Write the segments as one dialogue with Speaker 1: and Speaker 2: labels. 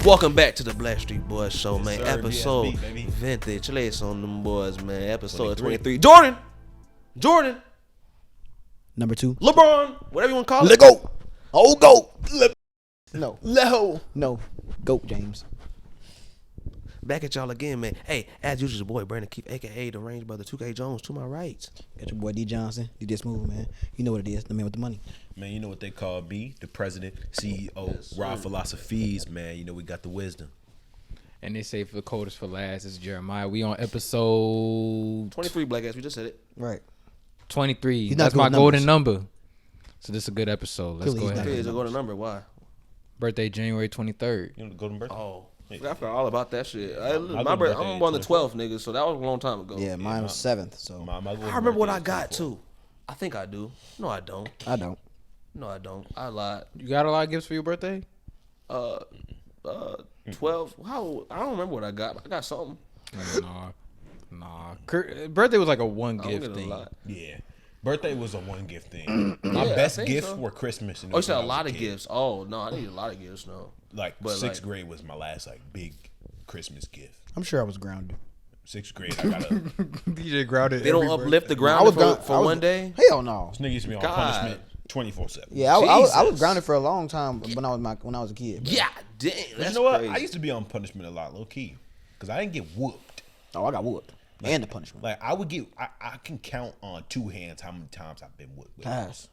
Speaker 1: Welcome back to the Blackstreet Boys Show, man.
Speaker 2: Sir,
Speaker 1: Episode
Speaker 2: BSB, baby.
Speaker 1: vintage. Let's on them boys, man. Episode 23. Jordan.
Speaker 3: Number 2.
Speaker 1: LeBron. Whatever you want to call it.
Speaker 3: Let go. Oh, go. No.
Speaker 2: Leho.
Speaker 3: No. Go, James.
Speaker 1: Back at y'all again, man. Hey, as usual, your boy Brandon Keith, a.k.a. the Range Brother 2K Jones, to my right.
Speaker 3: Got your boy D. Johnson. D. Smooth, man. You know what it is. The man with the money.
Speaker 2: Man, you know what they call me, the president, CEO, Raw Philosophies, man. You know we got the wisdom.
Speaker 4: And they say for the coldest for last is Jeremiah. We on episode
Speaker 1: 23, Black ass. We just said it.
Speaker 3: Right.
Speaker 4: 23.
Speaker 3: He's not
Speaker 4: That's
Speaker 3: good
Speaker 4: my
Speaker 3: with
Speaker 4: golden
Speaker 3: numbers.
Speaker 4: number. So this is a good episode. Let's
Speaker 3: Clearly
Speaker 4: go
Speaker 3: he's not
Speaker 4: ahead.
Speaker 3: good.
Speaker 1: Is a golden number. Why?
Speaker 4: Birthday January 23rd.
Speaker 2: You know the golden birthday?
Speaker 1: Oh. I forgot all about that shit.
Speaker 2: My
Speaker 1: My birthday,
Speaker 2: birthday
Speaker 1: I'm born the
Speaker 2: 24th.
Speaker 1: 12th, nigga, so that was a long time ago.
Speaker 3: Yeah, mine was 7th, so
Speaker 2: My golden
Speaker 1: I remember what
Speaker 2: birthday
Speaker 1: I
Speaker 2: is
Speaker 1: got,
Speaker 2: 24.
Speaker 1: too. I think I do. No, I don't.
Speaker 3: I don't.
Speaker 1: No, I don't. I lied.
Speaker 4: You got a lot of gifts for your birthday?
Speaker 1: 12. How? I don't remember what I got. I got something.
Speaker 4: Nah. Birthday was like a one
Speaker 1: I don't
Speaker 4: gift
Speaker 1: get a
Speaker 4: thing.
Speaker 1: lot.
Speaker 2: Yeah. Birthday was a one gift thing. My
Speaker 1: Yeah, I
Speaker 2: best
Speaker 1: think
Speaker 2: gifts
Speaker 1: so.
Speaker 2: were Christmas. And
Speaker 1: Oh, you said
Speaker 2: when
Speaker 1: a
Speaker 2: I was
Speaker 1: lot of
Speaker 2: kid.
Speaker 1: gifts. Oh, no, I need a lot of gifts now.
Speaker 2: Like
Speaker 1: But,
Speaker 2: sixth
Speaker 1: like-
Speaker 2: grade was my last like big Christmas gift.
Speaker 3: I'm sure I was grounded.
Speaker 2: Sixth grade, I got a
Speaker 4: DJ grounded.
Speaker 1: They don't uplift the ground
Speaker 3: I was
Speaker 1: for
Speaker 3: ground-
Speaker 1: one day?
Speaker 3: Hell no.
Speaker 2: this nigga used to be on
Speaker 1: God.
Speaker 2: punishment 24/7.
Speaker 3: Yeah, I was
Speaker 1: Jesus.
Speaker 3: grounded for a long time when I was a kid. bro.
Speaker 1: Yeah, dang.
Speaker 2: But
Speaker 1: That's
Speaker 2: you know what?
Speaker 1: crazy.
Speaker 2: I used to be on punishment a lot, low key, because I didn't get whooped.
Speaker 3: Oh, I got whooped. And the punishment.
Speaker 2: Like I would get, I can count on two hands how many times I've been whooped.
Speaker 3: Pass.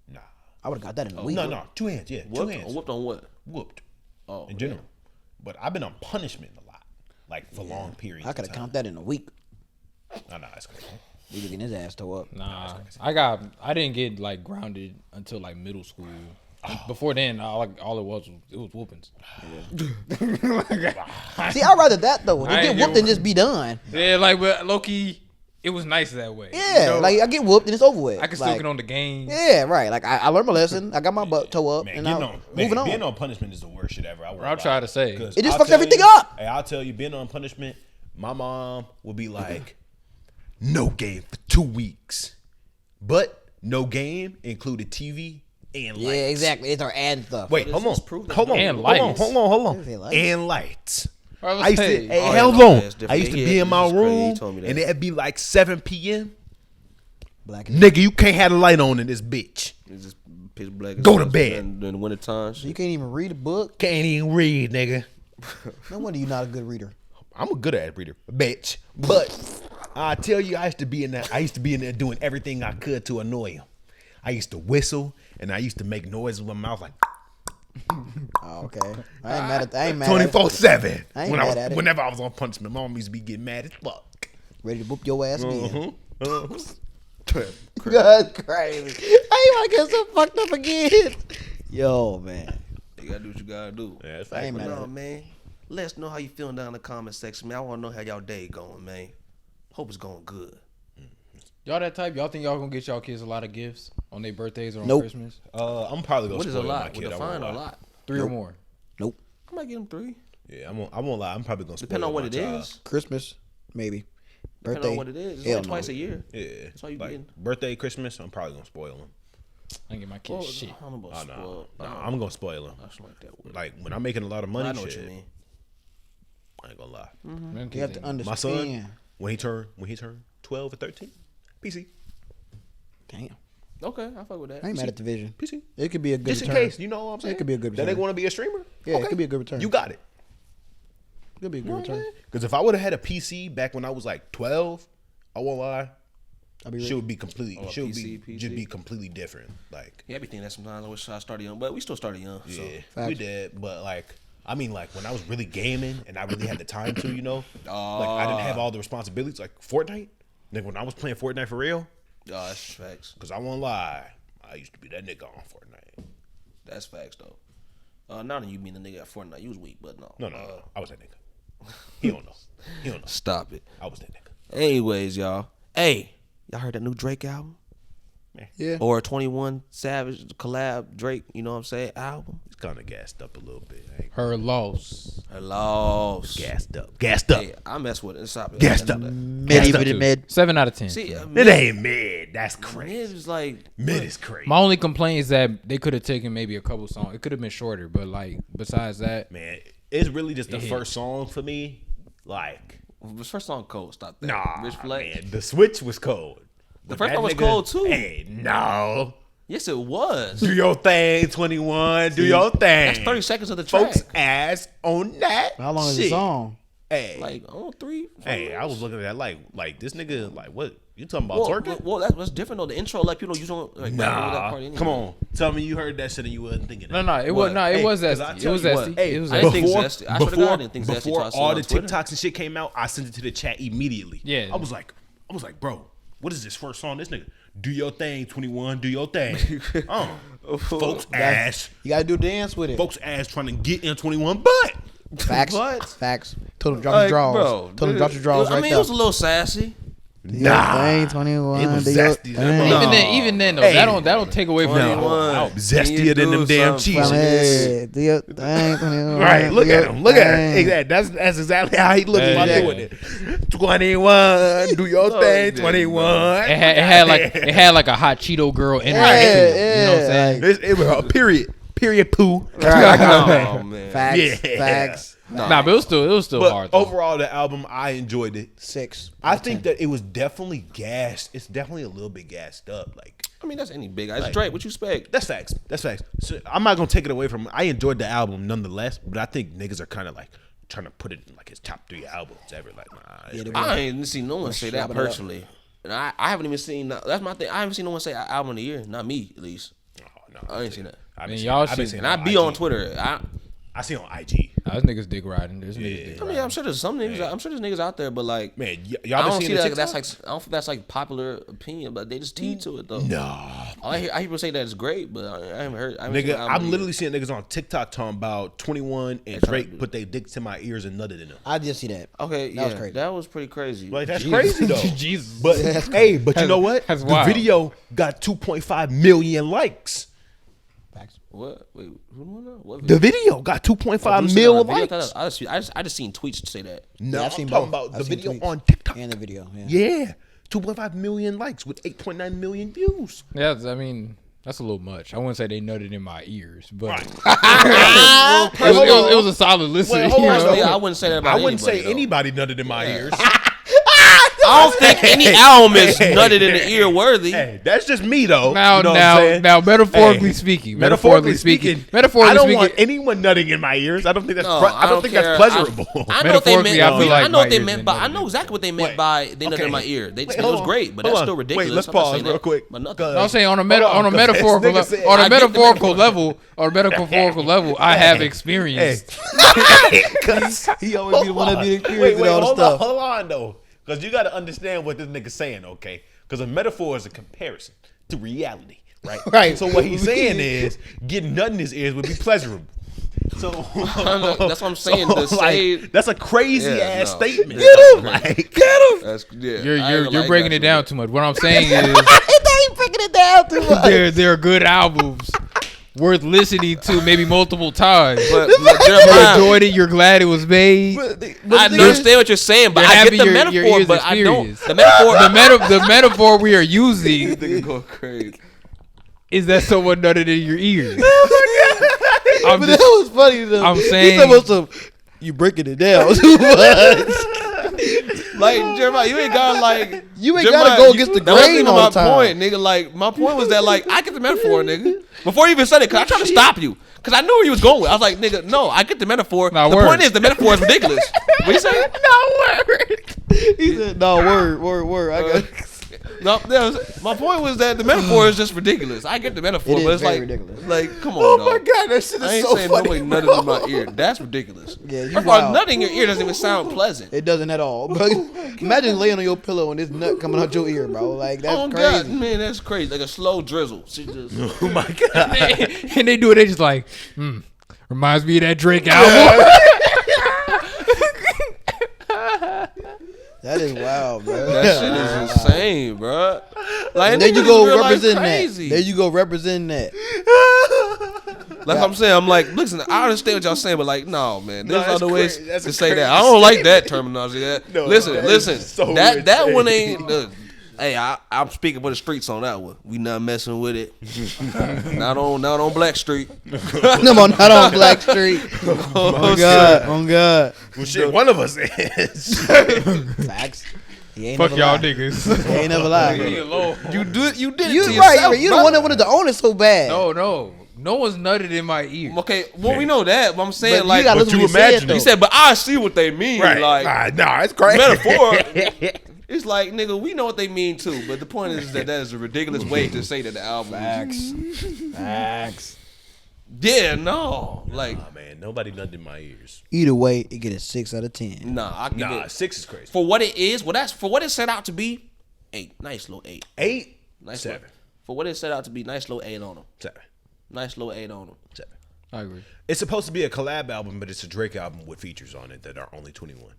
Speaker 2: Nah,
Speaker 3: I would have got that in a week.
Speaker 2: no, 2 hands. Yeah, 2
Speaker 1: Whooped,
Speaker 2: hands.
Speaker 1: whooped on what?
Speaker 2: Whooped.
Speaker 1: Oh,
Speaker 2: In general, but I've been on punishment a lot, like for long periods.
Speaker 3: I could have counted that in a week.
Speaker 2: No, that's crazy.
Speaker 3: He was getting his ass tore up.
Speaker 4: Nah, I didn't get like grounded until like middle school. Before then, all it was whoopings.
Speaker 3: See, I'd rather that though.
Speaker 4: I
Speaker 3: You get
Speaker 4: ain't
Speaker 3: whooped
Speaker 4: get
Speaker 3: and just be done.
Speaker 4: Yeah, like but low key, it was nice that way.
Speaker 3: Yeah,
Speaker 4: You know,
Speaker 3: like I get whooped and it's over with.
Speaker 4: I can still
Speaker 3: like,
Speaker 4: get on the game.
Speaker 3: Yeah, right. Like I learned my lesson. I got my butt toe up,
Speaker 2: Man,
Speaker 3: and
Speaker 2: getting
Speaker 3: I'm
Speaker 2: on,
Speaker 3: moving on.
Speaker 2: being on punishment is the worst shit ever.
Speaker 4: I'll try to say.
Speaker 2: Because
Speaker 3: It just
Speaker 2: I'll
Speaker 3: fucks
Speaker 2: tell
Speaker 3: everything
Speaker 2: you-
Speaker 3: up.
Speaker 2: Hey, I'll tell you, being on punishment, my mom will be like, no game for 2 weeks. But no game included TV and lights.
Speaker 3: Yeah, exactly. It's our ad stuff.
Speaker 2: Wait, hold on. Hold on.
Speaker 4: And
Speaker 2: Hold
Speaker 4: lights.
Speaker 2: on.
Speaker 3: Say lights.
Speaker 2: And lights.
Speaker 4: I was
Speaker 2: I used to,
Speaker 4: saying,
Speaker 2: hey,
Speaker 1: Oh, yeah,
Speaker 2: hold
Speaker 1: no,
Speaker 2: on.
Speaker 1: that's different.
Speaker 2: I used to
Speaker 1: Yeah,
Speaker 2: be in my
Speaker 1: this is crazy. He
Speaker 2: room,
Speaker 1: told me that.
Speaker 2: and it'd be like 7 p.m.
Speaker 3: Black.
Speaker 2: Nigga, you can't have the light on in this bitch.
Speaker 1: It's just pitch black. as
Speaker 2: Go to
Speaker 1: hell.
Speaker 2: bed.
Speaker 1: In the winter time.
Speaker 3: You can't even read a book.
Speaker 2: Can't even read, nigga.
Speaker 3: No wonder you're not a good reader.
Speaker 2: I'm a good ass reader, bitch. But I tell you, I used to be in there doing everything I could to annoy him. I used to whistle and I used to make noises with my mouth like
Speaker 3: Oh, okay. I ain't mad at that. I ain't mad at
Speaker 2: 24/7.
Speaker 3: I ain't mad at it.
Speaker 2: Whenever I was on punishment, my mom used to be getting mad as fuck.
Speaker 3: Ready to whoop your ass again.
Speaker 2: Uh-huh.
Speaker 3: That's crazy. I ain't gonna get so fucked up again. Yo, man.
Speaker 1: You gotta do what you gotta do.
Speaker 2: Yeah, it's
Speaker 3: I
Speaker 2: like,
Speaker 3: ain't mad at
Speaker 1: No,
Speaker 3: it.
Speaker 1: man. Let us know how you feeling down in the comment section, man. I want to know how y'all day going, man. Hope it's going good.
Speaker 4: y'all that type. Y'all think y'all gonna get y'all kids a lot of gifts on their birthdays or on
Speaker 3: Nope.
Speaker 4: Christmas?
Speaker 2: I'm probably gonna
Speaker 1: What is a
Speaker 2: spoil my
Speaker 1: lot?
Speaker 2: kid.
Speaker 1: With
Speaker 2: I
Speaker 1: a
Speaker 2: won't
Speaker 1: fine, a
Speaker 2: lie.
Speaker 1: lot.
Speaker 4: 3 or more.
Speaker 3: Nope.
Speaker 1: I might give them 3.
Speaker 2: Yeah, I won't lie. I'm probably gonna spoil
Speaker 1: Depending on what
Speaker 2: my
Speaker 1: it
Speaker 2: child.
Speaker 1: is.
Speaker 3: Christmas, maybe.
Speaker 1: Depending
Speaker 3: Birthday.
Speaker 1: on what it is. It's
Speaker 3: Hell
Speaker 1: only
Speaker 3: no.
Speaker 1: twice a year.
Speaker 2: Yeah,
Speaker 1: That's all you
Speaker 2: like
Speaker 1: getting.
Speaker 2: birthday, Christmas. I'm probably gonna spoil them.
Speaker 4: I ain't get my kids shit.
Speaker 1: I don't know about
Speaker 2: Oh,
Speaker 1: spoiled.
Speaker 2: no, I'm gonna spoil them.
Speaker 1: I just like that word.
Speaker 2: Like when I'm making a lot of money,
Speaker 1: I know what
Speaker 2: shit,
Speaker 1: you mean.
Speaker 2: I ain't gonna lie.
Speaker 4: Them
Speaker 3: You
Speaker 4: kids
Speaker 3: have to
Speaker 4: ain't-
Speaker 3: understand.
Speaker 2: My son, when he turned 12 or 13, PC.
Speaker 3: Damn.
Speaker 1: Okay, I fuck with that.
Speaker 3: I ain't mad at the vision.
Speaker 2: PC.
Speaker 3: It could be a good
Speaker 2: Just in
Speaker 3: return.
Speaker 2: case, you know what I'm saying?
Speaker 3: It could be a good
Speaker 2: That
Speaker 3: return.
Speaker 2: nigga want to be a streamer?
Speaker 3: Yeah, it could be a good return.
Speaker 2: You got it.
Speaker 3: It could be a good return.
Speaker 2: Because if I would have had a PC back when I was like 12, I won't lie,
Speaker 3: I'll be
Speaker 2: shit
Speaker 3: ready.
Speaker 2: would be completely,
Speaker 1: Oh,
Speaker 2: shit would
Speaker 1: PC.
Speaker 2: be just be completely different. Like,
Speaker 1: Yeah, everything that sometimes I wish I started young, but we still started young.
Speaker 2: yeah,
Speaker 1: So.
Speaker 2: we
Speaker 3: Facts.
Speaker 2: did, but like, I mean, like when I was really gaming and I really had the time to, you know, like I didn't have all the responsibilities, like Fortnite. Nigga, when I was playing Fortnite for real,
Speaker 1: Oh, that's facts.
Speaker 2: because I won't lie, I used to be that nigga on Fortnite.
Speaker 1: That's facts, though. Not that you mean the nigga at Fortnite. You was weak, but no.
Speaker 2: No, I was that nigga. He don't know. He don't know.
Speaker 1: Stop it.
Speaker 2: I was that nigga.
Speaker 1: Anyways, y'all. Hey, y'all heard that new Drake album?
Speaker 3: Yeah.
Speaker 1: Or 21 Savage collab Drake, you know what I'm saying, album?
Speaker 2: He's kind of gassed up a little bit. I ain't
Speaker 4: Her loss.
Speaker 1: Hello.
Speaker 2: gassed up. Gassed up.
Speaker 1: Hey, I mess with it. Stop it.
Speaker 2: Gassed
Speaker 1: I
Speaker 2: up.
Speaker 1: know that.
Speaker 3: Mid.
Speaker 4: 7 out of 10.
Speaker 1: See,
Speaker 2: It ain't mid. That's
Speaker 1: Mid
Speaker 2: crazy.
Speaker 1: is like
Speaker 2: Mid is crazy.
Speaker 4: My only complaint is that they could have taken maybe a couple songs. It could have been shorter, but like besides that,
Speaker 2: Man, it's really just the first song for me. Like,
Speaker 1: The first song cold. Stop that.
Speaker 2: nah,
Speaker 1: Rich Flex.
Speaker 2: man, the switch was cold.
Speaker 1: The first one was cold too.
Speaker 2: Hey, no.
Speaker 1: Yes, it was.
Speaker 2: Do your thing, 21. Do your thing.
Speaker 1: That's 30 seconds of the track.
Speaker 2: Folks ass on that.
Speaker 3: How long is the
Speaker 2: shit.
Speaker 3: song?
Speaker 2: Hey,
Speaker 1: Like, 3. 4
Speaker 2: hey, I was looking at that like this nigga, like what? You talking about
Speaker 1: Well,
Speaker 2: twerking?
Speaker 1: well, that's different though. The intro, like people usually don't like that
Speaker 2: Nah,
Speaker 1: part anyway.
Speaker 2: come on. Tell me you heard that shit and you wasn't thinking that.
Speaker 4: No, it was
Speaker 2: Hey,
Speaker 4: it was
Speaker 2: 'cause I
Speaker 4: zesty. It
Speaker 2: tell
Speaker 4: was
Speaker 2: you
Speaker 4: zesty.
Speaker 2: what, hey,
Speaker 4: It was
Speaker 1: I didn't
Speaker 4: zesty.
Speaker 1: think zesty. I swear to God, I didn't think zesty till I
Speaker 2: before
Speaker 1: saw it
Speaker 2: all
Speaker 1: on
Speaker 2: the
Speaker 1: Twitter.
Speaker 2: TikToks and shit came out, I sent it to the chat immediately.
Speaker 4: Yeah.
Speaker 2: I was like, bro, what is this first song? This nigga, do your thing, 21, do your thing. Folks ass,
Speaker 3: You gotta do dance with it.
Speaker 2: folks ass trying to get in 21, but
Speaker 3: Facts.
Speaker 1: What?
Speaker 3: Facts. Told him drop
Speaker 1: Like,
Speaker 3: your drawers.
Speaker 1: bro,
Speaker 3: Told him drop your drawers
Speaker 1: I
Speaker 3: right
Speaker 1: mean,
Speaker 3: there.
Speaker 1: it was a little sassy.
Speaker 3: Thing, 21.
Speaker 2: it was
Speaker 3: do your
Speaker 2: zesty.
Speaker 3: thing.
Speaker 4: Even then though,
Speaker 2: Hey.
Speaker 4: that don't take away from it.
Speaker 1: 21.
Speaker 2: Zestier than them damn cheese.
Speaker 3: Hey, do your thing, 21.
Speaker 2: Right, look
Speaker 3: do
Speaker 2: at
Speaker 3: your
Speaker 2: him. Look at
Speaker 3: thing.
Speaker 2: him. Exactly. That's exactly how he looking while
Speaker 4: Yeah.
Speaker 2: doing it. 21, do your thing. 21.
Speaker 4: It had like a hot Cheeto girl energy.
Speaker 3: Yeah,
Speaker 4: too, you know what I'm saying?
Speaker 2: It was a period poo.
Speaker 1: Oh man.
Speaker 3: Facts.
Speaker 2: Yeah.
Speaker 3: Facts.
Speaker 4: Nah, but it was still
Speaker 2: But
Speaker 4: hard. Though.
Speaker 2: overall, the album, I enjoyed it.
Speaker 3: 6.
Speaker 2: I think that it was definitely gassed. It's definitely a little bit gassed up. Like,
Speaker 1: I mean, that's any big guy. It's Drake. What you expect?
Speaker 2: that's facts. That's facts. So I'm not gonna take it away from him. I enjoyed the album nonetheless, but I think niggas are kind of like trying to put it in like his top 3 albums ever. Like, nah, it's crazy.
Speaker 1: I ain't seen no one say that
Speaker 3: strap it up.
Speaker 1: personally, and I haven't even seen. That's my thing. I haven't seen no one say album of the year. Not me, at least.
Speaker 2: Oh, no,
Speaker 1: I ain't seen that.
Speaker 2: I've
Speaker 4: Man,
Speaker 2: been
Speaker 4: y'all
Speaker 2: seeing- I've been
Speaker 4: should-
Speaker 2: seeing
Speaker 1: And I
Speaker 2: it
Speaker 1: be
Speaker 2: on
Speaker 1: on
Speaker 2: IG.
Speaker 1: Twitter.
Speaker 2: I see on IG.
Speaker 4: This niggas dick riding. This niggas dick
Speaker 1: I mean,
Speaker 4: riding.
Speaker 1: I'm sure there's some niggas. I'm sure there's niggas out there, but like,
Speaker 2: Man,
Speaker 1: I
Speaker 2: y'all been
Speaker 1: don't
Speaker 2: seeing
Speaker 1: see
Speaker 2: the
Speaker 1: that.
Speaker 2: TikTok?
Speaker 1: That's like, I don't think that's like popular opinion, but they just teed to it though.
Speaker 2: Nah.
Speaker 1: I hear people say that it's great, but I haven't heard. I haven't seen
Speaker 2: Nigga,
Speaker 1: the album
Speaker 2: I'm
Speaker 1: yet.
Speaker 2: literally seeing niggas on TikTok talking about 21 and Drake put their dicks in my ears and nutted in them.
Speaker 3: I just see that.
Speaker 1: Okay,
Speaker 3: That was
Speaker 1: yeah,
Speaker 3: crazy.
Speaker 1: that was pretty crazy.
Speaker 2: Like, that's
Speaker 4: Jesus.
Speaker 2: crazy though.
Speaker 4: Jesus.
Speaker 2: But hey, but you know what?
Speaker 4: That's
Speaker 2: The
Speaker 4: wild.
Speaker 2: video got 2.5 million likes.
Speaker 3: Facts.
Speaker 1: What? Wait, who won that? What
Speaker 2: The
Speaker 1: video?
Speaker 2: video got
Speaker 1: Oh,
Speaker 2: 2.5
Speaker 1: you said
Speaker 2: million
Speaker 1: that on video?
Speaker 2: likes.
Speaker 1: I just seen tweets say that.
Speaker 2: No,
Speaker 3: Yeah,
Speaker 2: I'm
Speaker 3: I've seen
Speaker 2: talking
Speaker 3: both.
Speaker 2: about
Speaker 3: I've
Speaker 2: the
Speaker 3: seen
Speaker 2: video
Speaker 3: tweets.
Speaker 2: on TikTok.
Speaker 3: And the video. Yeah.
Speaker 2: Yeah, 2.5 million likes with 8.9 million views.
Speaker 4: Yeah, I mean, that's a little much. I wouldn't say they nutted in my ears, but it was a solid listen.
Speaker 2: Wait, hold
Speaker 4: you
Speaker 2: on,
Speaker 4: know?
Speaker 2: though.
Speaker 1: Yeah, I wouldn't say that about
Speaker 2: I wouldn't say
Speaker 1: anybody,
Speaker 2: anybody nutted in my ears.
Speaker 1: I don't think any album is nutted in the ear worthy.
Speaker 2: Hey, that's just me though.
Speaker 4: Now,
Speaker 2: you know what I'm saying?
Speaker 4: metaphorically
Speaker 2: Hey,
Speaker 4: speaking,
Speaker 2: I
Speaker 4: metaphorically
Speaker 2: don't want
Speaker 4: speaking,
Speaker 2: anyone nutting in my ears. I don't think that's.
Speaker 1: No,
Speaker 2: I don't think
Speaker 1: care.
Speaker 2: that's pleasurable.
Speaker 1: I know what they meant.
Speaker 4: Metaphorically, I feel like
Speaker 1: I know what
Speaker 4: my
Speaker 1: they
Speaker 4: ears
Speaker 1: meant
Speaker 4: been
Speaker 1: by. I
Speaker 4: nutted
Speaker 1: know
Speaker 4: in.
Speaker 1: exactly what they meant
Speaker 2: Wait,
Speaker 1: by they nutted
Speaker 2: okay.
Speaker 1: in my ear. They
Speaker 2: Wait,
Speaker 1: it
Speaker 2: hold
Speaker 1: was
Speaker 2: on.
Speaker 1: great, but
Speaker 2: Hold
Speaker 1: that's
Speaker 2: on.
Speaker 1: still ridiculous.
Speaker 2: Wait, let's
Speaker 1: I'm not
Speaker 2: pause
Speaker 1: saying
Speaker 2: real
Speaker 1: that,
Speaker 2: quick.
Speaker 1: But nothing.
Speaker 2: Go
Speaker 4: No, I'm saying on a
Speaker 2: Hold on, 'cause this
Speaker 4: metaphorical
Speaker 2: nigga
Speaker 4: level,
Speaker 2: said-
Speaker 4: on
Speaker 1: I
Speaker 4: a
Speaker 1: get the
Speaker 4: metaphorical level, on a metaphorical level, I have experienced.
Speaker 3: He always be the one that be
Speaker 2: Wait,
Speaker 3: experiencing all the
Speaker 2: hold
Speaker 3: stuff.
Speaker 2: on though, because you got to understand what this nigga's saying, okay? Because a metaphor is a comparison to reality, right?
Speaker 3: Right.
Speaker 2: So what he's saying is getting nut in his ears would be pleasurable. So
Speaker 1: That's what I'm saying. To say-
Speaker 2: that's a crazy
Speaker 1: Yeah,
Speaker 2: ass
Speaker 1: no.
Speaker 2: statement.
Speaker 1: Get him!
Speaker 2: Like,
Speaker 1: That's, yeah,
Speaker 4: You're breaking it down too much. What I'm saying is
Speaker 3: He breaking it down too much.
Speaker 4: there are good albums worth listening to maybe multiple times.
Speaker 1: But
Speaker 4: You
Speaker 1: Jeremiah,
Speaker 4: enjoyed it. You're glad it was made.
Speaker 1: I understand what you're saying, but
Speaker 4: You're
Speaker 1: I
Speaker 4: happy
Speaker 1: get the
Speaker 4: your
Speaker 1: metaphor.
Speaker 4: ears
Speaker 1: But I don't.
Speaker 4: experienced.
Speaker 1: The metaphor.
Speaker 4: The metaphor we are using
Speaker 1: Nigga go crazy.
Speaker 4: is that someone nutted in your ears.
Speaker 3: But that was funny though.
Speaker 4: I'm
Speaker 3: He
Speaker 4: saying-
Speaker 3: supposed to. You breaking it down too much.
Speaker 1: Like Jeremiah, you ain't got like
Speaker 3: You ain't
Speaker 1: Jeremiah,
Speaker 3: gotta go against the
Speaker 1: that wasn't
Speaker 3: grain
Speaker 1: even
Speaker 3: all
Speaker 1: my
Speaker 3: the time.
Speaker 1: point, nigga. Like my point was that like I get the metaphor, nigga. Before you even said it, cause I tried to stop you, cause I knew where you was going with. I was like, nigga, no, I get the metaphor.
Speaker 4: Nah,
Speaker 1: the
Speaker 4: word.
Speaker 1: point is the metaphor is ridiculous. What you say?
Speaker 3: No word. He said, "No word." I got.
Speaker 1: No, my point was that the metaphor is just ridiculous. I get the metaphor,
Speaker 3: It
Speaker 1: but
Speaker 3: is
Speaker 1: it's
Speaker 3: very
Speaker 1: like,
Speaker 3: ridiculous.
Speaker 1: like, come on,
Speaker 2: oh
Speaker 1: dog.
Speaker 2: my god, that shit is
Speaker 1: I ain't
Speaker 2: so
Speaker 1: saying
Speaker 2: funny.
Speaker 1: nobody nutted in my ear. That's ridiculous.
Speaker 3: Yeah, you
Speaker 1: First of all,
Speaker 3: wild.
Speaker 1: nutting in your ear doesn't even sound pleasant.
Speaker 3: It doesn't at all. But imagine laying on your pillow and this nut coming out your ear, bro. Like that's
Speaker 1: Oh
Speaker 3: crazy.
Speaker 1: God, man, that's crazy. Like a slow drizzle. She just,
Speaker 2: Oh my god.
Speaker 4: And they do it. They just like, reminds me of that Drake album.
Speaker 3: That is wild, bro.
Speaker 1: that shit is insane, bro. Like,
Speaker 3: And there you
Speaker 1: niggas
Speaker 3: go
Speaker 1: real life
Speaker 3: representing
Speaker 1: crazy.
Speaker 3: that. There you go representing that.
Speaker 1: That's what I'm saying. I'm like, listen, I understand what y'all saying, but like, no, man. There's
Speaker 2: that's
Speaker 1: other ways
Speaker 2: crazy. That's
Speaker 1: to
Speaker 2: a
Speaker 1: say that.
Speaker 2: crazy
Speaker 1: I don't like that terminology. That
Speaker 2: No,
Speaker 1: listen,
Speaker 2: that
Speaker 1: listen.
Speaker 2: is so
Speaker 1: that one
Speaker 2: insane.
Speaker 1: ain't. Hey, I'm speaking for the streets on that one. We not messing with it. not on Blackstreet.
Speaker 3: No, not on Blackstreet. Oh God, oh God.
Speaker 2: Well, shit, one of us is.
Speaker 3: Facts. He ain't
Speaker 4: Fuck
Speaker 3: never
Speaker 4: y'all
Speaker 3: lied.
Speaker 4: niggas.
Speaker 3: He ain't never lied.
Speaker 4: Leave me alone.
Speaker 1: You did
Speaker 3: You
Speaker 1: it to
Speaker 3: right.
Speaker 1: yourself,
Speaker 3: You the
Speaker 1: brother.
Speaker 3: one that wanted to own it so bad.
Speaker 4: No one's nutted in my ear.
Speaker 1: Okay, well we know that, but I'm saying
Speaker 3: But
Speaker 1: like
Speaker 3: you gotta
Speaker 2: but
Speaker 3: listen
Speaker 2: you
Speaker 3: to what he said,
Speaker 2: imagine
Speaker 3: though.
Speaker 1: you said, but I see what they mean.
Speaker 2: Right.
Speaker 1: Like
Speaker 2: Nah, it's crazy.
Speaker 1: metaphor. It's like, nigga, we know what they mean too, but the point is that is a ridiculous way to say that the album.
Speaker 3: Facts.
Speaker 1: Yeah, no, like
Speaker 2: Nah, man, nobody nutted in my ears.
Speaker 3: Either way, it get a 6 out of 10.
Speaker 1: nah, I give
Speaker 2: Nah,
Speaker 1: it
Speaker 2: 6 is crazy.
Speaker 1: for what it is. Well, that's for what it set out to be. 8, nice little 8.
Speaker 2: 8,
Speaker 1: Nice
Speaker 2: 7,
Speaker 1: little- for what it set out to be. Nice little 8 on them.
Speaker 2: 7,
Speaker 1: Nice little 8 on them.
Speaker 2: 7.
Speaker 4: I agree.
Speaker 2: It's supposed to be a collab album, but it's a Drake album with features on it that are only 21.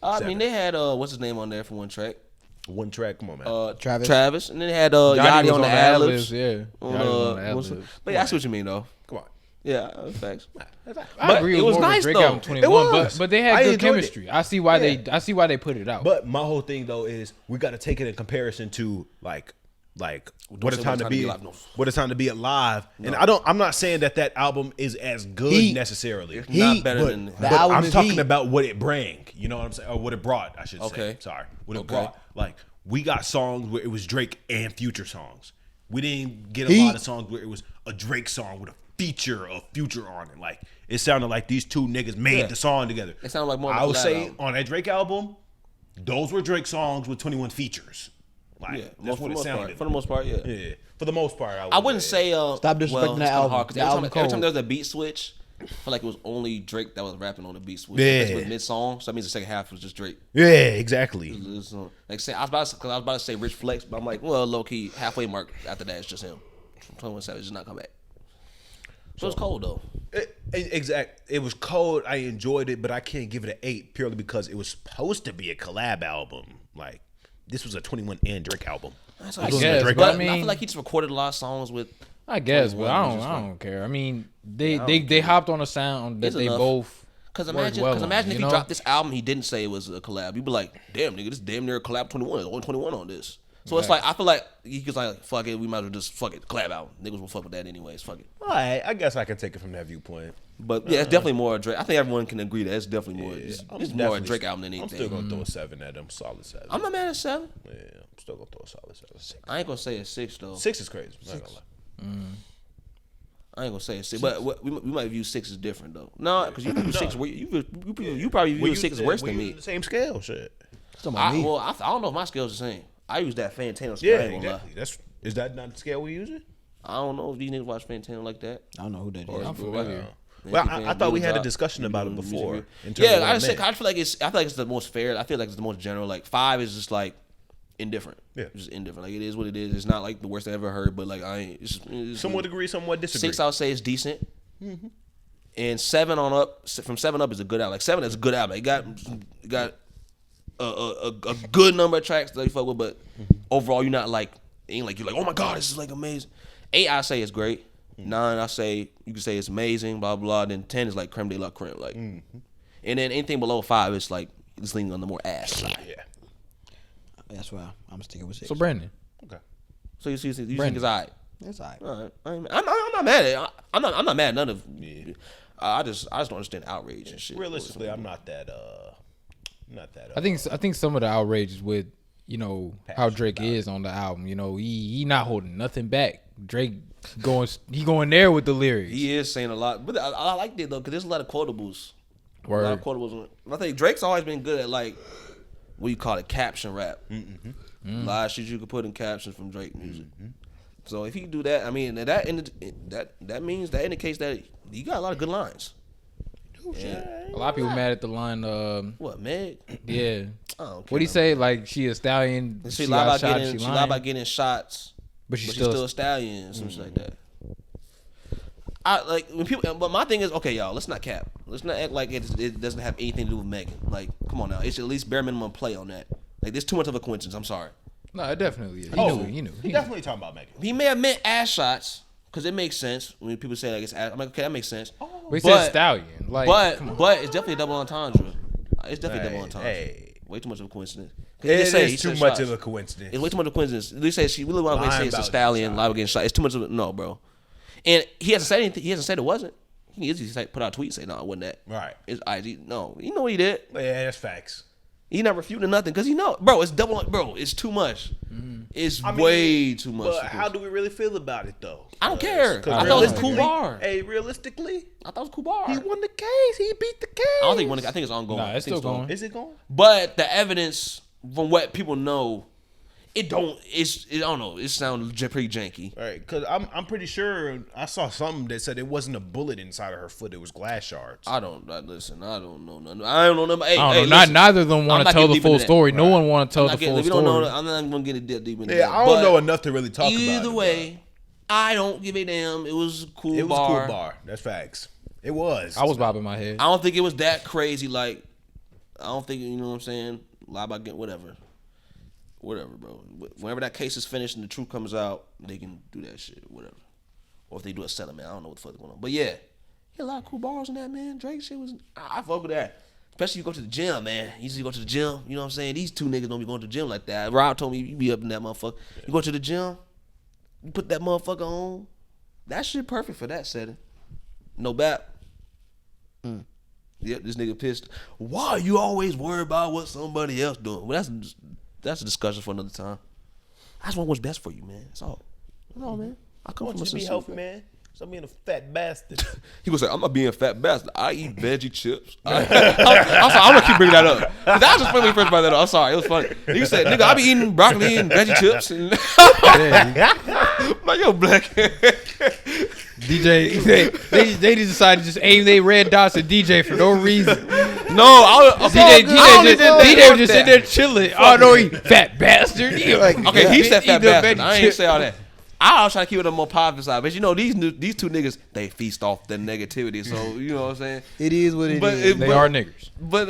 Speaker 1: I
Speaker 2: 7.
Speaker 1: mean, they had what's his name on there for one track.
Speaker 2: One track, come on, man.
Speaker 3: Travis.
Speaker 1: and then they had
Speaker 4: Yachty
Speaker 1: Yachty
Speaker 4: was
Speaker 1: on the ad libs.
Speaker 4: Yeah. Yachty was on the ad-libs.
Speaker 1: But yeah, I see what you mean though.
Speaker 2: Come on.
Speaker 1: Yeah, facts.
Speaker 4: I agree.
Speaker 1: it
Speaker 4: It
Speaker 1: was
Speaker 4: was
Speaker 1: nice,
Speaker 4: Drake
Speaker 1: though.
Speaker 4: album 21,
Speaker 2: was.
Speaker 4: but they
Speaker 2: I
Speaker 4: had good
Speaker 2: enjoyed
Speaker 4: chemistry.
Speaker 2: it.
Speaker 4: I see why
Speaker 2: Yeah.
Speaker 4: I see why they put it out.
Speaker 2: But my whole thing though is we got to take it in comparison to like what a
Speaker 1: say
Speaker 2: time to be
Speaker 1: alive, no.
Speaker 2: what a time to be alive. And I'm not saying that album is as good
Speaker 3: Heat.
Speaker 2: necessarily.
Speaker 1: It's not better than
Speaker 3: the
Speaker 2: But
Speaker 3: album
Speaker 2: I'm
Speaker 3: is
Speaker 2: talking
Speaker 3: Heat.
Speaker 2: about what it bring. You know what I'm saying? Or what it brought, I should say.
Speaker 1: Okay.
Speaker 2: Sorry. What it
Speaker 1: Okay.
Speaker 2: brought. Like we got songs where it was Drake and Future songs. We didn't get a
Speaker 3: Heat.
Speaker 2: lot of songs where it was a Drake song with a feature of Future on it. Like it sounded like these two niggas made the song together.
Speaker 1: It sounded like more of a
Speaker 2: I would
Speaker 1: collab
Speaker 2: say
Speaker 1: album.
Speaker 2: on that Drake album, those were Drake songs with 21 features. Like
Speaker 1: Yeah,
Speaker 2: that's
Speaker 1: for
Speaker 2: what
Speaker 1: the
Speaker 2: it
Speaker 1: most
Speaker 2: sounded.
Speaker 1: part. For the most part, yeah.
Speaker 2: Yeah. For the most part,
Speaker 1: I wouldn't say.
Speaker 3: Stop disrespecting
Speaker 1: well,
Speaker 3: that
Speaker 1: it's kinda
Speaker 3: album.
Speaker 1: hard, 'cause
Speaker 3: The
Speaker 1: every
Speaker 3: album
Speaker 1: time there
Speaker 3: cold.
Speaker 1: was a beat switch, I feel like it was only Drake that was rapping on the beat switch.
Speaker 2: Yeah.
Speaker 1: It was mid song, so that means the second half was just Drake.
Speaker 2: Yeah, exactly.
Speaker 1: It was, like say, I was about to say Rich Flex, but I'm like, well, low key halfway mark after that, it's just him. 21 Savage did not come back. So it's cold though.
Speaker 2: It was cold. I enjoyed it, but I can't give it an 8 purely because it was supposed to be a collab album. Like this was a 21 and Drake album.
Speaker 1: That's
Speaker 4: I
Speaker 1: what I'm
Speaker 4: guess,
Speaker 1: saying.
Speaker 4: but
Speaker 1: But
Speaker 4: I mean-
Speaker 1: I feel like he just recorded a lot of songs with.
Speaker 4: I guess, but I
Speaker 1: 21
Speaker 4: don't care. I mean, they hopped on a sound that
Speaker 1: It's
Speaker 4: they
Speaker 1: enough.
Speaker 4: both.
Speaker 1: Cause
Speaker 4: worked
Speaker 1: imagine,
Speaker 4: well on,
Speaker 1: if
Speaker 4: you
Speaker 1: he
Speaker 4: know?
Speaker 1: dropped this album, he didn't say it was a collab. You'd be like, damn nigga, this damn near a collab 21. There's only 21 on this. So it's like I feel like he was like, fuck it, we might as well just fuck it, collab album. Niggas will fuck with that anyways. Fuck it.
Speaker 2: All right, I guess I can take it from that viewpoint.
Speaker 1: But yeah, it's definitely more a Drake. I think everyone can agree that it's definitely more. It's more a
Speaker 2: definitely
Speaker 1: Drake album than
Speaker 2: I'm
Speaker 1: anything.
Speaker 2: still gonna throw a 7 at him. Solid 7.
Speaker 1: I'm not mad at 7.
Speaker 2: Yeah, I'm still gonna throw a solid 7.
Speaker 1: I ain't gonna say a 6 though.
Speaker 2: 6 is crazy. I'm not gonna lie.
Speaker 1: I ain't gonna say a 6, but we might view 6 as different though. No, because you view 6. You probably view 6 as worse than me.
Speaker 2: The same scale, shit.
Speaker 1: I don't know if my scale's the same. I use that Fantano scale.
Speaker 2: Yeah,
Speaker 1: I ain't gonna lie.
Speaker 2: exactly. Is that not the scale we using?
Speaker 1: I don't know if these niggas watch Fantano like that.
Speaker 3: I don't know who that
Speaker 1: Or
Speaker 3: is.
Speaker 1: if you do.
Speaker 2: Well, I thought we had a
Speaker 1: Drop.
Speaker 2: discussion about it
Speaker 1: Music
Speaker 2: before.
Speaker 1: review.
Speaker 2: in terms of
Speaker 1: Yeah,
Speaker 2: what it meant.
Speaker 1: I feel like it's the most fair. I feel like it's the most general. Like 5 is just like indifferent.
Speaker 2: Yeah.
Speaker 1: Just indifferent. Like it is what it is. It's not like the worst I ever heard, but like I ain't. It's
Speaker 2: Somewhat agree, somewhat disagree.
Speaker 1: 6 I would say is decent. And 7 on up, from 7 up is a good album. Like 7 is a good album. It got a good number of tracks that you fuck with, but overall you're not like you're like, oh my god, this is like amazing. 8 I say is great. 9 I say you can say it's amazing, blah blah. Then 10 is like creme de la creme, like. And then anything below 5 is like it's leaning on the more ass side.
Speaker 2: Yeah.
Speaker 3: That's why I'm sticking with 6.
Speaker 4: So Brandon,
Speaker 2: Okay.
Speaker 1: So you think
Speaker 4: Brandon.
Speaker 1: it's alright?
Speaker 3: That's all right.
Speaker 1: All right. I'm not mad at it. I'm not mad at none of. I just don't understand outrage and shit.
Speaker 2: Realistically, I'm not that.
Speaker 4: I think some of the outrage is with how
Speaker 2: Passionate
Speaker 4: Drake
Speaker 2: about
Speaker 4: is on the album. He not holding nothing back. Drake going there with the lyrics.
Speaker 1: He is saying a lot, but I like it though because there's a lot of quotables.
Speaker 4: Word.
Speaker 1: A lot of quotables. I think Drake's always been good at like what do you call it, caption rap. A lot of shit you could put in captions from Drake music. So if he do that, I mean that means that indicates that you got a lot of good lines. Yeah.
Speaker 4: A lot of people mad at the line.
Speaker 1: What, Meg?
Speaker 4: Yeah.
Speaker 1: I don't care.
Speaker 4: What do you say? Like she a stallion.
Speaker 1: She
Speaker 4: She
Speaker 1: lie
Speaker 4: got
Speaker 1: about
Speaker 4: shot.
Speaker 1: getting
Speaker 4: She
Speaker 1: lie
Speaker 4: lying.
Speaker 1: about getting shots,
Speaker 4: But she's
Speaker 1: but
Speaker 4: still.
Speaker 1: she's still a stallion, some shit like that. I like when people, but my thing is, okay, y'all, let's not cap. Let's not act like it doesn't have anything to do with Megan. Like, come on now, it should at least bare minimum play on that. Like, there's too much of a coincidence. I'm sorry.
Speaker 4: No, it definitely is. He knew.
Speaker 2: He definitely talking about Megan.
Speaker 1: He may have meant ass shots because it makes sense when people say like it's ass. I'm like, okay, that makes sense.
Speaker 4: But he said stallion. Like,
Speaker 1: But it's definitely a double entendre. It's definitely a double entendre.
Speaker 2: Hey,
Speaker 1: Way too much of a coincidence.
Speaker 2: It is too much of a coincidence.
Speaker 1: It's way too much of a coincidence. They say she really want to say it's a stallion live getting shot. It's too much of a no, bro. And he hasn't said anything. He hasn't said it wasn't. He can easily put out a tweet and say, no, it wasn't that.
Speaker 2: Right.
Speaker 1: It's IG. No, you know what he did.
Speaker 2: Yeah, that's facts.
Speaker 1: He not refuting nothing because he know, bro. It's double, bro. It's too much. It's way too much.
Speaker 2: But how do we really feel about it though?
Speaker 1: I don't care. I thought it was a cool bar.
Speaker 2: Hey, realistically,
Speaker 1: I thought it was a cool bar.
Speaker 2: he won the case. He beat the case.
Speaker 1: I don't think he won. I think it's ongoing.
Speaker 4: Nah, it's still going.
Speaker 2: Is it going?
Speaker 1: But the evidence from what people know, it don't. I don't know. It sounds pretty janky.
Speaker 2: All right, because I'm pretty sure I saw something that said it wasn't a bullet inside of her foot. It was glass shards.
Speaker 1: Listen. I don't know nothing. I don't know nothing. Hey,
Speaker 4: I don't know.
Speaker 1: listen,
Speaker 4: Neither of them want to tell the full story. No one want to tell the full
Speaker 1: we
Speaker 4: story.
Speaker 1: don't know. I'm not even gonna get it deep into that.
Speaker 2: Yeah, I don't know enough to really talk about it.
Speaker 1: Either way, I don't give a damn. It was a cool bar.
Speaker 2: It was a cool bar. That's facts. It was.
Speaker 4: I was bobbing my head.
Speaker 1: I don't think it was that crazy. Like, I don't think, you know what I'm saying? Lie about getting whatever, bro. Whenever that case is finished and the truth comes out, they can do that shit, whatever. Or if they do a settlement, I don't know what the fuck's going on. But yeah, a lot of cool bars in that, man. Drake shit was, I fuck with that. Especially you go to the gym, man. You usually go to the gym, you know what I'm saying? These two niggas don't be going to the gym like that. Rob told me you be up in that motherfucker. You go to the gym, you put that motherfucker on. That shit perfect for that setting. No bap. Yep, this nigga pissed. Why you always worry about what somebody else doing? Well, that's a discussion for another time. I just want what's best for you, man. That's all. That's all, man. I come from a
Speaker 2: be healthy, man. Stop being a fat bastard.
Speaker 1: He was like, I'm not being a fat bastard. I eat veggie chips. I'm gonna keep bringing that up. That was just funny when he first brought that up. I'm sorry, it was funny. He said, nigga, I be eating broccoli and veggie chips. And I'm like, yo, black.
Speaker 4: DJ, they decided to just aim their red dots at DJ for no reason.
Speaker 1: No,
Speaker 4: DJ was just sitting there chilling. Oh no, he fat bastard.
Speaker 1: Okay, he said fat bastard. I ain't say all that. I was trying to keep it on the more positive side, but you know these two niggas, they feast off the negativity. So you know what I'm saying.
Speaker 3: It is what it is.
Speaker 4: They are niggers.
Speaker 1: But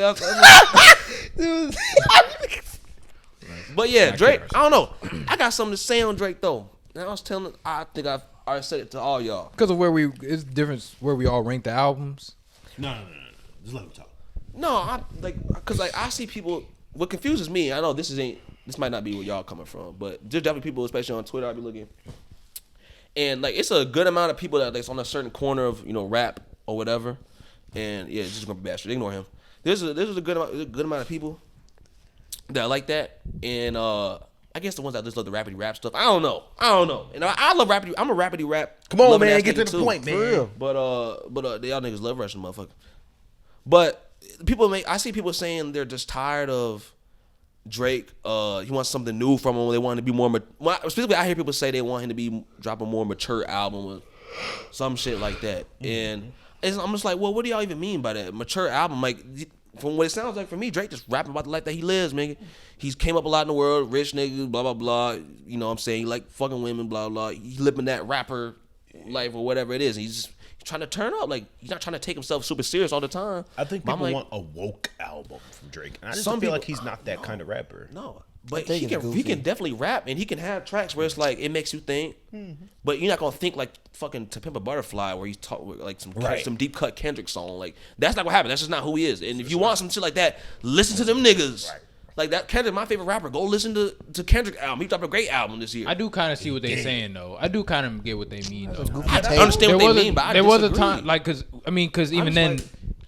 Speaker 1: but yeah, Drake. I don't know. I got something to say on Drake though. And I think I've already said it to all y'all.
Speaker 4: Because of it's different where we all rank the albums.
Speaker 2: No. Just let him talk.
Speaker 1: No, because I see people. What confuses me, I know this might not be where y'all coming from, but just definitely people, especially on Twitter, I be looking, and like it's a good amount of people that's on a certain corner of rap or whatever, and yeah, it's just gonna be bastard. Ignore him. There's a good amount of people that like that, and I guess the ones that just love the rapidy rap stuff. I don't know. And I love rapidy. I'm a rapidy rap.
Speaker 2: Come on, man, get to the point, man. For real.
Speaker 1: But y'all niggas love Russian motherfucker. But I see people saying they're just tired of Drake. He wants something new from him. They want to be more. Specifically, I hear people say they want him to be drop a more mature album or some shit like that. And I'm just like, well, what do y'all even mean by that? Mature album? Like, from what it sounds like for me, Drake just rapping about the life that he lives, man. He's came up a lot in the world, rich nigga, blah, blah, blah. You know what I'm saying? He like fucking women, blah, blah. He living that rapper life or whatever it is. He's trying to turn up. Like, he's not trying to take himself super serious all the time.
Speaker 2: I think people want a woke album from Drake. And I just feel like he's not that kind of rapper.
Speaker 1: No. But he can definitely rap, and he can have tracks where it's like it makes you think, but you're not gonna think like fucking To Pimp a Butterfly where he's talk like some deep cut Kendrick song. Like that's not what happened. That's just not who he is. And if you want some shit like that, listen to them niggas. Right. Like that Kendrick, my favorite rapper. Go listen to Kendrick album. He dropped a great album this year.
Speaker 4: I do kind of see what they're saying though. I do kind of get what they mean though.
Speaker 1: I understand what they mean, but
Speaker 4: there was a time like because even then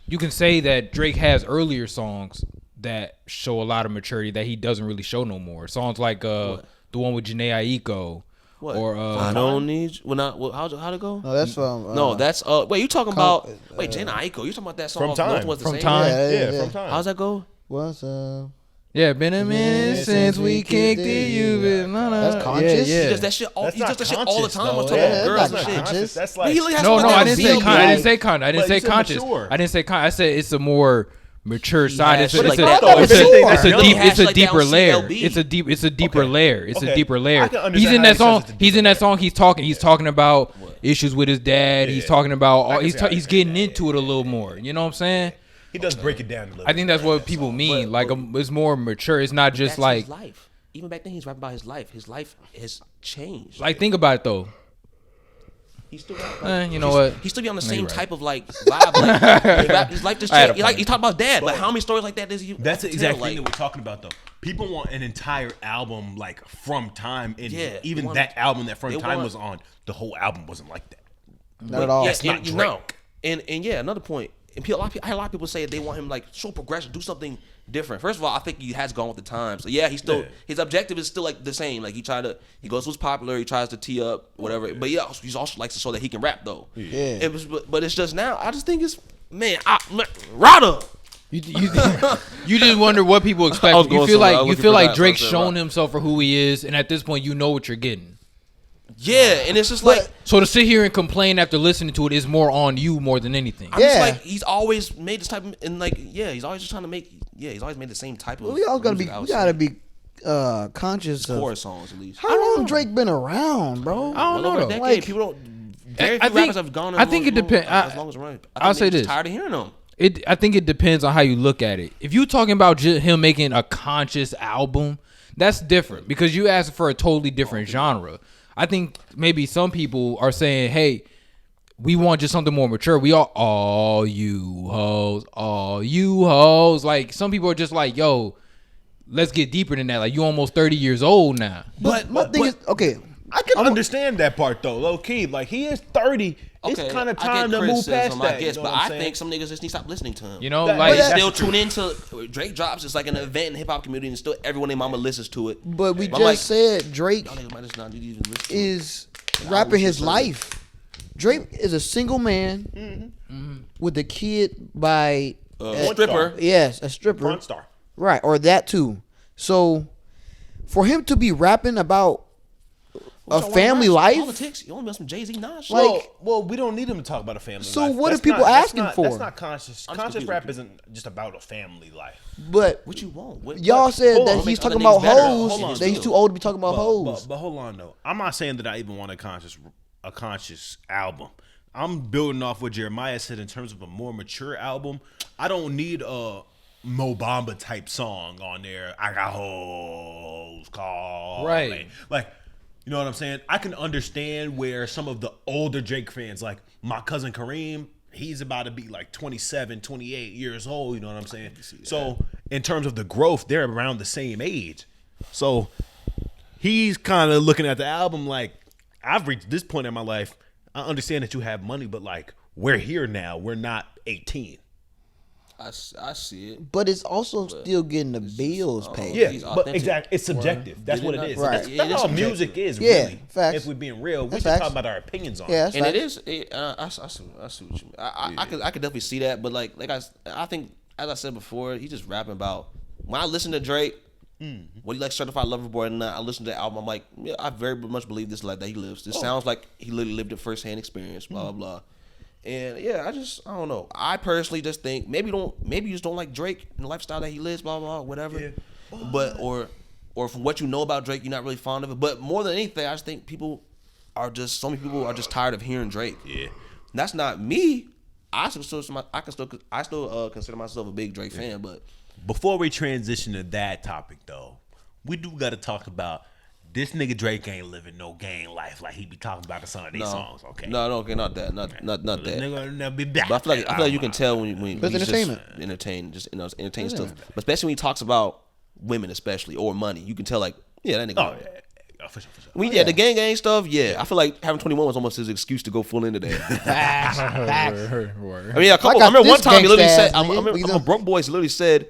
Speaker 4: you can say that Drake has earlier songs that show a lot of maturity that he doesn't really show no more. Songs like the one with Jhené Aiko.
Speaker 1: What?
Speaker 4: Or
Speaker 1: I don't need you. How'd it go?
Speaker 3: No, that's from.
Speaker 1: No, that's wait. You talking about? Jhené Aiko. You talking about that song?
Speaker 2: From Time.
Speaker 1: From
Speaker 4: Time.
Speaker 2: Yeah, From Time.
Speaker 1: How's that go?
Speaker 3: What's
Speaker 4: Yeah, been a minute since we kicked it.
Speaker 3: That's conscious.
Speaker 1: He does that shit all. He does that shit all the time. I'm talking about girls and shit.
Speaker 2: That's like
Speaker 4: no. I didn't say conscious. I didn't say conscious. I didn't say conscious. I didn't say conscious. I said it's a more mature side. It's a deeper layer. It's a deeper layer. It's a deeper layer. He's in that song. He's talking about issues with his dad. He's talking about he's getting into it a little more. You know what I'm saying?
Speaker 2: He does break it down a little.
Speaker 4: I think that's what people mean. Like it's more mature. It's not just like
Speaker 1: life. Even back then, he's rapping about his life. His life has changed.
Speaker 4: Like think about it though.
Speaker 1: He still got,
Speaker 4: you know what?
Speaker 1: He still be on the same type of like vibe. Like, his life just changed. He talk about dad, but how many stories like that does he?
Speaker 2: That's the exact thing that we're talking about, though. People want an entire album like from time, and even that album that From Time was on, the whole album wasn't like that.
Speaker 3: Not at all.
Speaker 2: That's not Drake.
Speaker 1: And yeah, another point. And I had a lot of people say they want him like show progression, do something different. First of all, I think he has gone with the times. So yeah, his objective is still like the same. Like he goes who's popular, he tries to tee up whatever. But yeah, he also likes to show that he can rap though.
Speaker 3: Yeah.
Speaker 1: But it's just now. I just think it's Rada.
Speaker 4: You just wonder what people expect. You feel like Drake's shown himself for who he is, and at this point, you know what you're getting.
Speaker 1: Yeah, and it's just like
Speaker 4: so to sit here and complain after listening to it is more on you more than anything.
Speaker 1: I'm just like he's always made this type of and like he's always just trying to make he's always made the same type of.
Speaker 3: We all gotta be conscious of
Speaker 1: chorus songs at least.
Speaker 3: How long Drake been around, bro?
Speaker 4: I don't know.
Speaker 1: Over a decade, like, people don't. Very few rappers have gone.
Speaker 4: I think it depends.
Speaker 1: As long as right.
Speaker 4: I'll say this.
Speaker 1: Tired of hearing them.
Speaker 4: I think it depends on how you look at it. If you're talking about him making a conscious album, that's different because you asked for a totally different genre. I think maybe some people are saying, hey, we want just something more mature. We all you hoes. Like some people are just like, yo, let's get deeper than that. Like you almost 30 years old now.
Speaker 3: But my thing is, okay.
Speaker 2: I can understand that part though, low key. Like he is 30. It's kind of time to move past that.
Speaker 1: I guess, but I think some niggas just need to stop listening to him.
Speaker 4: You know,
Speaker 1: like still tune into Drake drops. It's like an event in the hip hop community, and still everyone in mama listens to it.
Speaker 3: But we just said Drake is rapping his life. Drake is a single man with a kid by
Speaker 1: a stripper.
Speaker 3: Yes, a stripper.
Speaker 2: Front star.
Speaker 3: Right, or that too. So for him to be rapping about a family life,
Speaker 1: politics. You only got some Jay-Z, Nas.
Speaker 2: Well, we don't need him to talk about a family life.
Speaker 3: So what are people asking for?
Speaker 2: That's not conscious. Conscious rap isn't just about a family life.
Speaker 3: But
Speaker 1: what you want?
Speaker 3: Y'all said that he's talking about hoes. That he's too old to be talking about hoes.
Speaker 2: But hold on though. I'm not saying that I even want a conscious album. I'm building off what Jeremiah said in terms of a more mature album. I don't need a Mo Bamba type song on there. I got hoes call like. You know what I'm saying? I can understand where some of the older Drake fans, like my cousin Kareem, he's about to be like 27, 28 years old. You know what I'm saying? So in terms of the growth, they're around the same age. So he's kind of looking at the album like, I've reached this point in my life. I understand that you have money, but like we're here now. We're not 18.
Speaker 1: I see it,
Speaker 3: but it's also still getting the bills paid.
Speaker 2: Yeah, but exactly, it's subjective. That's what it is.
Speaker 3: Right.
Speaker 2: That's how music is.
Speaker 3: Yeah,
Speaker 2: really.
Speaker 3: Facts.
Speaker 2: If we're being real, we should talk about our opinions on it.
Speaker 1: And it is. I see what you mean. I could definitely see that, but like I think as I said before, he's just rapping about. When I listen to Drake, when he like Certified Lover Boy and I listen to the album, I'm like, yeah, I very much believe this life that he lives. This sounds like he literally lived a firsthand experience. Blah blah blah. And yeah, I don't know. I personally just think maybe you just don't like Drake and the lifestyle that he lives, blah blah, whatever. Yeah. But or from what you know about Drake, you're not really fond of it. But more than anything, I just think so many people are just tired of hearing Drake.
Speaker 2: Yeah, and
Speaker 1: that's not me. I still consider myself a big Drake fan. But
Speaker 2: before we transition to that topic, though, we do got to talk about. This nigga Drake ain't living no gang life like he be talking about in some of these songs. Okay.
Speaker 1: No, okay, not that. Not that.
Speaker 2: Nigga be back.
Speaker 1: But I feel like you can tell when he's
Speaker 3: entertainment.
Speaker 1: Just entertain stuff. But especially when he talks about women, especially or money, you can tell like that nigga.
Speaker 2: Oh yeah. For sure.
Speaker 1: The gang stuff. Yeah, I feel like having 21 was almost his excuse to go full into that.
Speaker 3: Facts.
Speaker 1: I mean, I remember one time he literally said, "I'm a broke boys." Literally said.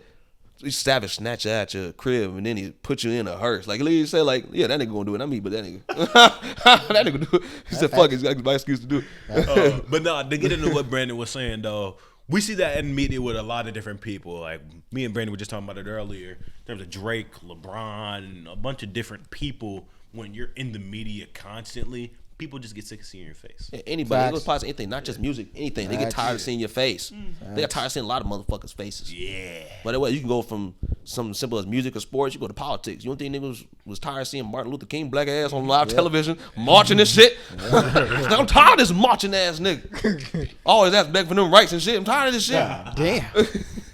Speaker 1: He savage snatch you at your crib and then he put you in a hearse. Like he said, like, yeah, that nigga gonna do it. Not me, but that nigga. That nigga do it. He said, fuck, he's got my excuse to do it.
Speaker 2: But no, to get into what Brandon was saying though, we see that in media with a lot of different people. Like me and Brandon were just talking about it earlier. In terms of Drake, LeBron, and a bunch of different people. When you're in the media constantly, people just get sick of seeing your face.
Speaker 1: Yeah, anybody, it goes past anything, not just music, anything. They get tired of seeing your face. They get tired of seeing a lot of motherfuckers' faces.
Speaker 2: Yeah.
Speaker 1: But you can go from something simple as music or sports, you go to politics. You don't think niggas was tired of seeing Martin Luther King black ass on live television marching this shit? I'm tired of this marching ass nigga. Always ask back for them rights and shit. I'm tired of this shit.
Speaker 3: Damn.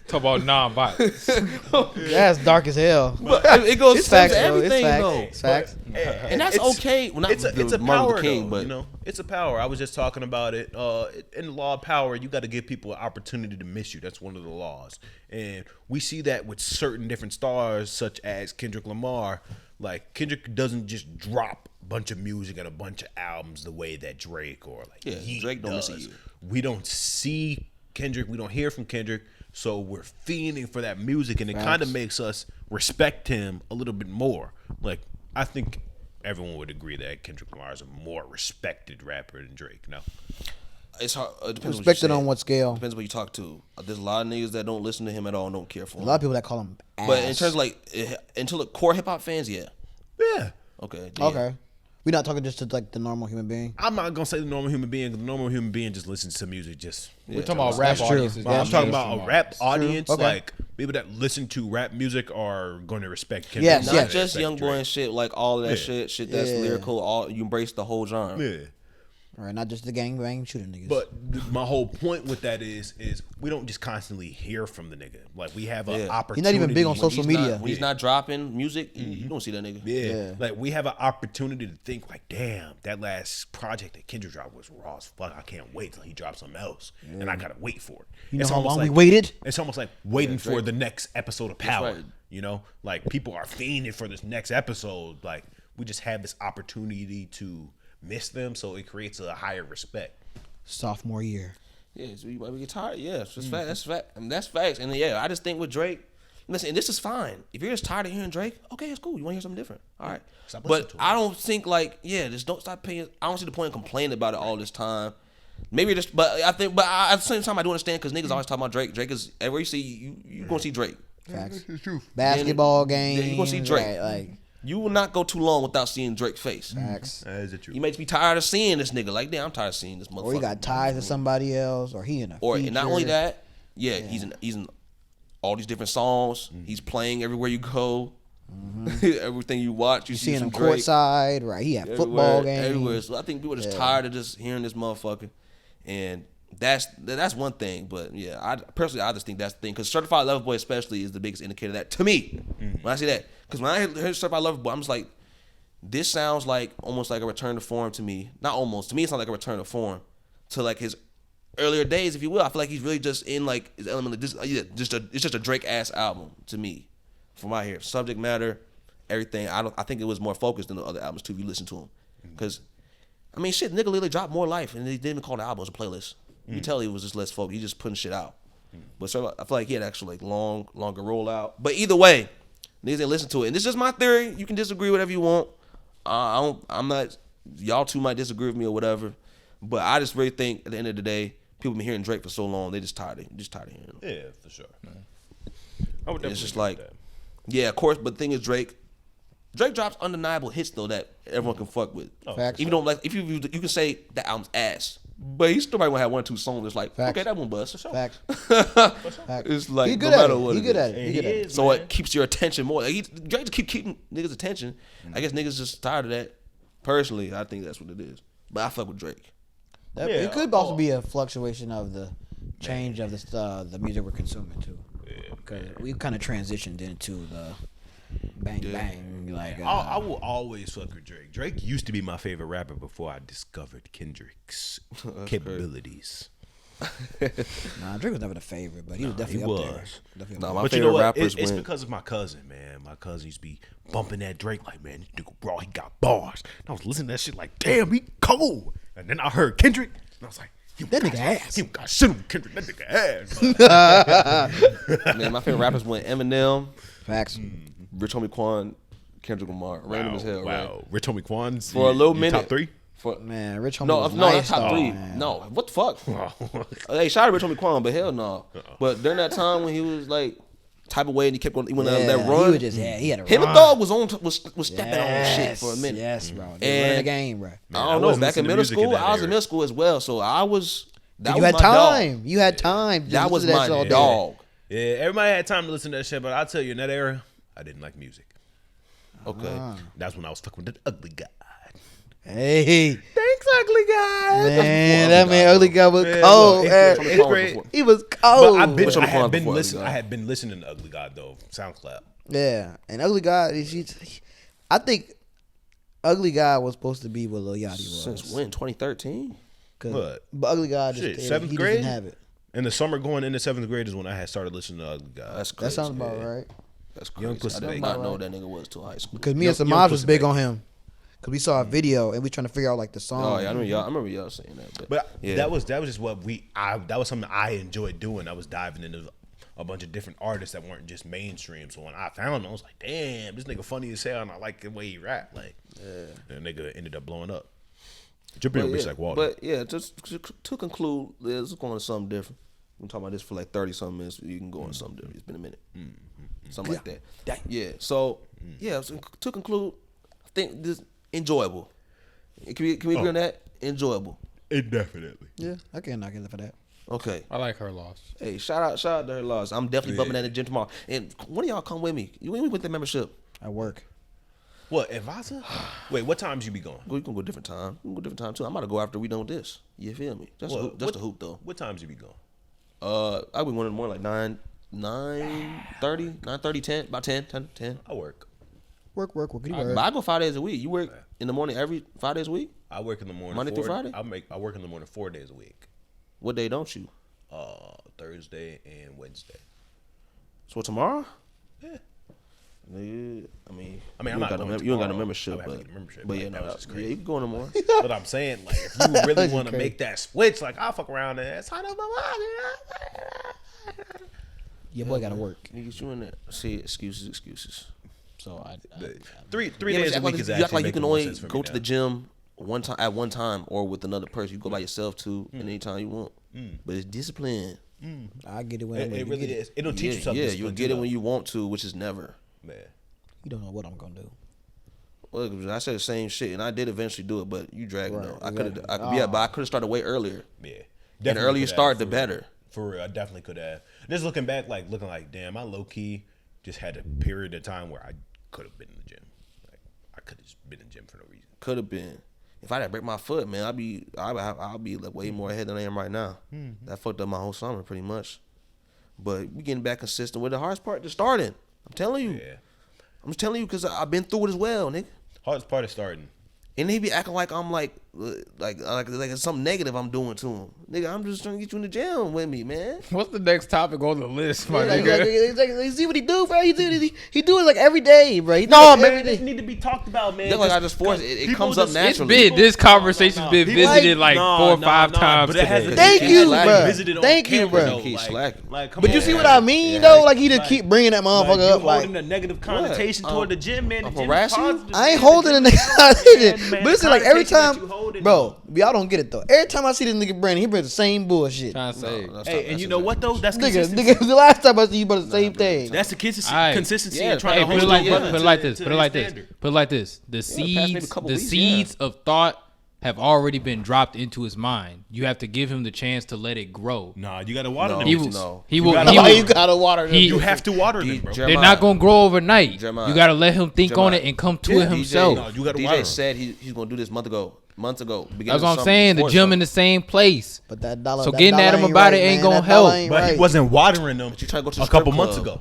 Speaker 4: Talk about non-violence.
Speaker 3: That's dark as hell.
Speaker 1: But it goes
Speaker 3: It's facts,
Speaker 1: to
Speaker 3: bro.
Speaker 1: everything,
Speaker 3: It's
Speaker 1: though.
Speaker 3: facts. It's facts.
Speaker 1: And that's okay. Well, not
Speaker 2: It's a
Speaker 1: Martin
Speaker 2: power,
Speaker 1: Luther King,
Speaker 2: though,
Speaker 1: but
Speaker 2: you know, it's a power. I was just talking about it. In the law of power, you got to give people an opportunity to miss you. That's one of the laws, and we see that with certain different stars, such as Kendrick Lamar. Like Kendrick doesn't just drop a bunch of music and a bunch of albums the way that Drake or like
Speaker 1: Drake don't miss
Speaker 2: does.
Speaker 1: a year.
Speaker 2: We don't see Kendrick. We don't hear from Kendrick. So we're fiending for that music, and it kind of makes us respect him a little bit more. Like, I think everyone would agree that Kendrick Lamar is a more respected rapper than Drake. No,
Speaker 1: it's hard. It depends
Speaker 3: Respected
Speaker 1: what you
Speaker 3: on what scale?
Speaker 1: Depends what you talk to. There's a lot of niggas that don't listen to him at all and don't care for him.
Speaker 3: A lot of people that call him ass.
Speaker 1: But in terms of like, until the core hip hop fans, yeah.
Speaker 2: yeah.
Speaker 1: Okay. Yeah.
Speaker 3: Okay. We're not talking just to like the normal human being.
Speaker 2: I'm not gonna say the normal human being. The normal human being just listens to music. Just
Speaker 4: We're talking about rap
Speaker 3: That's true.
Speaker 4: audiences.
Speaker 3: Yeah,
Speaker 2: I'm talking about a rap audience.
Speaker 3: Okay.
Speaker 2: Like people that listen to rap music are going to respect Kendrick.
Speaker 3: Yes,
Speaker 1: Not
Speaker 2: Lamar,
Speaker 3: yes.
Speaker 1: just
Speaker 2: respect
Speaker 1: Young Boy
Speaker 2: Drake.
Speaker 1: and shit, like all of that shit that's
Speaker 3: Yeah.
Speaker 1: lyrical. All you embrace the whole genre.
Speaker 2: Yeah.
Speaker 3: Right, not just the gang bang shooting niggas.
Speaker 2: But my whole point with that is we don't just constantly hear from the nigga. Like we have an
Speaker 1: Yeah.
Speaker 2: opportunity.
Speaker 3: He's not even big on social
Speaker 1: He's not-
Speaker 3: media.
Speaker 1: when he's not dropping music, you don't see that nigga.
Speaker 2: Yeah. Like we have an opportunity to think like, damn, that last project that Kendrick dropped was raw as fuck. I can't wait till he drops something else, and I gotta wait for it.
Speaker 3: You know
Speaker 2: It's
Speaker 3: how
Speaker 2: almost
Speaker 3: long we
Speaker 2: like-
Speaker 3: waited?
Speaker 2: It's almost like waiting for
Speaker 1: Drake.
Speaker 2: the next episode of Power.
Speaker 1: right.
Speaker 2: You know, like people are fiending for this next episode. Like we just have this opportunity to miss them, so it creates a higher respect.
Speaker 3: Sophomore year.
Speaker 1: Yeah, so you might get tired. Yeah, it's just fact. That's fact. I mean, that's facts. And yeah, I just think with Drake, listen, and this is fine. If you're just tired of hearing Drake, okay, it's cool. You want to hear something different, all right.
Speaker 2: Stop
Speaker 1: But
Speaker 2: listening to
Speaker 1: I don't think like, just don't stop paying. I don't see the point in complaining about it all this time. Maybe just, but I think, at the same time, I do understand because niggas always talk about Drake. Drake is everywhere you see you gonna see Drake.
Speaker 3: Facts. Basketball games.
Speaker 1: you gonna see Drake.
Speaker 3: Right, like
Speaker 1: You will not go too long without seeing Drake's face.
Speaker 3: facts.
Speaker 2: Is it true?
Speaker 1: You may be tired of seeing this nigga. Like, damn, I'm tired of seeing this motherfucker.
Speaker 3: Or he got ties to somebody else, or he in a
Speaker 1: Or
Speaker 3: feature.
Speaker 1: and not only that, he's in all these different songs. He's playing everywhere you go. Everything you watch, you see
Speaker 3: seeing
Speaker 1: some
Speaker 3: him
Speaker 1: Drake.
Speaker 3: courtside, right? He had football games.
Speaker 1: Everywhere. So I think people are just tired of just hearing this motherfucker, and that's one thing. But yeah, I just think that's the thing because Certified Lover Boy especially is the biggest indicator of that to me. When I see that, because when I hear Certified Lover Boy, I'm just like, this sounds like almost like a return to form to me. Not almost. To me, it sounds like a return to form to like his earlier days, if you will. I feel like he's really just in like his element of it's just a Drake ass album to me. From my here, subject matter, everything. I think it was more focused than the other albums too. If you listen to him, because I mean, shit, nigga literally dropped more life, and he didn't even call the album as a playlist. You can tell he was just less focused. He just putting shit out. But so I feel like he had actually like longer rollout. But either way, niggas didn't listen to it, and this is just my theory. You can disagree whatever you want. I'm not. Y'all two might disagree with me or whatever, but I just really think at the end of the day, people been hearing Drake for so long, they just tired of hearing him.
Speaker 2: Yeah, for sure. I would
Speaker 1: It's just
Speaker 2: agree
Speaker 1: like,
Speaker 2: with that.
Speaker 1: yeah, of course. But the thing is, Drake drops undeniable hits though that everyone can fuck with.
Speaker 3: Facts.
Speaker 1: Even though like if you can say that album's ass, but he still might want to have 1 or 2 songs that's like,
Speaker 3: Facts.
Speaker 1: okay, that one bust.
Speaker 3: Facts. Facts.
Speaker 1: It's like
Speaker 3: He
Speaker 1: no
Speaker 3: good at
Speaker 1: matter
Speaker 3: it.
Speaker 1: what
Speaker 3: He
Speaker 1: it
Speaker 3: good
Speaker 1: is.
Speaker 3: at it. He good at it.
Speaker 1: So it keeps your attention more. Like Drake just keeping niggas' attention. I guess niggas just tired of that. Personally, I think that's what it is. But I fuck with Drake.
Speaker 3: It could also be a fluctuation of the change of the music we're consuming too. Because we kind of transitioned into the bang bang. Like
Speaker 2: I will always fuck with Drake. Drake used to be my favorite rapper before I discovered Kendrick's capabilities.
Speaker 3: nah, Drake was never the favorite, but he was definitely
Speaker 2: he
Speaker 3: up there.
Speaker 2: was.
Speaker 3: Definitely up
Speaker 1: Nah,
Speaker 3: there.
Speaker 1: my
Speaker 2: But you
Speaker 1: favorite
Speaker 2: know what?
Speaker 1: rappers
Speaker 2: It's
Speaker 1: win.
Speaker 2: because of my cousin, man. My cousin used to be bumping that Drake like, man, this nigga raw, he got bars. And I was listening to that shit like, damn, he cold. And then I heard Kendrick, and I was like,
Speaker 3: That nigga ass.
Speaker 2: He got shit on Kendrick. That nigga ass.
Speaker 1: Man, my favorite rappers went Eminem,
Speaker 3: Facts.
Speaker 1: Rich Homie Quan, Kendrick Lamar. Random as hell, right?
Speaker 2: Wow. Rich Homie Quan.
Speaker 1: For a little minute.
Speaker 2: Top 3?
Speaker 3: Man, Rich Homie
Speaker 1: No,
Speaker 3: was
Speaker 1: no,
Speaker 3: nice,
Speaker 1: that's top
Speaker 3: though,
Speaker 1: 3.
Speaker 3: man.
Speaker 1: No, what the fuck? Hey, shout out to Rich Homie Quan, but hell no. But during that time when he was like type of way and he kept on, he went on that run.
Speaker 3: He was just, he had a
Speaker 1: him
Speaker 3: run.
Speaker 1: and Dog was stepping on shit for a minute.
Speaker 3: Yes, bro. They
Speaker 1: And-
Speaker 3: running the game, bro.
Speaker 1: I don't know.
Speaker 2: wasn't
Speaker 1: Back in
Speaker 2: listening to
Speaker 1: middle
Speaker 2: music in
Speaker 1: school,
Speaker 2: that
Speaker 1: I was in
Speaker 2: era.
Speaker 1: middle school as well, so I was. That
Speaker 3: You
Speaker 1: was
Speaker 3: had
Speaker 1: my dog.
Speaker 3: time. You had time. to
Speaker 1: That was
Speaker 3: listen to
Speaker 1: my
Speaker 3: shit all day.
Speaker 1: dog.
Speaker 2: Yeah, everybody had time to listen to that shit, but I'll tell you, in that era, I didn't like music.
Speaker 1: Okay.
Speaker 2: That's when I was fucking with the ugly guy.
Speaker 3: Hey.
Speaker 2: Thanks, Ugly God.
Speaker 3: Man, that man Ugly God was cold.
Speaker 2: It's great.
Speaker 3: He was cold.
Speaker 2: But I had been listening to Ugly God though. SoundCloud.
Speaker 3: Yeah, and Ugly God, I think Ugly God was supposed to be what Lil Yachty was.
Speaker 1: Since when? 2013.
Speaker 2: But
Speaker 3: Ugly God
Speaker 2: shit,
Speaker 3: just
Speaker 2: 7th
Speaker 3: he
Speaker 2: grade.
Speaker 3: Didn't have it.
Speaker 2: In the summer going into 7th grade is when I had started listening to Ugly God.
Speaker 1: That's crazy.
Speaker 3: That sounds about right.
Speaker 1: That's crazy.
Speaker 2: Young Pussy
Speaker 1: I did
Speaker 2: Bang.
Speaker 1: not know that nigga was till high school.
Speaker 3: Because me and Samaj was big on him. Because we saw a video and we trying to figure out like the song.
Speaker 1: Oh yeah, I remember y'all saying that.
Speaker 2: But
Speaker 1: yeah.
Speaker 2: that was just what that was something I enjoyed doing. I was diving into a bunch of different artists that weren't just mainstream. So when I found him, I was like, damn, this nigga funny as hell, and I like the way he rap. Like, and the nigga ended up blowing up. Jumping on bitch like water.
Speaker 1: But yeah, just to conclude, let's go on to something different. We're talking about this for like 30-something minutes. You can go on something different. It's been a minute. Something like that.
Speaker 3: Dang.
Speaker 1: Yeah. So, yeah, so to conclude, I think this enjoyable. Can we agree on that? Enjoyable.
Speaker 2: Indefinitely.
Speaker 3: Yeah, I can't knock it for that.
Speaker 1: Okay.
Speaker 4: I like her loss.
Speaker 1: Hey, shout out to her loss. I'm definitely bumping at the gym tomorrow. And one of y'all come with me. You with the membership?
Speaker 3: At work.
Speaker 2: What, Advasa? Wait, what times you be going?
Speaker 1: We can go different time. We can go different time too. I'm about to go after we done with this. You feel me? Just a hoop though.
Speaker 2: What times you be going?
Speaker 1: I'll be going in the morning like 9:30, 10, about 10.
Speaker 2: I work.
Speaker 3: Work.
Speaker 1: But I go 5 days a week. You work in the morning every 5 days a week?
Speaker 2: I work in the morning.
Speaker 1: Monday through Friday?
Speaker 2: I work in the morning 4 days a week.
Speaker 1: What day don't you?
Speaker 2: Thursday and Wednesday.
Speaker 1: So tomorrow?
Speaker 2: Yeah.
Speaker 1: I mean,
Speaker 2: I'm
Speaker 1: you
Speaker 2: not
Speaker 1: ain't
Speaker 2: going
Speaker 1: got no
Speaker 2: tomorrow.
Speaker 1: membership,
Speaker 2: I would have
Speaker 1: but
Speaker 2: to get a membership,
Speaker 1: yeah,
Speaker 2: that was just crazy.
Speaker 1: yeah, you can go in the morning.
Speaker 2: But I'm saying, like, if you really want to make that switch, like, I'll fuck around and sign up my mom.
Speaker 3: Your boy got to work.
Speaker 1: You get you in there. See, excuses.
Speaker 3: So
Speaker 2: Three days a week is
Speaker 1: you
Speaker 2: actually
Speaker 1: act like you
Speaker 2: making
Speaker 1: can
Speaker 2: more
Speaker 1: only
Speaker 2: sense for
Speaker 1: go
Speaker 2: me
Speaker 1: to
Speaker 2: now.
Speaker 1: the gym at one time or with another person. You go by yourself too, and anytime you want. But it's discipline.
Speaker 3: I get it when I'm
Speaker 2: It really is. It'll teach you something.
Speaker 1: Yeah, you'll get it when you want to, which is never.
Speaker 2: Man.
Speaker 3: You don't know what I'm gonna do.
Speaker 1: Well, I said the same shit, and I did eventually do it, but you dragged it though. I could have,
Speaker 3: Exactly.
Speaker 1: but I could have started way earlier.
Speaker 2: Yeah.
Speaker 1: And the
Speaker 2: Definitely
Speaker 1: earlier you
Speaker 2: could
Speaker 1: start,
Speaker 2: have,
Speaker 1: the better.
Speaker 2: For real, I definitely could have. Just looking back, looking like, damn, I low key just had a period of time where I could have been in the gym. Like, I could have just been in the gym for no reason.
Speaker 1: Could have been. If I didn't break my foot, man, I'll be like way more ahead than I am right now. That fucked up my whole summer pretty much. But we getting back consistent. With the hardest part, just starting. I'm telling you.
Speaker 2: Yeah.
Speaker 1: I'm just telling you because I've been through it as well, nigga.
Speaker 2: Hardest part is starting.
Speaker 1: And they be acting like I'm like it's something negative I'm doing to them. Nigga, I'm just trying to get you in the gym with me, man.
Speaker 4: What's the next topic on the list, my
Speaker 3: Like,
Speaker 4: nigga?
Speaker 3: see what he do, bro? He do it like every day, bro.
Speaker 2: No, man, it need to be talked about, man.
Speaker 1: Like I just forced it. It comes up naturally.
Speaker 4: It's been this conversation's been visited like 4 or 5 times today.
Speaker 3: Thank you, bro.
Speaker 2: Visited
Speaker 3: Thank you,
Speaker 2: camera,
Speaker 3: bro.
Speaker 2: though.
Speaker 1: Keep slacking.
Speaker 3: But you see what I mean, though? Like he just keep bringing that motherfucker up, like.
Speaker 2: Holding a negative connotation toward the gym, man. The gym is
Speaker 1: harassing you?
Speaker 2: positive,
Speaker 3: I ain't
Speaker 2: man.
Speaker 3: holding a
Speaker 2: The gym
Speaker 3: nigga.
Speaker 2: is positive, man.
Speaker 3: But listen, like every
Speaker 2: The connotation
Speaker 3: time,
Speaker 2: that you holding,
Speaker 3: bro, y'all don't get it though. Every time I see this nigga Brandon, he brings the same bullshit.
Speaker 4: Trying to say.
Speaker 2: Hey, and you know what though? That's
Speaker 3: Nigga,
Speaker 2: consistency.
Speaker 3: the last time I see you, but the same thing.
Speaker 2: That's the
Speaker 4: Aight.
Speaker 2: consistency
Speaker 1: Yeah,
Speaker 2: and trying
Speaker 4: Hey,
Speaker 2: to
Speaker 4: put
Speaker 2: hold
Speaker 4: it like
Speaker 2: to
Speaker 4: this.
Speaker 2: to
Speaker 4: Put it
Speaker 2: his
Speaker 4: like this.
Speaker 2: standard.
Speaker 4: Put it like this. The
Speaker 1: past maybe a
Speaker 4: seeds,
Speaker 1: couple
Speaker 4: the
Speaker 1: weeks,
Speaker 4: seeds of thought have already been dropped into his mind. You have to give him the chance to let it grow.
Speaker 2: Nah, you gotta water
Speaker 1: No.
Speaker 2: them.
Speaker 4: He
Speaker 1: No.
Speaker 4: will.
Speaker 1: No.
Speaker 4: He will.
Speaker 2: gotta-
Speaker 4: He
Speaker 3: Why you
Speaker 4: will.
Speaker 3: gotta water them?
Speaker 4: He-
Speaker 2: You have to water them, bro.
Speaker 1: Jeremiah.
Speaker 4: They're not gonna grow overnight.
Speaker 1: Jeremiah.
Speaker 4: You gotta let him think on
Speaker 1: Jeremiah.
Speaker 4: it and come to it himself.
Speaker 2: No, you gotta water
Speaker 1: DJ
Speaker 2: him.
Speaker 1: said he's gonna do this months ago.
Speaker 4: That's what I'm saying. The gym
Speaker 1: gym
Speaker 4: in the same place.
Speaker 3: But that dollar.
Speaker 4: So
Speaker 3: that
Speaker 4: getting at
Speaker 3: dollar
Speaker 4: him about
Speaker 3: right,
Speaker 4: it ain't
Speaker 3: man.
Speaker 4: gonna
Speaker 3: That dollar
Speaker 4: help.
Speaker 3: ain't
Speaker 2: But
Speaker 3: right.
Speaker 2: he wasn't watering them
Speaker 1: you trying to go to the
Speaker 2: a couple
Speaker 1: strip
Speaker 2: months
Speaker 1: club.
Speaker 2: ago.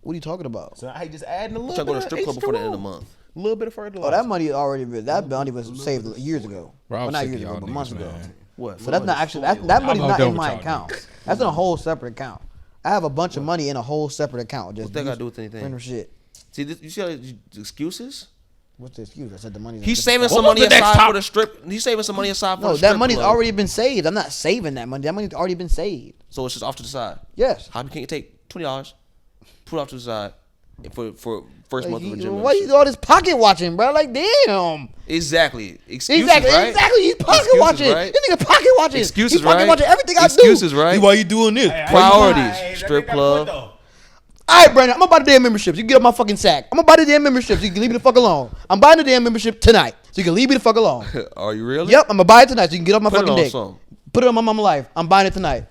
Speaker 3: What are you talking about?
Speaker 2: So I just adding a little
Speaker 1: Trying to go to
Speaker 2: bit
Speaker 1: the strip club before the end of the month.
Speaker 2: A little bit of fertilizer.
Speaker 3: Oh, that money already. That money was saved years ago.
Speaker 4: Bro, I'm
Speaker 3: well, not
Speaker 4: sick
Speaker 3: years
Speaker 4: of
Speaker 3: ago,
Speaker 4: y'all
Speaker 3: but
Speaker 4: niggas,
Speaker 3: months ago.
Speaker 4: man.
Speaker 1: What?
Speaker 3: So that's not actually that money's
Speaker 4: I'm
Speaker 3: not
Speaker 4: done
Speaker 3: in
Speaker 4: with
Speaker 3: my
Speaker 4: y'all
Speaker 3: account.
Speaker 4: niggas.
Speaker 3: That's in a whole separate account. I have a bunch of money in a whole separate account. Just
Speaker 1: What that got to do with anything?
Speaker 3: random shit.
Speaker 1: See, you see how the excuses?
Speaker 3: What's the excuse? I said the money's.
Speaker 1: He's saving some
Speaker 4: What was
Speaker 1: money
Speaker 4: the next
Speaker 1: aside for
Speaker 4: topic?
Speaker 1: the strip. He's saving some money aside for
Speaker 3: No,
Speaker 1: the strip
Speaker 3: that money's
Speaker 1: club.
Speaker 3: already been saved. I'm not saving that money. That money's already been saved.
Speaker 1: So it's just off to the side.
Speaker 3: Yes.
Speaker 1: How can you take $20, put it off to the side for first month of a gym
Speaker 3: Why you
Speaker 1: membership?
Speaker 3: do all this pocket watching, bro? Like, damn.
Speaker 1: Exactly. Excuses,
Speaker 3: Exactly.
Speaker 1: right?
Speaker 3: Exactly. He's pocket
Speaker 1: Excuses,
Speaker 3: watching.
Speaker 1: right?
Speaker 3: This nigga pocket watching.
Speaker 1: Excuses,
Speaker 3: He's pocket
Speaker 1: right?
Speaker 3: watching everything I do.
Speaker 1: Excuses, right?
Speaker 3: Why you doing this?
Speaker 1: Priorities. Strip club.
Speaker 3: All right, Brandon, I'm gonna buy the damn memberships. You can get off my fucking sack. I'm gonna buy the damn memberships. You can leave me the fuck alone. I'm buying the damn membership tonight, so you can leave me the fuck alone.
Speaker 1: Are you really?
Speaker 3: Yep, I'm gonna buy it tonight, so you can get off my
Speaker 1: Put it
Speaker 3: fucking
Speaker 1: on
Speaker 3: dick.
Speaker 1: something.
Speaker 3: Put it on my mama life. I'm buying it tonight.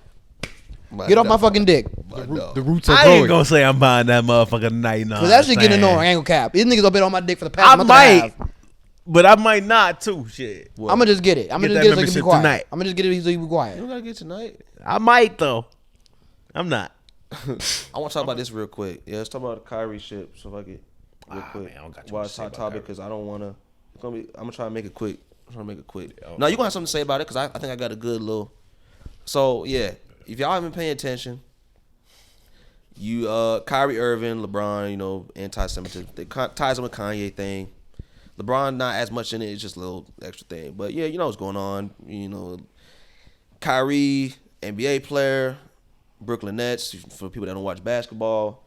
Speaker 3: Get off my fucking dick.
Speaker 4: The roots are
Speaker 2: I
Speaker 4: growing.
Speaker 2: ain't gonna say I'm buying that motherfucker night.
Speaker 3: Cause that shit getting annoying. I ain't gonna cap. These niggas have been on my dick for the past month and a half.
Speaker 2: But I might not too. Shit.
Speaker 3: I'm gonna just get it. I'm gonna just get it so you can be quiet. Tonight. I'm gonna just get it so you can be quiet.
Speaker 1: You don't gotta get it tonight.
Speaker 2: I might though. I'm not.
Speaker 1: I want to talk about this real quick. Yeah, let's talk about the Kyrie shit. So if I get real quick. Man, I don't got too much to say about topic because I don't want to. I'm gonna try to make it quick.
Speaker 2: Okay.
Speaker 1: No, you gonna have something to say about it because I think I got a good little. So yeah, if y'all haven't been paying attention, you Kyrie Irving, LeBron, anti-Semitism. They ties in with Kanye thing. LeBron not as much in it. It's just a little extra thing. But yeah, you know what's going on. Kyrie, NBA player, Brooklyn Nets. For people that don't watch basketball,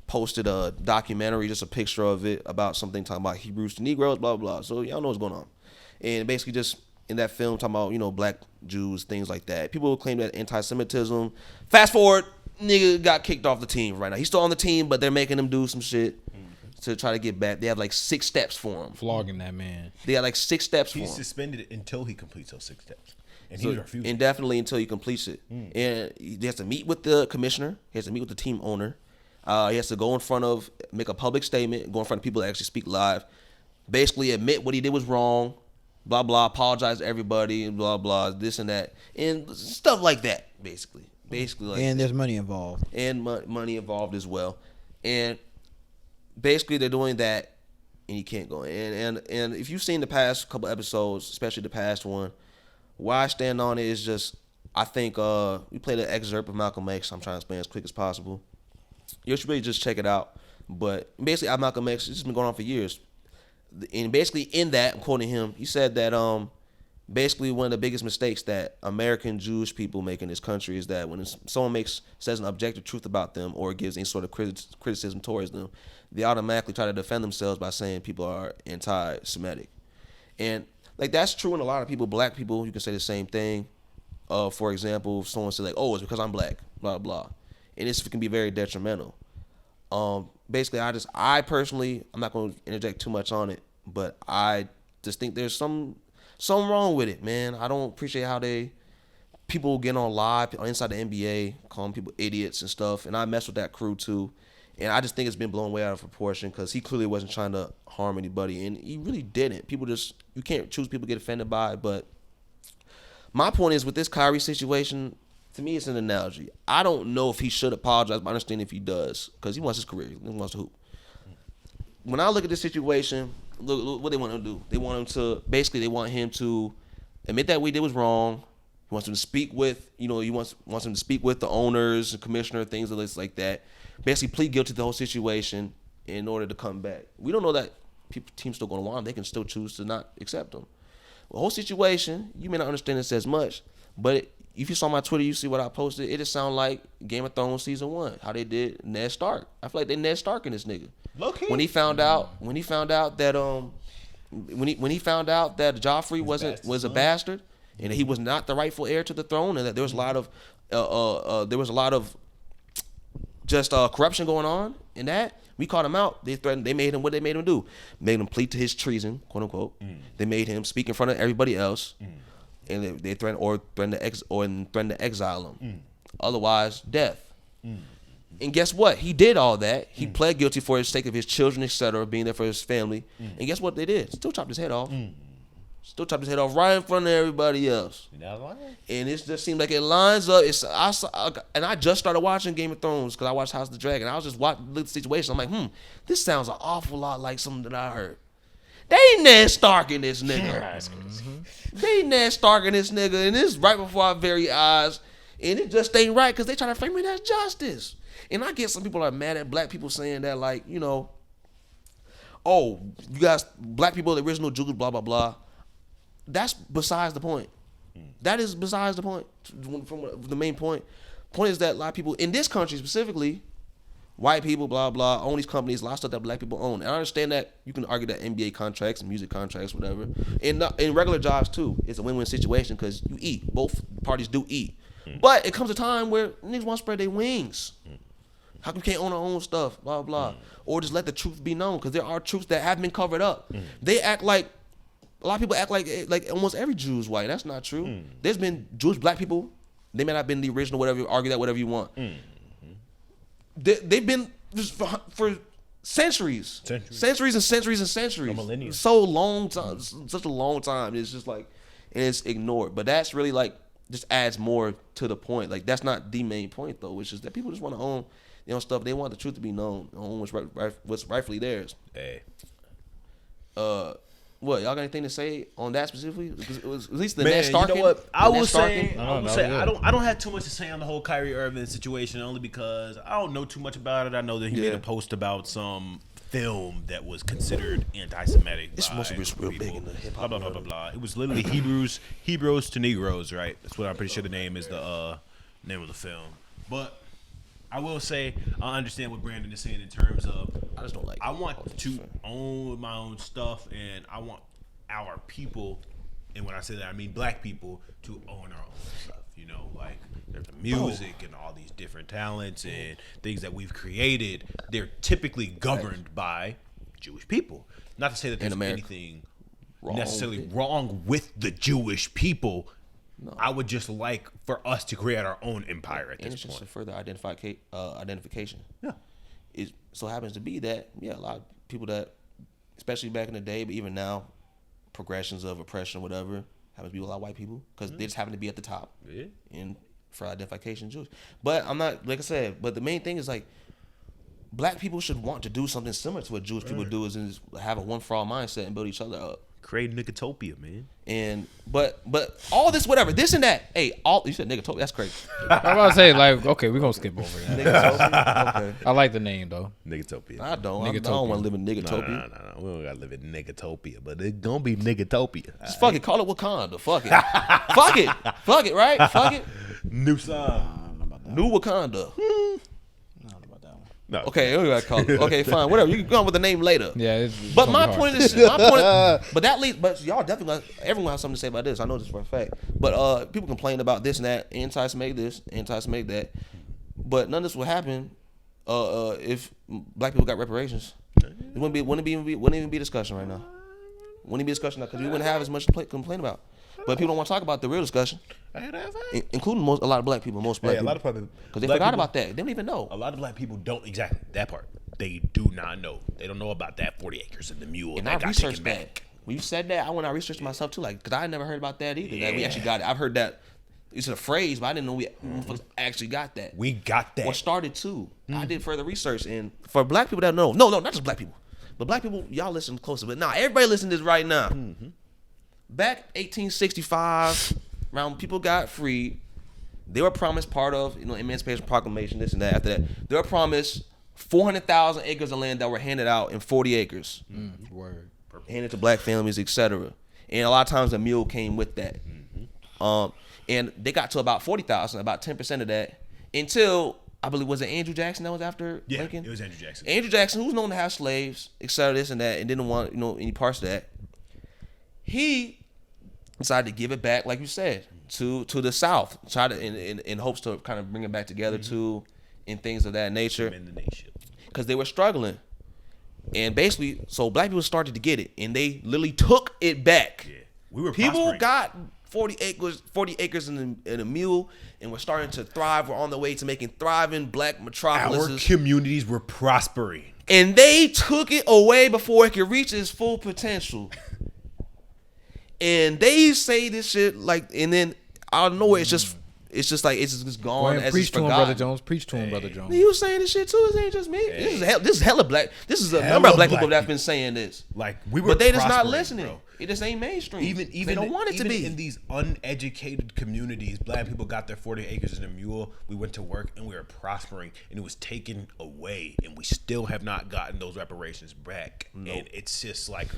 Speaker 1: posted a documentary, just a picture of it about something talking about Hebrews to Negroes, blah blah blah. So y'all know what's going on. And basically just in that film talking about, black Jews, things like that. People claim that anti-Semitism. Fast forward, nigga got kicked off the team right now. He's still on the team, but they're making him do some shit to try to get back. They have like 6 steps for him.
Speaker 4: Flogging that man.
Speaker 1: They have like 6 steps for him.
Speaker 2: He's suspended until he completes those 6 steps. And he refuses.
Speaker 1: Indefinitely until he completes it. And he has to meet with the commissioner. He has to meet with the team owner. He has to go make a public statement, go in front of people that actually speak live, basically admit what he did was wrong, blah, blah, apologize to everybody, and blah, blah, this and that, and stuff like that, basically.
Speaker 3: And there's money involved.
Speaker 1: And money involved as well. And basically they're doing that, and you can't go. And if you've seen the past couple episodes, especially the past one, where I stand on it is just, I think we played an excerpt of Malcolm X. I'm trying to explain as quick as possible. You should really just check it out. But basically, Malcolm X, this has been going on for years. And basically in that, I'm quoting him, he said that basically one of the biggest mistakes that American Jewish people make in this country is that when someone says an objective truth about them or gives any sort of criticism towards them, they automatically try to defend themselves by saying people are anti-Semitic. And like that's true in a lot of people. Black people, you can say the same thing. For example, if someone says like, "Oh, it's because I'm black," blah blah, and this can be very detrimental. Basically, I personally, I'm not going to interject too much on it, but I just think there's something wrong with it, man. I don't appreciate how people get on live inside the NBA, calling people idiots and stuff, and I mess with that crew too. And I just think it's been blown way out of proportion because he clearly wasn't trying to harm anybody, and he really didn't. You can't choose people to get offended by it, but my point is with this Kyrie situation, to me, it's an analogy. I don't know if he should apologize, but I understand if he does because he wants his career. He wants to hoop. When I look at this situation, look what they want him to do. They want him to admit that what he did was wrong. He wants him to speak with, he wants him to speak with the owners, the commissioner, things like that. Basically plead guilty to the whole situation in order to come back. We don't know that teams still going to want him. They can still choose to not accept him. The whole situation, you may not understand this as much, but if you saw my Twitter, you see what I posted. It just sound like Game of Thrones season 1, how they did Ned Stark. I feel like they Ned Stark in this nigga.
Speaker 2: Low-key.
Speaker 1: When he found out that Joffrey was a bastard and that he was not the rightful heir to the throne, and that there was a lot of just corruption going on in that. We caught him out. They threatened. They made him what they made him do. Made him plead to his treason, quote unquote. They made him speak in front of everybody else, and they threatened to exile him. Otherwise, death. And guess what? He did all that. He pled guilty for the sake of his children, etc., being there for his family. And guess what they did? Still chopped his head off. Still chopped his head off right in front of everybody else. And it just seems like it lines up. And I just started watching Game of Thrones because I watched House of the Dragon. I was just watching the situation. I'm like, this sounds an awful lot like something that I heard. They Ned Stark in this nigga. They Ned Stark in this nigga. And this is right before our very eyes. And it just ain't right because they try to frame it as justice. And I get some people are mad at black people saying that, like, oh, you guys, black people, the original Jews, blah, blah, blah. That's besides the point. That is besides the point. From the main point. Point is that a lot of people in this country specifically, white people, blah, blah, own these companies, a lot of stuff that black people own. And I understand that you can argue that NBA contracts and music contracts, whatever. And in regular jobs, too, it's a win-win situation because you eat. Both parties do eat. But it comes a time where niggas want to spread their wings. How come we can't own our own stuff, blah, blah. Or just let the truth be known because there are truths that have been covered up. They act like, a lot of people act like almost every Jew is white. That's not true. There's been Jewish black people. They may not have been the original, whatever, argue that whatever you want. They've been, for centuries and centuries. So long time, such a long time. It's just like, and it's ignored. But that's really like just adds more to the point. Like that's not the main point though. It's just that people just want to own stuff. They want the truth to be known, own what's rightfully theirs.
Speaker 2: Hey.
Speaker 1: What y'all got anything to say on that specifically? Because it was at least the Nat Starkin.
Speaker 2: You know what? I will say
Speaker 4: I
Speaker 2: don't have too much to say on the whole Kyrie Irving situation, only because I don't know too much about it. I know that he made a post about some film that was considered anti-Semitic.
Speaker 1: This must have been real big in the hip hop.
Speaker 2: Blah blah blah blah blah. It was literally Hebrews to Negroes, right? That's what I'm pretty sure the name is. The name of the film, but. I will say I understand what Brandon is saying in terms of
Speaker 1: I just don't like.
Speaker 2: I want to own my own stuff, and I want our people, and when I say that I mean black people, to own our own stuff. You know, like there's the music and all these different talents and things that we've created. They're typically governed by Jewish people. Not to say that there's anything necessarily wrong with the Jewish people. No. I would just like for us to create our own empire at this point.
Speaker 1: It's just a further identification.
Speaker 2: Yeah.
Speaker 1: It so happens to be that, a lot of people that, especially back in the day, but even now, progressions of oppression, whatever, happens to be a lot of white people because they just happen to be at the top.
Speaker 2: Yeah.
Speaker 1: And for identification, Jewish. But I'm not, like I said, but the main thing is like, black people should want to do something similar to what Jewish people do, is have a one for all mindset and build each other up.
Speaker 2: Create Nickotopia, man.
Speaker 1: And but all this whatever, this and that. Hey, you said Nickotopia, that's crazy.
Speaker 4: I'm about to say like, okay, we're gonna skip over that.
Speaker 1: Nickotopia? Okay.
Speaker 4: I like the name though.
Speaker 2: Nickotopia.
Speaker 1: I don't want to live in Nickotopia.
Speaker 2: No. We don't gotta live in Nickotopia, but it's gonna be Nickotopia.
Speaker 1: Just fuck it, call it Wakanda. Fuck it. Fuck it, right? Fuck it.
Speaker 2: New song.
Speaker 1: New Wakanda.
Speaker 2: No.
Speaker 1: Okay, we gotta call it. Okay, fine, whatever. You can go on with the name later.
Speaker 4: Yeah,
Speaker 1: but my point is, but y'all definitely, everyone has something to say about this. I know this for a fact. But people complain about this and that, anti-Semitic this, anti-Semitic that. But none of this would happen if black people got reparations. It wouldn't even be discussion right now. Wouldn't even be discussion because we wouldn't have as much to complain about. But people don't want to talk about the real discussion, including a lot of black people. Most black people, a lot of people, because they forgot about that. They don't even know.
Speaker 2: A lot of black people don't exactly that part. They do not know. They don't know about that 40 acres and the mule.
Speaker 1: And I researched that. When you said that, I went out and researched myself too, like because I had never heard about that either. Yeah. That we actually got it. I've heard that. It's a phrase, but I didn't know we actually got that.
Speaker 2: We got that.
Speaker 1: Or started too. I did further research, and for black people that know, no, not just black people, but black people, y'all listen closer. But now everybody listen to this right now. Mm-hmm. Back 1865, around when people got freed, they were promised part of, Emancipation Proclamation, this and that. After that, they were promised 400,000 acres of land that were handed out in 40 acres.
Speaker 4: Word.
Speaker 1: Handed to black families, etc. And a lot of times a mule came with that. Mm-hmm. And they got to about 40,000, about 10% of that, until, I believe, was it Andrew Jackson that was after Lincoln?
Speaker 2: It was Andrew Jackson.
Speaker 1: Andrew Jackson, who's known to have slaves, etc., this and that, and didn't want, any parts of that. He decided to give it back, like you said, to the South, try to in hopes to kind of bring it back together too, and things of that nature, because they were struggling, and basically, so black people started to get it, and they literally took it back.
Speaker 2: Yeah, we were
Speaker 1: people
Speaker 2: prospering.
Speaker 1: Got 40 acres in a mule, and we're starting to thrive. We're on the way to making thriving black metropolises.
Speaker 2: Our communities were prospering,
Speaker 1: and they took it away before it could reach its full potential. And they say this shit like, and then out of nowhere, it's just gone. As
Speaker 4: preach to him, Brother Jones. Preach to him, Brother Jones.
Speaker 1: You was saying this shit too. It ain't just me. Hey. This is hella black. This is a number of black people that's been saying this.
Speaker 2: Like we were,
Speaker 1: but they just not listening. Bro. It just ain't mainstream.
Speaker 2: Even
Speaker 1: they don't want it to be.
Speaker 2: In these uneducated communities, black people got their 40 acres in a mule. We went to work and we were prospering, and it was taken away, and we still have not gotten those reparations back. Nope. And it's just like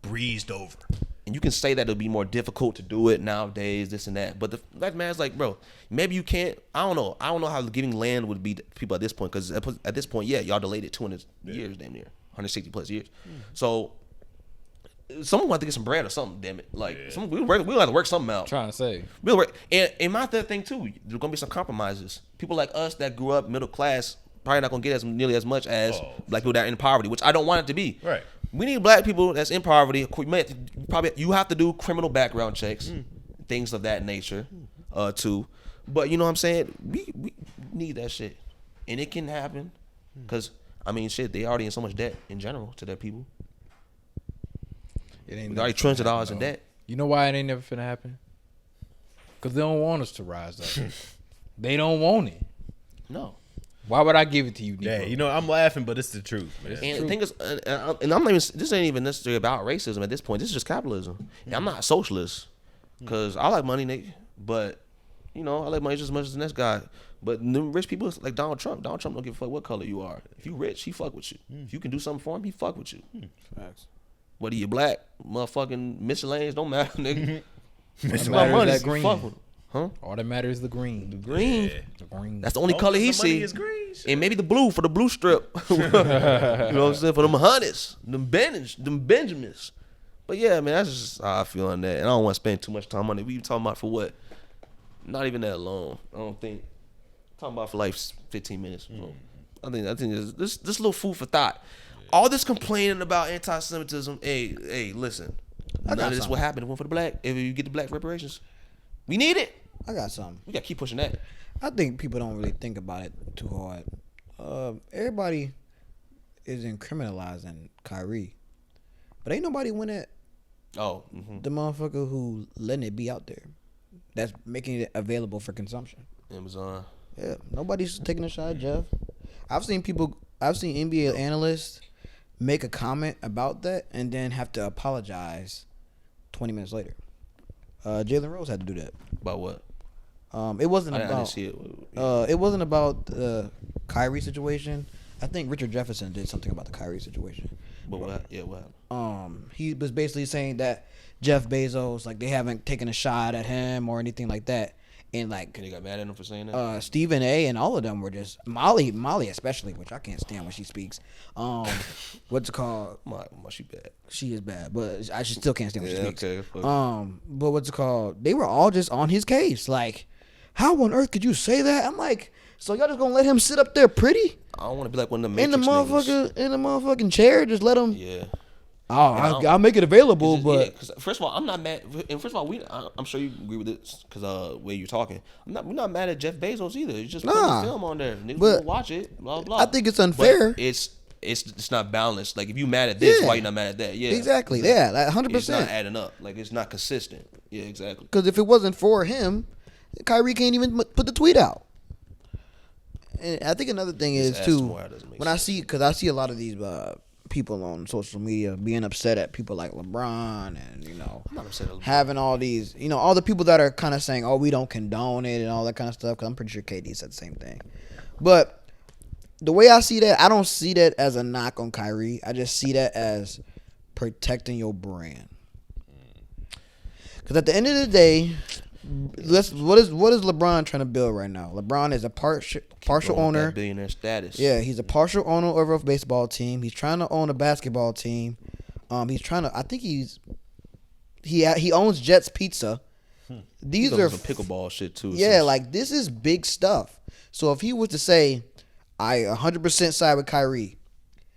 Speaker 2: breezed over.
Speaker 1: And you can say that it'll be more difficult to do it nowadays, this and that. But the fact, man, is like, bro, maybe you can't. I don't know how giving land would be to people at this point. Because at this point, y'all delayed it 200 years, damn near 160 plus years. So someone want to get some bread or something. Damn it, like we'll have to work something out.
Speaker 4: Trying to say
Speaker 1: we'll work. And my third thing too, there's gonna be some compromises. People like us that grew up middle class probably not gonna get nearly as much as black people that are in poverty, which I don't want it to be.
Speaker 2: Right.
Speaker 1: We need black people that's in poverty. You have to do criminal background checks, things of that nature, too. But you know what I'm saying? We need that shit, and it can happen. Because I mean, shit, they already in so much debt in general to their people.
Speaker 4: It ain't
Speaker 1: They already trillions of dollars in debt.
Speaker 4: You know why it ain't never finna happen? Because they don't want us to rise up. They don't want it.
Speaker 1: No.
Speaker 4: Why would I give it to you, Negro?
Speaker 2: Yeah, you know, I'm laughing, but it's the truth, man.
Speaker 1: And the thing is, and I'm not even. This ain't even necessarily about racism at this point. This is just capitalism. And I'm not a socialist because I like money, nigga. But you know, I like money just as much as the next guy. But the rich people like Donald Trump. Donald Trump don't give a fuck what color you are. If you rich, he fuck with you. If you can do something for him, he fuck with you.
Speaker 3: Facts.
Speaker 1: Whether you black, motherfucking miscellaneous, don't matter, nigga. It's
Speaker 4: All that
Speaker 1: about
Speaker 4: matters
Speaker 1: money.
Speaker 4: is that green.
Speaker 1: Fuck with him. Huh?
Speaker 4: All that matters is the green.
Speaker 1: Green.
Speaker 2: Yeah.
Speaker 4: The green.
Speaker 1: That's the only color he see.
Speaker 2: Green,
Speaker 1: And maybe the blue for the blue strip. You know what I'm saying? For them Hunters, them Benjamins. But yeah, man, that's just how I feel on that. And I don't want to spend too much time on it. We talking about for what? Not even that long. I don't think. Talking about for like 15 minutes. I think this little food for thought. All this complaining about anti-Semitism. Hey, listen. None of this will happen for the black. If you get the black reparations, we need it.
Speaker 3: I got something.
Speaker 1: We gotta keep pushing that.
Speaker 3: I think people don't really think about it too hard. Everybody is criminalizing Kyrie, but ain't nobody went at the motherfucker who letting it be out there. That's making it available for consumption.
Speaker 1: Amazon.
Speaker 3: Yeah, nobody's taking a shot at Jeff. I've seen NBA analysts make a comment about that and then have to apologize 20 minutes later. Jalen Rose had to do that.
Speaker 1: About what?
Speaker 3: It wasn't
Speaker 1: I
Speaker 3: about.
Speaker 1: didn't see it.
Speaker 3: It wasn't about the Kyrie situation. I think Richard Jefferson did something about the Kyrie situation.
Speaker 1: But what? Yeah, what happened?
Speaker 3: He was basically saying that Jeff Bezos, like, they haven't taken a shot at him or anything like that. And like,
Speaker 1: They got mad at him for saying that.
Speaker 3: Stephen A. and all of them were just Molly especially, which I can't stand when she speaks. What's it called?
Speaker 1: She bad.
Speaker 3: She is bad, but I still can't stand when she speaks.
Speaker 1: Okay.
Speaker 3: But what's it called? They were all just on his case. Like, how on earth could you say that? I'm like, so y'all just gonna let him sit up there pretty
Speaker 1: I don't want to be like one of the
Speaker 3: in the motherfucking chair? Just let him.
Speaker 1: Yeah.
Speaker 3: I'll make it available, but
Speaker 1: 'cause first of all, I'm not mad. And first of all, I'm sure you agree with this because way you're talking. We're not mad at Jeff Bezos either. You just put the film on there. Niggas will watch it. Blah blah.
Speaker 3: I think it's unfair.
Speaker 1: But it's not balanced. Like if you mad at this, why you not mad at that? Yeah,
Speaker 3: exactly. Yeah, like 100%.
Speaker 1: It's not adding up. Like it's not consistent. Yeah, exactly.
Speaker 3: Because if it wasn't for him, Kyrie can't even put the tweet out. And I think another thing is too, when I see a lot of these people on social media being upset at people like LeBron and
Speaker 1: I'm not upset at LeBron.
Speaker 3: having all these, all the people that are kind of saying, oh, we don't condone it and all that kind of stuff. Because I'm pretty sure KD said the same thing. But the way I see that, I don't see that as a knock on Kyrie. I just see that as protecting your brand. Because at the end of the day, what is LeBron trying to build right now? LeBron is a partial owner.
Speaker 1: Billionaire status.
Speaker 3: Yeah, he's a partial owner of a baseball team. He's trying to own a basketball team. He's trying to. I think he owns Jets Pizza. These are
Speaker 1: some pickleball shit too.
Speaker 3: Yeah, like this is big stuff. So if he was to say, I 100% side with Kyrie,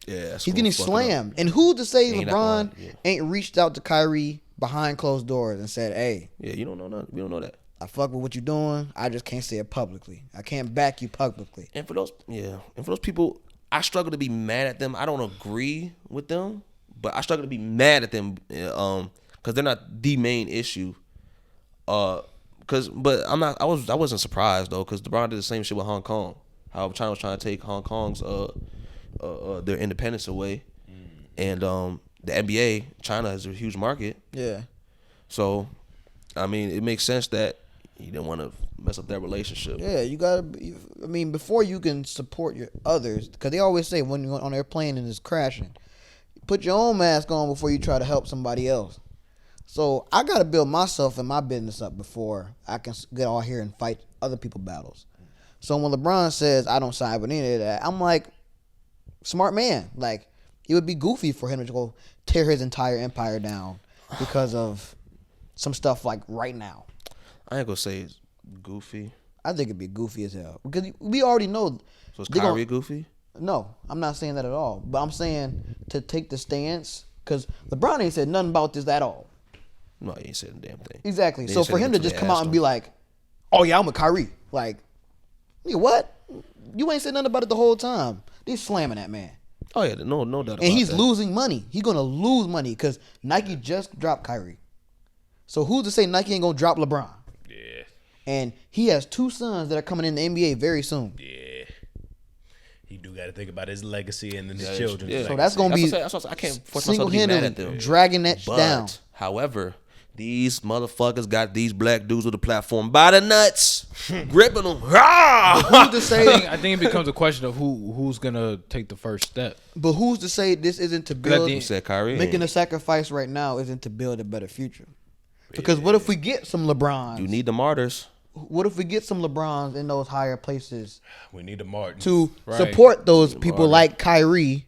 Speaker 3: he's getting slammed. And who to say LeBron ain't reached out to Kyrie behind closed doors and said, hey,
Speaker 1: yeah, you don't know nothing. We don't know that.
Speaker 3: I fuck with what you're doing. I just can't say it publicly. I can't back you publicly.
Speaker 1: And for those people, I struggle to be mad at them. I don't agree with them, but I struggle to be mad at them because they're not the main issue. But I wasn't surprised though because LeBron did the same shit with Hong Kong. How China was trying to take Hong Kong's their independence away, and the NBA, China is a huge market.
Speaker 3: Yeah.
Speaker 1: So, I mean, it makes sense that you didn't want to mess up that relationship.
Speaker 3: Yeah, you gotta. Before you can support your others, because they always say when you're on an airplane and it's crashing, put your own mask on before you try to help somebody else. So I gotta build myself and my business up before I can get all here and fight other people's battles. So when LeBron says I don't side with any of that, I'm like, smart man. Like, it would be goofy for him to go tear his entire empire down because of some stuff like right now.
Speaker 1: I ain't gonna say it's goofy.
Speaker 3: I think it'd be goofy as hell because we already know.
Speaker 1: So is Kyrie goofy?
Speaker 3: No, I'm not saying that at all. But I'm saying to take the stance because LeBron ain't said nothing about this at all.
Speaker 1: No, he ain't said a damn thing.
Speaker 3: Exactly. So for him to just come out and be like, "Oh yeah, I'm with Kyrie," like, nigga, what? You ain't said nothing about it the whole time. They slamming that man.
Speaker 1: Oh yeah, no doubt about that.
Speaker 3: And he's losing money. He's gonna lose money because Nike just dropped Kyrie. So who's to say Nike ain't gonna drop LeBron?
Speaker 2: Yeah.
Speaker 3: And he has 2 sons that are coming in the NBA very soon.
Speaker 2: Yeah. He do got to think about his legacy and then his children.
Speaker 1: Yeah.
Speaker 3: So that's gonna be
Speaker 1: I can't force myself to be mad at them.
Speaker 3: dragging that down.
Speaker 1: However, these motherfuckers got these black dudes with the platform by the nuts, gripping them.
Speaker 3: Who's to say?
Speaker 4: I think it becomes a question of who's gonna take the first step.
Speaker 3: But who's to say this isn't to build?
Speaker 1: You said Kyrie.
Speaker 3: Making a sacrifice right now isn't to build a better future. Because what if we get some LeBrons?
Speaker 1: You need the martyrs.
Speaker 3: What if we get some LeBrons in those higher places?
Speaker 2: We need a Martin
Speaker 3: to support those people like Kyrie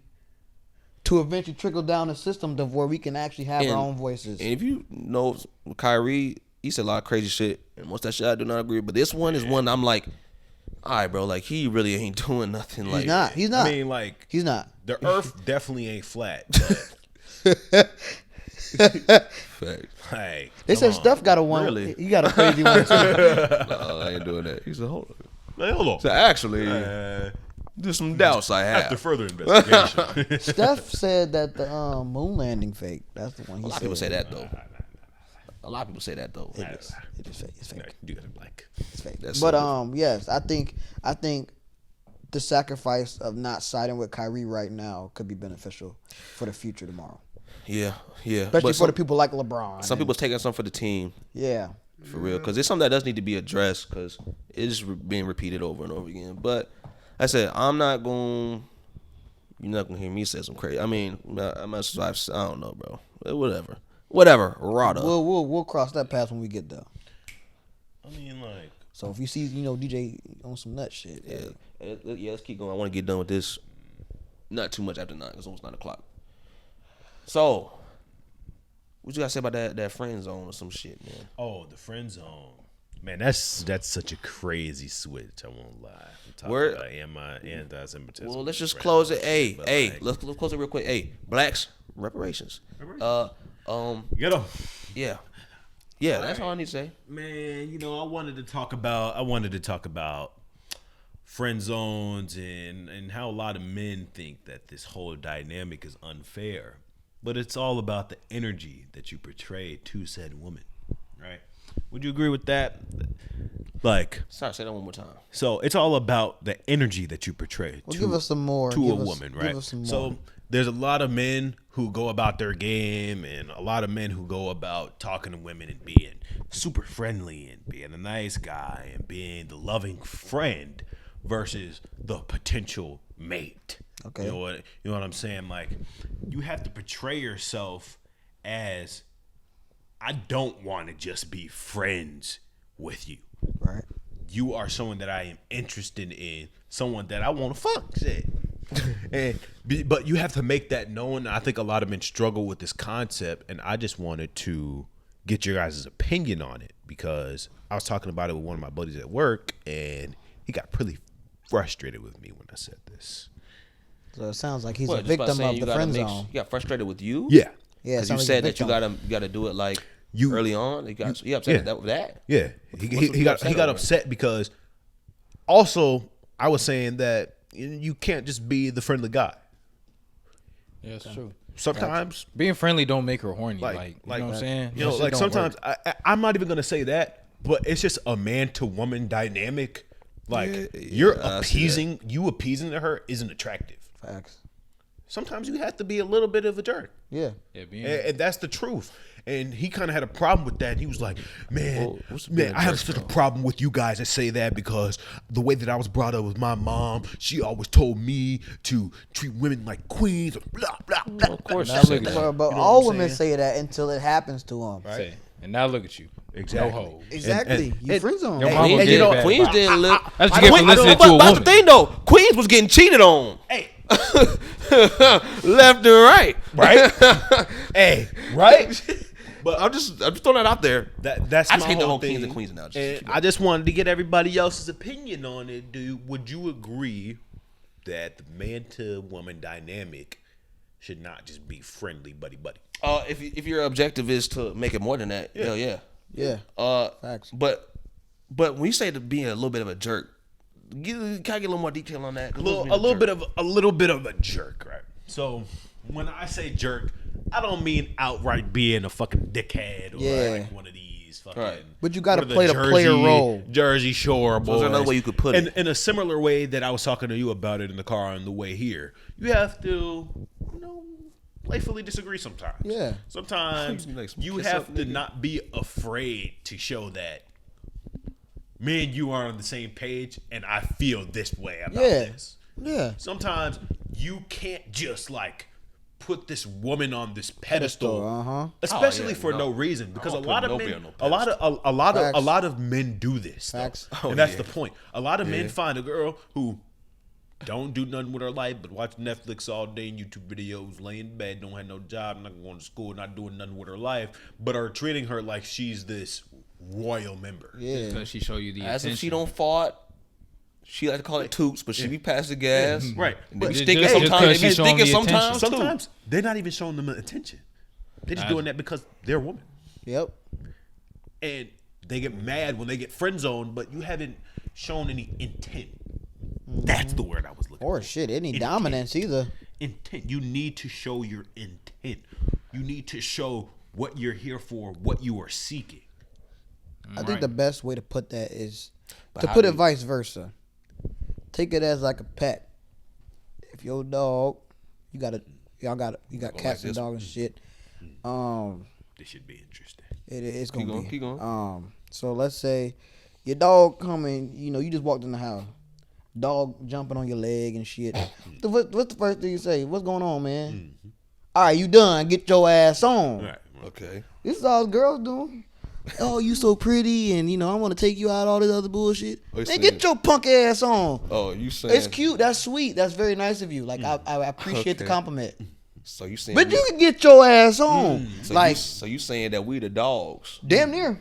Speaker 3: to eventually trickle down the system to where we can actually have our own voices.
Speaker 1: And if you know Kyrie, he said a lot of crazy shit. And most of that shit I do not agree with. But this one is one I'm like, all right, bro, like he really ain't doing nothing. Like
Speaker 3: He's not.
Speaker 2: I mean, like
Speaker 3: he's not.
Speaker 2: The earth definitely ain't flat. Hey,
Speaker 3: they said Steph got a one.
Speaker 1: Really?
Speaker 3: He got a crazy one too.
Speaker 1: No, I ain't doing that. He said, hold on. So actually, there's some doubts I have.
Speaker 2: After further investigation.
Speaker 3: Steph said that the moon landing fake. That's the one.
Speaker 1: A lot of people say that though. A lot of people say that though.
Speaker 3: It is fake. It's fake.
Speaker 2: You got it, like
Speaker 3: It's fake.
Speaker 1: That's
Speaker 3: But
Speaker 1: so
Speaker 3: yes, I think the sacrifice of not siding with Kyrie right now could be beneficial for the future tomorrow.
Speaker 1: Yeah.
Speaker 3: Especially for the people like LeBron.
Speaker 1: Some people's taking something for the team.
Speaker 3: Yeah.
Speaker 1: For real. Because it's something that does need to be addressed because it's being repeated over and over again. But I said, you're not going to hear me say some crazy. I mean, I don't know, bro. Whatever. Rada.
Speaker 3: We'll cross that path when we get there.
Speaker 2: I mean, like.
Speaker 3: So if you see, DJ on some nut shit.
Speaker 1: Yeah, let's keep going. I want to get done with this. Not too much after 9. It's almost 9 o'clock. So, what you got to say about that friend zone or some shit, man?
Speaker 2: Oh, the friend zone. Man, that's such a crazy switch. I won't lie.
Speaker 1: Word.
Speaker 2: Anti-Semitism.
Speaker 1: Well, let's just close it. Hey, let's close it real quick. Hey, blacks, reparations.
Speaker 2: Get them.
Speaker 1: Yeah, that's all I need to say.
Speaker 2: Man, I wanted to talk about friend zones and how a lot of men think that this whole dynamic is unfair. But it's all about the energy that you portray to said woman, right? Would you agree with that? Like,
Speaker 1: sorry, say that one more time.
Speaker 2: So it's all about the energy that you portray
Speaker 3: give us some more
Speaker 2: to a woman, right?
Speaker 3: Give us some more.
Speaker 2: So there's a lot of men who go about their game and a lot of men who go about talking to women and being super friendly and being a nice guy and being the loving friend versus the potential mate.
Speaker 3: Okay.
Speaker 2: You know what I'm saying? Like, you have to portray yourself as, I don't want to just be friends with you.
Speaker 3: Right.
Speaker 2: You are someone that I am interested in, someone that I want to fuck. Shit. But you have to make that known. I think a lot of men struggle with this concept, and I just wanted to get your guys' opinion on it because I was talking about it with one of my buddies at work, and he got pretty frustrated with me when I said this.
Speaker 3: So it sounds like he's a victim of the friend zone.
Speaker 1: You got frustrated with you?
Speaker 2: Yeah.
Speaker 3: Yeah.
Speaker 1: Because you said that you gotta do it like early on. You upset with that?
Speaker 2: Yeah. He got upset because also I was saying that you can't just be the friendly guy.
Speaker 4: Yeah, it's true.
Speaker 2: Sometimes
Speaker 4: being friendly don't make her horny. Like you know what I'm saying?
Speaker 2: Like sometimes I'm not even gonna say that, but it's just a man to woman dynamic. Like you're appeasing to her isn't attractive.
Speaker 3: Facts.
Speaker 2: Sometimes you have to be a little bit of a jerk.
Speaker 3: Yeah.
Speaker 2: And that's the truth. And he kind of had a problem with that. He was like, man, I have such a problem with you guys that say that because the way that I was brought up with my mom, she always told me to treat women like queens. Blah, blah, blah.
Speaker 1: Of course.
Speaker 3: But all women say that until it happens to them.
Speaker 2: Right.
Speaker 4: And now look at you.
Speaker 2: Exactly.
Speaker 4: No hoes.
Speaker 3: Exactly. You friend zone.
Speaker 4: Your mama
Speaker 1: And
Speaker 4: get it back.
Speaker 1: Queens didn't live.
Speaker 4: That's what you get for listening to a
Speaker 1: But the
Speaker 4: woman.
Speaker 1: thing though, Queens was getting cheated on.
Speaker 2: Hey.
Speaker 1: Left and right.
Speaker 2: Right? Hey. Right?
Speaker 1: But I'm just throwing that out there.
Speaker 2: That's
Speaker 1: I
Speaker 2: my
Speaker 1: just hate the
Speaker 2: whole
Speaker 1: whole
Speaker 2: thing.
Speaker 1: Kings and Queens analogy.
Speaker 2: And I just wanted to get everybody else's opinion on it. Would you agree that the man to woman dynamic should not just be friendly buddy?
Speaker 1: If your objective is to make it more than that, hell yeah.
Speaker 3: Yeah.
Speaker 1: Facts. But when you say to being a little bit of a jerk, Can I get a little more detail on that?
Speaker 2: A little bit of a jerk, right? So when I say jerk, I don't mean outright being a fucking dickhead or like one of these fucking. Right.
Speaker 3: But you got to play the player role.
Speaker 2: Jersey Shore boys.
Speaker 1: So there's another way you could put it.
Speaker 2: In a similar way that I was talking to you about it in the car on the way here. You have to, playfully disagree sometimes.
Speaker 3: Yeah.
Speaker 2: Sometimes you have to not be afraid to show that me and you are on the same page and I feel this way about this.
Speaker 3: Yeah.
Speaker 2: Sometimes you can't just put this woman on this pedestal, especially for no reason, because a lot of men do this, and that's the point. A lot of men find a girl who don't do nothing with her life, but watch Netflix all day and YouTube videos, lay in bed, don't have no job, not going to school, not doing nothing with her life, but are treating her like she's this royal member.
Speaker 4: Yeah, because she show you the
Speaker 1: as
Speaker 4: attention.
Speaker 1: if she don't fart. She like to call it toots, but she be past the gas.
Speaker 2: Right.
Speaker 1: They be stinking sometimes. They be stinking sometimes.
Speaker 2: Sometimes they're not even showing them attention. They're just doing that because they're a woman.
Speaker 3: Yep.
Speaker 2: And they get mad when they get friend zoned, but you haven't shown any intent. That's the word I was looking for.
Speaker 3: Or shit, any dominance either.
Speaker 2: Intent. You need to show your intent. You need to show what you're here for, what you are seeking.
Speaker 3: I think the best way to put that is to put it vice versa. Take it as like a pet. If your dog, you got cats and dogs and shit.
Speaker 2: This should be interesting.
Speaker 3: It's gonna be.
Speaker 1: Keep going.
Speaker 3: So let's say your dog coming. You just walked in the house. Dog jumping on your leg and shit. What's the first thing you say? What's going on, man? Mm-hmm. All right, you done. Get your ass on.
Speaker 2: Right.
Speaker 1: Okay.
Speaker 3: This is all girls doing. Oh, you so pretty, and I want to take you out, all this other bullshit. Man, get your punk ass on.
Speaker 1: Oh, you saying
Speaker 3: it's cute? That's sweet. That's very nice of you. Like I appreciate the compliment.
Speaker 1: So you saying?
Speaker 3: But you can get your ass on.
Speaker 1: So you saying that we the dogs?
Speaker 3: Damn near.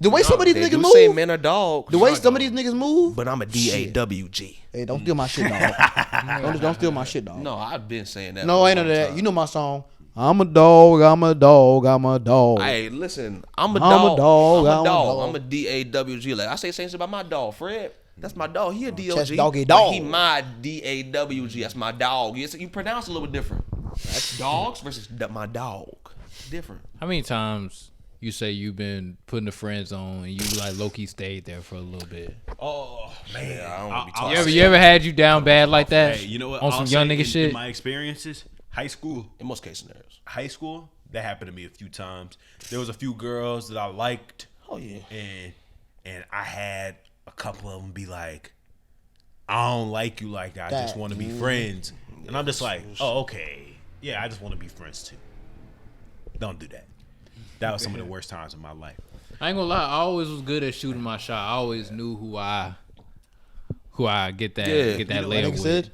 Speaker 3: The way some of these niggas move.
Speaker 1: Say men are dogs.
Speaker 3: The way some of these niggas move.
Speaker 1: But I'm a DAWG.
Speaker 3: Hey, don't steal my shit, dog. don't steal my shit, dog.
Speaker 1: No, I've been saying that.
Speaker 3: No, ain't none of that. You know my song. I'm a dog. I'm a dog. I'm a dog.
Speaker 1: Hey, listen. I'm a dog. I'm a dog. I'm a DAWG. Like I say same shit about my dog, Fred. That's my dog. He a DOG.
Speaker 3: Doggy dog.
Speaker 1: He my DAWG. That's my dog. You pronounce it a little bit different. That's dogs versus my dog. Different.
Speaker 4: How many times you say you've been putting the friends on and you low-key stayed there for a little bit?
Speaker 2: Oh man,
Speaker 1: I don't want to be talking.
Speaker 4: You ever had you down bad like that?
Speaker 2: Hey, you know what?
Speaker 4: On some young nigga shit.
Speaker 2: In my experiences, high school.
Speaker 1: In most case scenarios.
Speaker 2: High school, that happened to me a few times. There was a few girls that I liked.
Speaker 1: Oh yeah.
Speaker 2: And I had a couple of them be like, I don't like you like that. I just want to be friends. And I'm just like, oh, okay. Yeah, I just want to be friends too. Don't do that. That was some of the worst times of my life.
Speaker 4: I ain't gonna lie, I always was good at shooting my shot. I always knew who I get that layup with.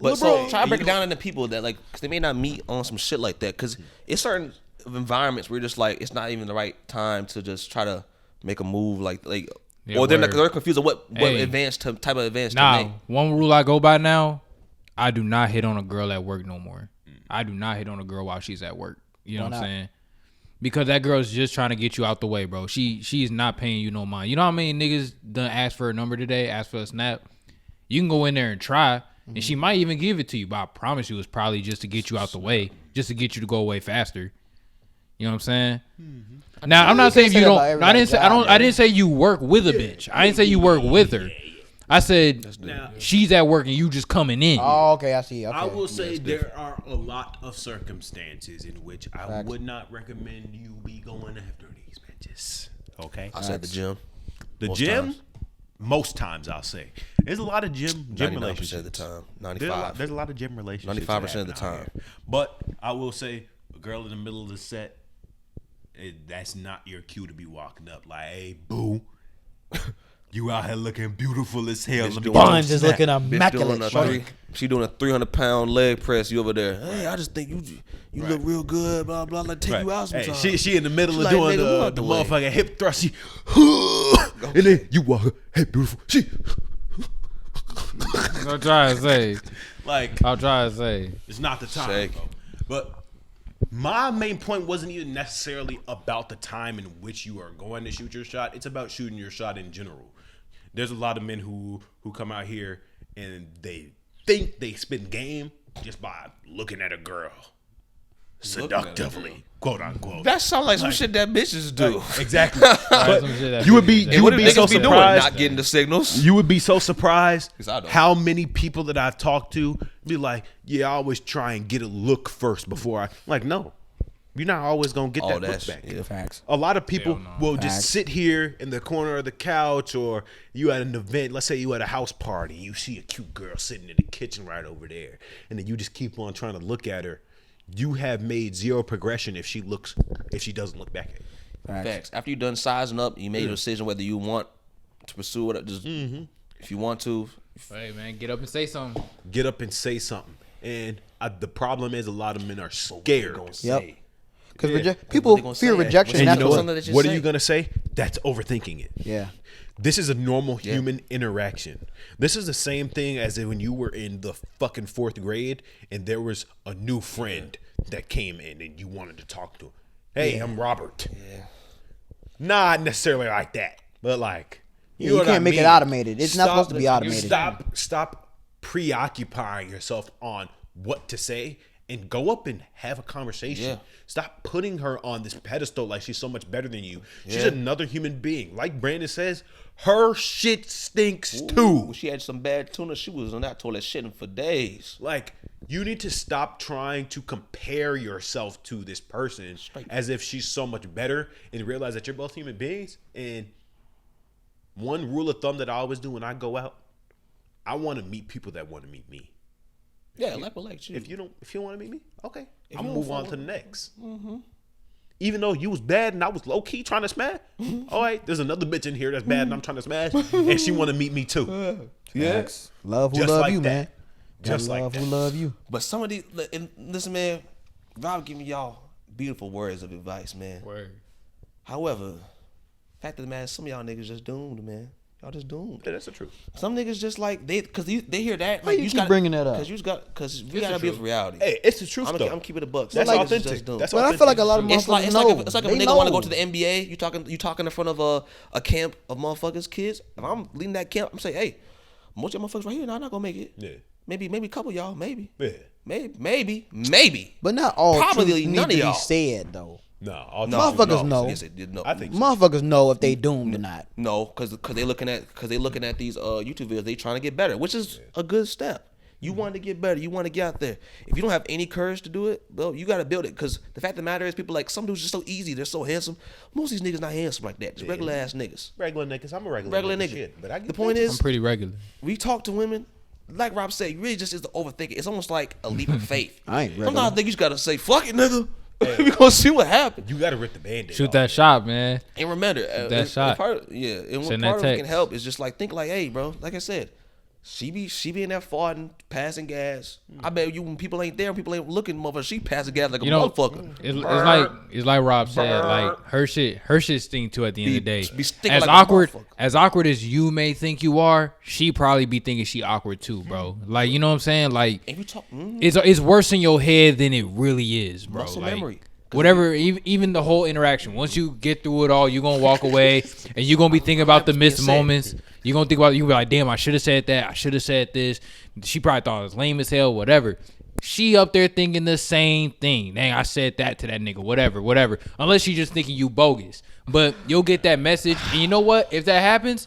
Speaker 1: But so try to break it down into people that cause they may not meet on some shit like that. Cause it's certain environments where you're just it's not even the right time to just try to make a move or they're confused on what type of advance to make.
Speaker 4: One rule I go by now, I do not hit on a girl at work no more. I do not hit on a girl while she's at work. You know what I'm saying? Because that girl's just trying to get you out the way, bro. She's not paying you no mind. You know how many niggas done ask for a number today, ask for a snap? You can go in there and try, and she might even give it to you, but I promise you it's probably just to get you out the way, just to get you to go away faster. You know what I'm saying? Mm-hmm. Now, I'm not saying you don't. I didn't say you work with a bitch. I didn't say you work with her. I said she's at work and you just coming in.
Speaker 3: Oh, okay, I see. Okay.
Speaker 2: I will say there are a lot of circumstances in which I would not recommend you be going after these bitches. Okay?
Speaker 1: I said the gym.
Speaker 2: The gym? Most times I'll say. There's a lot of gym relationships.
Speaker 1: 99% of the time. 95.
Speaker 2: There's a lot of gym relationships.
Speaker 1: 95% of the time.
Speaker 2: But I will say, a girl in the middle of the set, that's not your cue to be walking up like, hey, boo. You out here looking beautiful as hell.
Speaker 3: Buns is looking immaculate.
Speaker 1: She doing a 300-pound leg press. You over there? Hey, I just think you look real good. Blah blah. Like take you out sometime.
Speaker 2: Hey, she in the middle of doing the motherfucking hip thrust. She, and then you walk her. Hey, beautiful. She.
Speaker 4: I'll try to say.
Speaker 2: It's not the time. But my main point wasn't even necessarily about the time in which you are going to shoot your shot. It's about shooting your shot in general. There's a lot of men who come out here and they think they spin game just by looking at a girl seductively, quote unquote.
Speaker 1: That sounds like some shit that bitches do.
Speaker 2: Exactly. But you would be so surprised
Speaker 1: not getting the signals.
Speaker 2: You would be so surprised
Speaker 1: I don't.
Speaker 2: how many people that I've talked to be like, yeah, I always try and get a look first before I like. No, you're not always gonna get that look back.
Speaker 3: Yeah, facts.
Speaker 2: A lot of people will
Speaker 3: Facts.
Speaker 2: just sit here in the corner of the couch, or you at an event. Let's say you at a house party, you see a cute girl sitting in the kitchen right over there, and then you just keep on trying to look at her. You have made zero progression if she doesn't look back at you.
Speaker 1: Facts. After you done sizing up, you made a decision whether you want to pursue it. Just if you want to.
Speaker 4: Hey man, get up and say something.
Speaker 2: Get up and say something. And the problem is a lot of men are scared.
Speaker 3: Yep. Because people fear rejection.
Speaker 2: And
Speaker 3: That's
Speaker 2: you know
Speaker 3: what.
Speaker 2: What are you gonna say? That's overthinking it.
Speaker 3: Yeah.
Speaker 2: This is a normal human interaction. This is the same thing as when you were in the fucking 4th grade and there was a new friend that came in and you wanted to talk to him. Hey, I'm Robert. Yeah. Not necessarily like that, but like
Speaker 3: You can't make it automated. It's not supposed to be automated.
Speaker 2: Stop preoccupying yourself on what to say and go up and have a conversation.
Speaker 1: Yeah.
Speaker 2: Stop putting her on this pedestal like she's so much better than you. She's another human being. Like Brandon says, her shit stinks too.
Speaker 1: She had some bad tuna. She was on that toilet shitting for days.
Speaker 2: Like, you need to stop trying to compare yourself to this person as if she's so much better and realize that you're both human beings. And one rule of thumb that I always do when I go out, I want to meet people that want to meet me.
Speaker 1: Yeah, like you.
Speaker 2: If you don't want to meet me, okay, I'm gonna move on to the next. Even though you was bad and I was low key trying to smash, all right, there's another bitch in here that's bad and I'm trying to smash, and she want to meet me too.
Speaker 3: Yes, love who
Speaker 2: Just
Speaker 3: love
Speaker 2: like
Speaker 3: you,
Speaker 2: that.
Speaker 3: man.
Speaker 2: Just like
Speaker 3: love
Speaker 2: that.
Speaker 3: who love you.
Speaker 1: But some of these, and listen, man, Rob giving y'all beautiful words of advice, man.
Speaker 4: Word.
Speaker 1: However, fact of the matter, some of y'all niggas just doomed, man. Y'all just doomed.
Speaker 2: Yeah, that's the truth.
Speaker 1: Some niggas just like they hear that.
Speaker 3: Why
Speaker 1: Like,
Speaker 3: you
Speaker 1: just
Speaker 3: keep
Speaker 1: gotta,
Speaker 3: bringing that up?
Speaker 1: Because we gotta be with reality.
Speaker 2: Hey, it's the truth
Speaker 1: I'm
Speaker 2: though.
Speaker 1: keeping the bucks.
Speaker 2: That's
Speaker 1: Some niggas
Speaker 2: authentic.
Speaker 1: just doomed.
Speaker 2: That's
Speaker 3: But I feel like a lot of
Speaker 1: It's like
Speaker 3: motherfuckers
Speaker 1: it's like
Speaker 3: know.
Speaker 1: if a
Speaker 3: They
Speaker 1: nigga want to
Speaker 3: know.
Speaker 1: go to the NBA. You talking in front of a camp of motherfuckers, kids. If I'm leading that camp, I'm saying, hey, most of y'all motherfuckers right here, not gonna make it.
Speaker 2: Yeah.
Speaker 1: Maybe a couple of y'all, maybe.
Speaker 2: Yeah.
Speaker 1: Maybe.
Speaker 3: But not all
Speaker 1: Probably
Speaker 3: truth
Speaker 1: none
Speaker 3: need
Speaker 1: of
Speaker 3: to
Speaker 1: y'all.
Speaker 3: be said though.
Speaker 2: No,
Speaker 3: Motherfuckers know.
Speaker 1: Yes, it did. No.
Speaker 2: I think so.
Speaker 3: Motherfuckers know if they doomed or not.
Speaker 1: No, because they looking at these YouTube videos. They trying to get better, which is a good step. You want to get better. You want to get out there. If you don't have any courage to do it, well, you got to build it. Because the fact of the matter is, people like some dudes just so easy. They're so handsome. Most of these niggas not handsome like that. Just regular ass niggas.
Speaker 2: Regular niggas. I'm a regular
Speaker 1: Regular nigga.
Speaker 2: Shit, but I get
Speaker 1: The point
Speaker 4: I'm
Speaker 1: is,
Speaker 4: pretty regular.
Speaker 1: we talk to women. Like Rob said, you really just is the overthinking. It's almost like a leap of faith.
Speaker 3: I ain't regular.
Speaker 1: Sometimes I think you just gotta say, "Fuck it, nigga." We gonna see what happens.
Speaker 2: you got to rip the band-aid
Speaker 4: Shoot
Speaker 2: off.
Speaker 4: that shot, man.
Speaker 1: And remember,
Speaker 4: that shot.
Speaker 1: and what
Speaker 4: Send
Speaker 1: part
Speaker 4: that
Speaker 1: of it can
Speaker 4: text.
Speaker 1: help is just like think like, hey, bro, like I said, she be in there farting, passing gas. I bet you when people ain't there, people ain't looking, motherfucker. She passing gas like a motherfucker.
Speaker 4: It's like Rob said, like her shit stink too at the end of the day.
Speaker 1: Be stinking
Speaker 4: As
Speaker 1: like a
Speaker 4: awkward
Speaker 1: motherfucker.
Speaker 4: as you may think you are, she probably be thinking she awkward too, bro. Like, you know what I'm saying? Like,
Speaker 1: If you talk,
Speaker 4: it's worse in your head than it really is, bro.
Speaker 1: Muscle
Speaker 4: Like,
Speaker 1: memory.
Speaker 4: whatever, even the whole interaction. Once you get through it all, you're gonna walk away and you're gonna be thinking about the missed moments. You're gonna think about, you gonna be like, damn, I should have said that. I should have said this. She probably thought it was lame as hell, whatever. She up there thinking the same thing. Dang, I said that to that nigga, whatever. Unless she just thinking you bogus. But you'll get that message. And you know what? If that happens,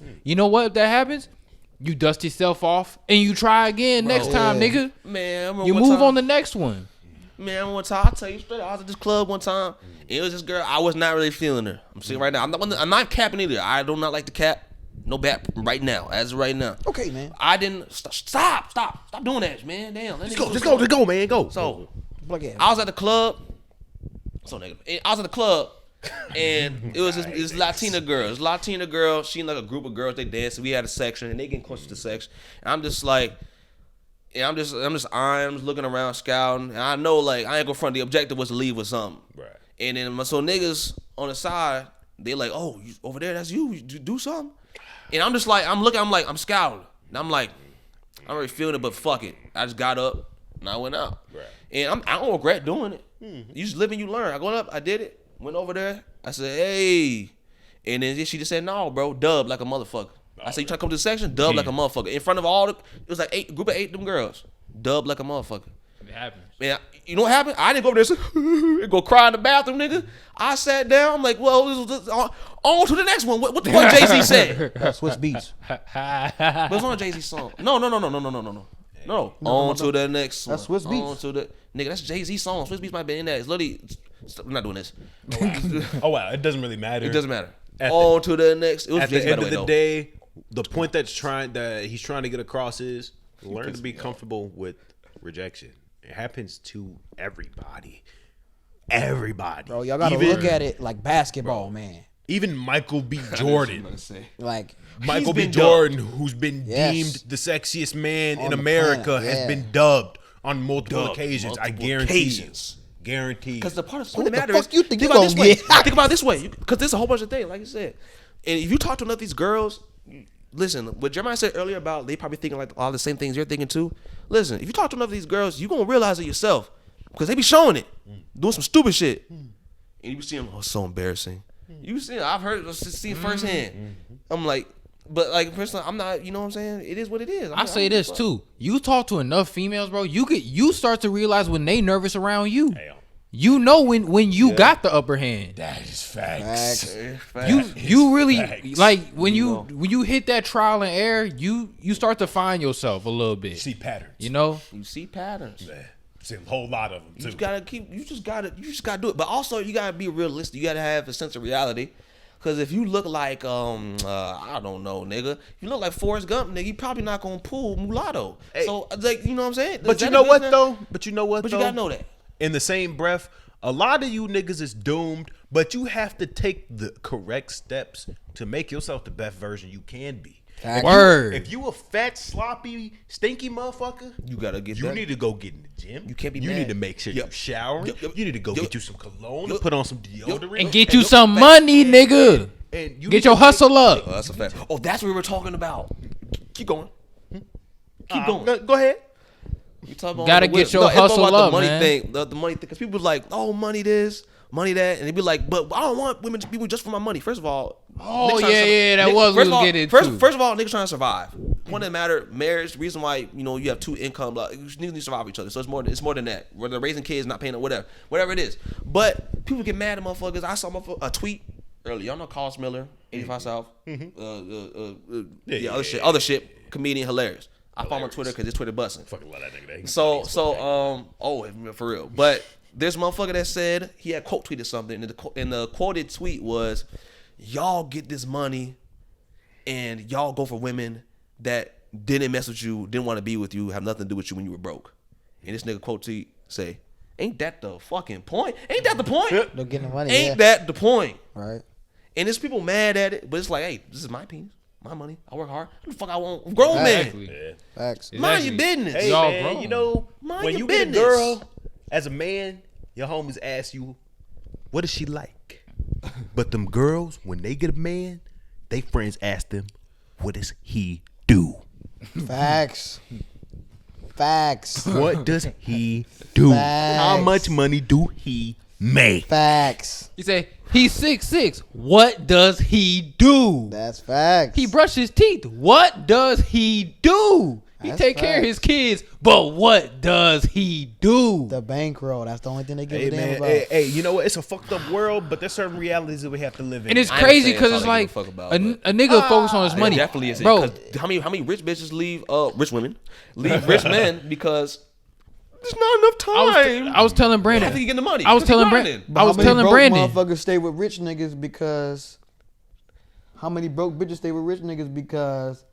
Speaker 4: you dust yourself off and you try again next time, nigga.
Speaker 1: man, I remember
Speaker 4: You
Speaker 1: one
Speaker 4: move
Speaker 1: time-
Speaker 4: on the next one.
Speaker 1: Man, one time, I'll tell you straight, I was at this club one time, and it was this girl, I was not really feeling her. I'm saying right now, I'm not capping either. I do not like to cap. No bat right now, as of right now.
Speaker 3: Okay, man.
Speaker 1: I didn't, stop doing that, man. Damn.
Speaker 2: Let's go, man. Go.
Speaker 1: So,
Speaker 3: Look at
Speaker 1: I was at the club. So negative. I was at the club, and it was this Latina girl. This Latina girl, she and like a group of girls, they danced. We had a section, and they getting close to the section. And I'm just like, I'm just looking around, scouting. And I know, like, I ain't gonna front. The objective was to leave with something.
Speaker 2: Right.
Speaker 1: And then so niggas on the side, they like, oh, you, over there, that's you. You do something. And I'm just like, I'm scouting. And I'm like, I'm already feeling it, but fuck it. I just got up and I went out.
Speaker 2: Right.
Speaker 1: And I don't regret doing it. You just live and you learn. I went up, I did it, went over there. I said, hey. And then she just said, no, bro, dub like a motherfucker. I said, you trying to come to the section? Dub like a motherfucker. In front of all the, it was like group of 8 them girls. Dub like a motherfucker.
Speaker 4: It happens.
Speaker 1: Man, you know what happened? I didn't go over there and go cry in the bathroom, nigga. I sat down. I'm like, well, on to the next one. What Jay-Z said?
Speaker 3: Swiss Beats.
Speaker 1: But it's on a Jay-Z song. No. On to the next one.
Speaker 3: That's Swiss Beats.
Speaker 1: On to the nigga. That's Jay-Z song. Swiss Beats might be in there. It's literally. We're not doing this.
Speaker 2: Oh wow, it doesn't really matter.
Speaker 1: It doesn't matter. On to the next. It was
Speaker 2: at
Speaker 1: Jay-Z,
Speaker 2: the end
Speaker 1: by
Speaker 2: of
Speaker 1: the
Speaker 2: the
Speaker 1: way,
Speaker 2: day, the point that he's trying to get across is learn to be comfortable with rejection. It happens to everybody. Everybody.
Speaker 3: Bro, y'all gotta look at it like basketball, man.
Speaker 2: Even Michael B. Jordan.
Speaker 3: Like
Speaker 2: Michael B. Jordan, who's been deemed the sexiest man in America, has been dubbed on multiple occasions. I guarantee. Guaranteed.
Speaker 1: Because the part of
Speaker 3: So
Speaker 1: the
Speaker 3: what
Speaker 1: matter
Speaker 3: the
Speaker 1: is,
Speaker 3: fuck you think
Speaker 1: think
Speaker 3: you
Speaker 1: about it this
Speaker 3: gonna
Speaker 1: way.
Speaker 3: get?
Speaker 1: Think about it this way. Because there's a whole bunch of things, like you said. And if you talk to enough of these girls, listen, what Jeremiah said earlier about they probably thinking like all the same things you're thinking too. Listen, if you talk to enough of these girls, you're going to realize it yourself. Because they be showing it. Doing some stupid shit. And you see them, oh, so embarrassing. You see, I've heard, seen firsthand. I'm like, but like personally, I'm not. You know what I'm saying? It is what it is.
Speaker 4: I say this too. You talk to enough females, bro. You start to realize when they nervous around you.
Speaker 2: Damn.
Speaker 4: You know when you got the upper hand.
Speaker 2: That is facts.
Speaker 4: You really
Speaker 2: Facts.
Speaker 4: like when you hit that trial and error. You start to find yourself a little bit.
Speaker 2: See patterns.
Speaker 4: You know.
Speaker 1: You see patterns.
Speaker 2: Man, see a whole lot of them too.
Speaker 1: You just gotta do it. But also you gotta be realistic. You gotta have a sense of reality. Cause if you look like I don't know, nigga. If you look like Forrest Gump, nigga, you probably not gonna pull mulatto.
Speaker 2: Hey.
Speaker 1: So like, you know what I'm saying?
Speaker 2: But you know what though? But you
Speaker 1: you gotta know that.
Speaker 2: In the same breath, a lot of you niggas is doomed, but you have to take the correct steps to make yourself the best version you can be.
Speaker 4: Word.
Speaker 2: If you a fat, sloppy, stinky motherfucker,
Speaker 1: You gotta get
Speaker 2: you
Speaker 1: that.
Speaker 2: need to go get in the gym.
Speaker 1: You can't be
Speaker 2: You
Speaker 1: mad.
Speaker 2: need to make sure you shower. You need to go get you some cologne and put on some deodorant.
Speaker 4: And get you some money, nigga.
Speaker 2: And you
Speaker 4: Get your hustle up.
Speaker 1: Oh, that's a fact. Oh, that's what we were talking about. Keep going. Keep going.
Speaker 2: Go ahead.
Speaker 1: You talk about
Speaker 4: Gotta get your
Speaker 1: it's all
Speaker 4: hustle
Speaker 1: about
Speaker 4: up,
Speaker 1: the money
Speaker 4: man.
Speaker 1: thing. The money thing. Because people like, oh, money this, money that. And they be like, but I don't want women to be with just for my money. First of all.
Speaker 4: Oh,
Speaker 1: niggas trying to
Speaker 4: yeah, that
Speaker 1: niggas-
Speaker 4: was
Speaker 1: first
Speaker 4: we
Speaker 1: of all-
Speaker 4: was getting
Speaker 1: first,
Speaker 4: to.
Speaker 1: first of all, niggas trying to survive. One that matter, marriage, the reason why, you have two income, like, you need to survive each other. So it's more than that. Whether raising kids, not paying, whatever it is. But people get mad at motherfuckers. I saw a tweet earlier. Y'all know Carlos Miller, 85 South. Other shit, comedian, hilarious. I follow him on Twitter because his Twitter busting.
Speaker 2: Fucking love that nigga.
Speaker 1: For real. But there's a motherfucker that said he had quote tweeted something, and the quoted tweet was, "Y'all get this money, and y'all go for women that didn't mess with you, didn't want to be with you, have nothing to do with you when you were broke." And this nigga quote tweet say, "Ain't that the fucking point? Ain't that the point?
Speaker 3: They're getting money.
Speaker 1: Ain't that the point?"
Speaker 3: Right.
Speaker 1: And there's people mad at it, but it's like, hey, this is my penis, my money. I work hard. What the fuck I want? I'm grown man.
Speaker 4: Exactly.
Speaker 3: Facts.
Speaker 1: Mind your business.
Speaker 2: Hey,
Speaker 4: Y'all
Speaker 2: man,
Speaker 4: grown.
Speaker 2: you know,
Speaker 1: Mind
Speaker 2: when
Speaker 1: your
Speaker 2: you
Speaker 1: business.
Speaker 2: get a girl, as a man, your homies ask you, what is she like? But them girls, when they get a man, they friends ask them, what does he do?
Speaker 3: Facts. Facts.
Speaker 2: What does he do?
Speaker 3: Facts.
Speaker 2: How much money do he make?
Speaker 3: Facts.
Speaker 4: You say he's 6'6". What does he do?
Speaker 3: That's facts.
Speaker 4: He brushes his teeth. What does he do? He
Speaker 3: That's
Speaker 4: take care of
Speaker 3: facts.
Speaker 4: his kids. But what does he do?
Speaker 3: The bankroll. That's the only thing they give
Speaker 2: Hey
Speaker 3: a damn
Speaker 2: man,
Speaker 3: about.
Speaker 2: hey, you know what? It's a fucked up world, but there's certain realities that we have to live in.
Speaker 4: And it's
Speaker 1: I ain't
Speaker 4: crazy
Speaker 1: saying
Speaker 4: because
Speaker 1: that's
Speaker 4: it's
Speaker 1: all they
Speaker 4: like
Speaker 1: give a fuck about,
Speaker 4: a nigga focus on his money.
Speaker 1: It definitely is,
Speaker 4: bro.
Speaker 1: 'Cause how many rich bitches leave rich women leave rich men because there's not enough time.
Speaker 2: Oh,
Speaker 4: I was telling Brandon.
Speaker 1: How do you get the money?
Speaker 4: I was
Speaker 1: 'Cause he
Speaker 4: telling
Speaker 1: grinding.
Speaker 4: Brandon. I was telling Brandon.
Speaker 3: Motherfuckers stay with rich niggas because. How many broke bitches stay with rich niggas because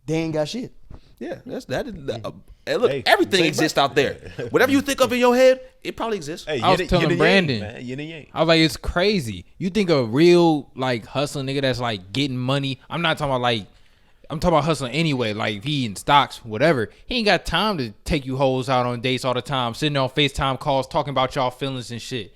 Speaker 3: they ain't got shit?
Speaker 1: Yeah, hey, look,
Speaker 2: Hey,
Speaker 1: everything
Speaker 2: same
Speaker 1: exists out there. Whatever you think of in your head, it probably exists.
Speaker 2: Hey,
Speaker 4: I was
Speaker 2: yin
Speaker 4: telling
Speaker 2: and yang,
Speaker 4: Brandon.
Speaker 2: man, yin and yang.
Speaker 4: I was like, it's crazy. You think a real like hustling nigga that's like getting money. I'm not talking about like. I'm talking about hustling anyway. Like if he in stocks, whatever. He ain't got time to take you hoes out on dates all the time, sitting on FaceTime calls talking about y'all feelings and shit.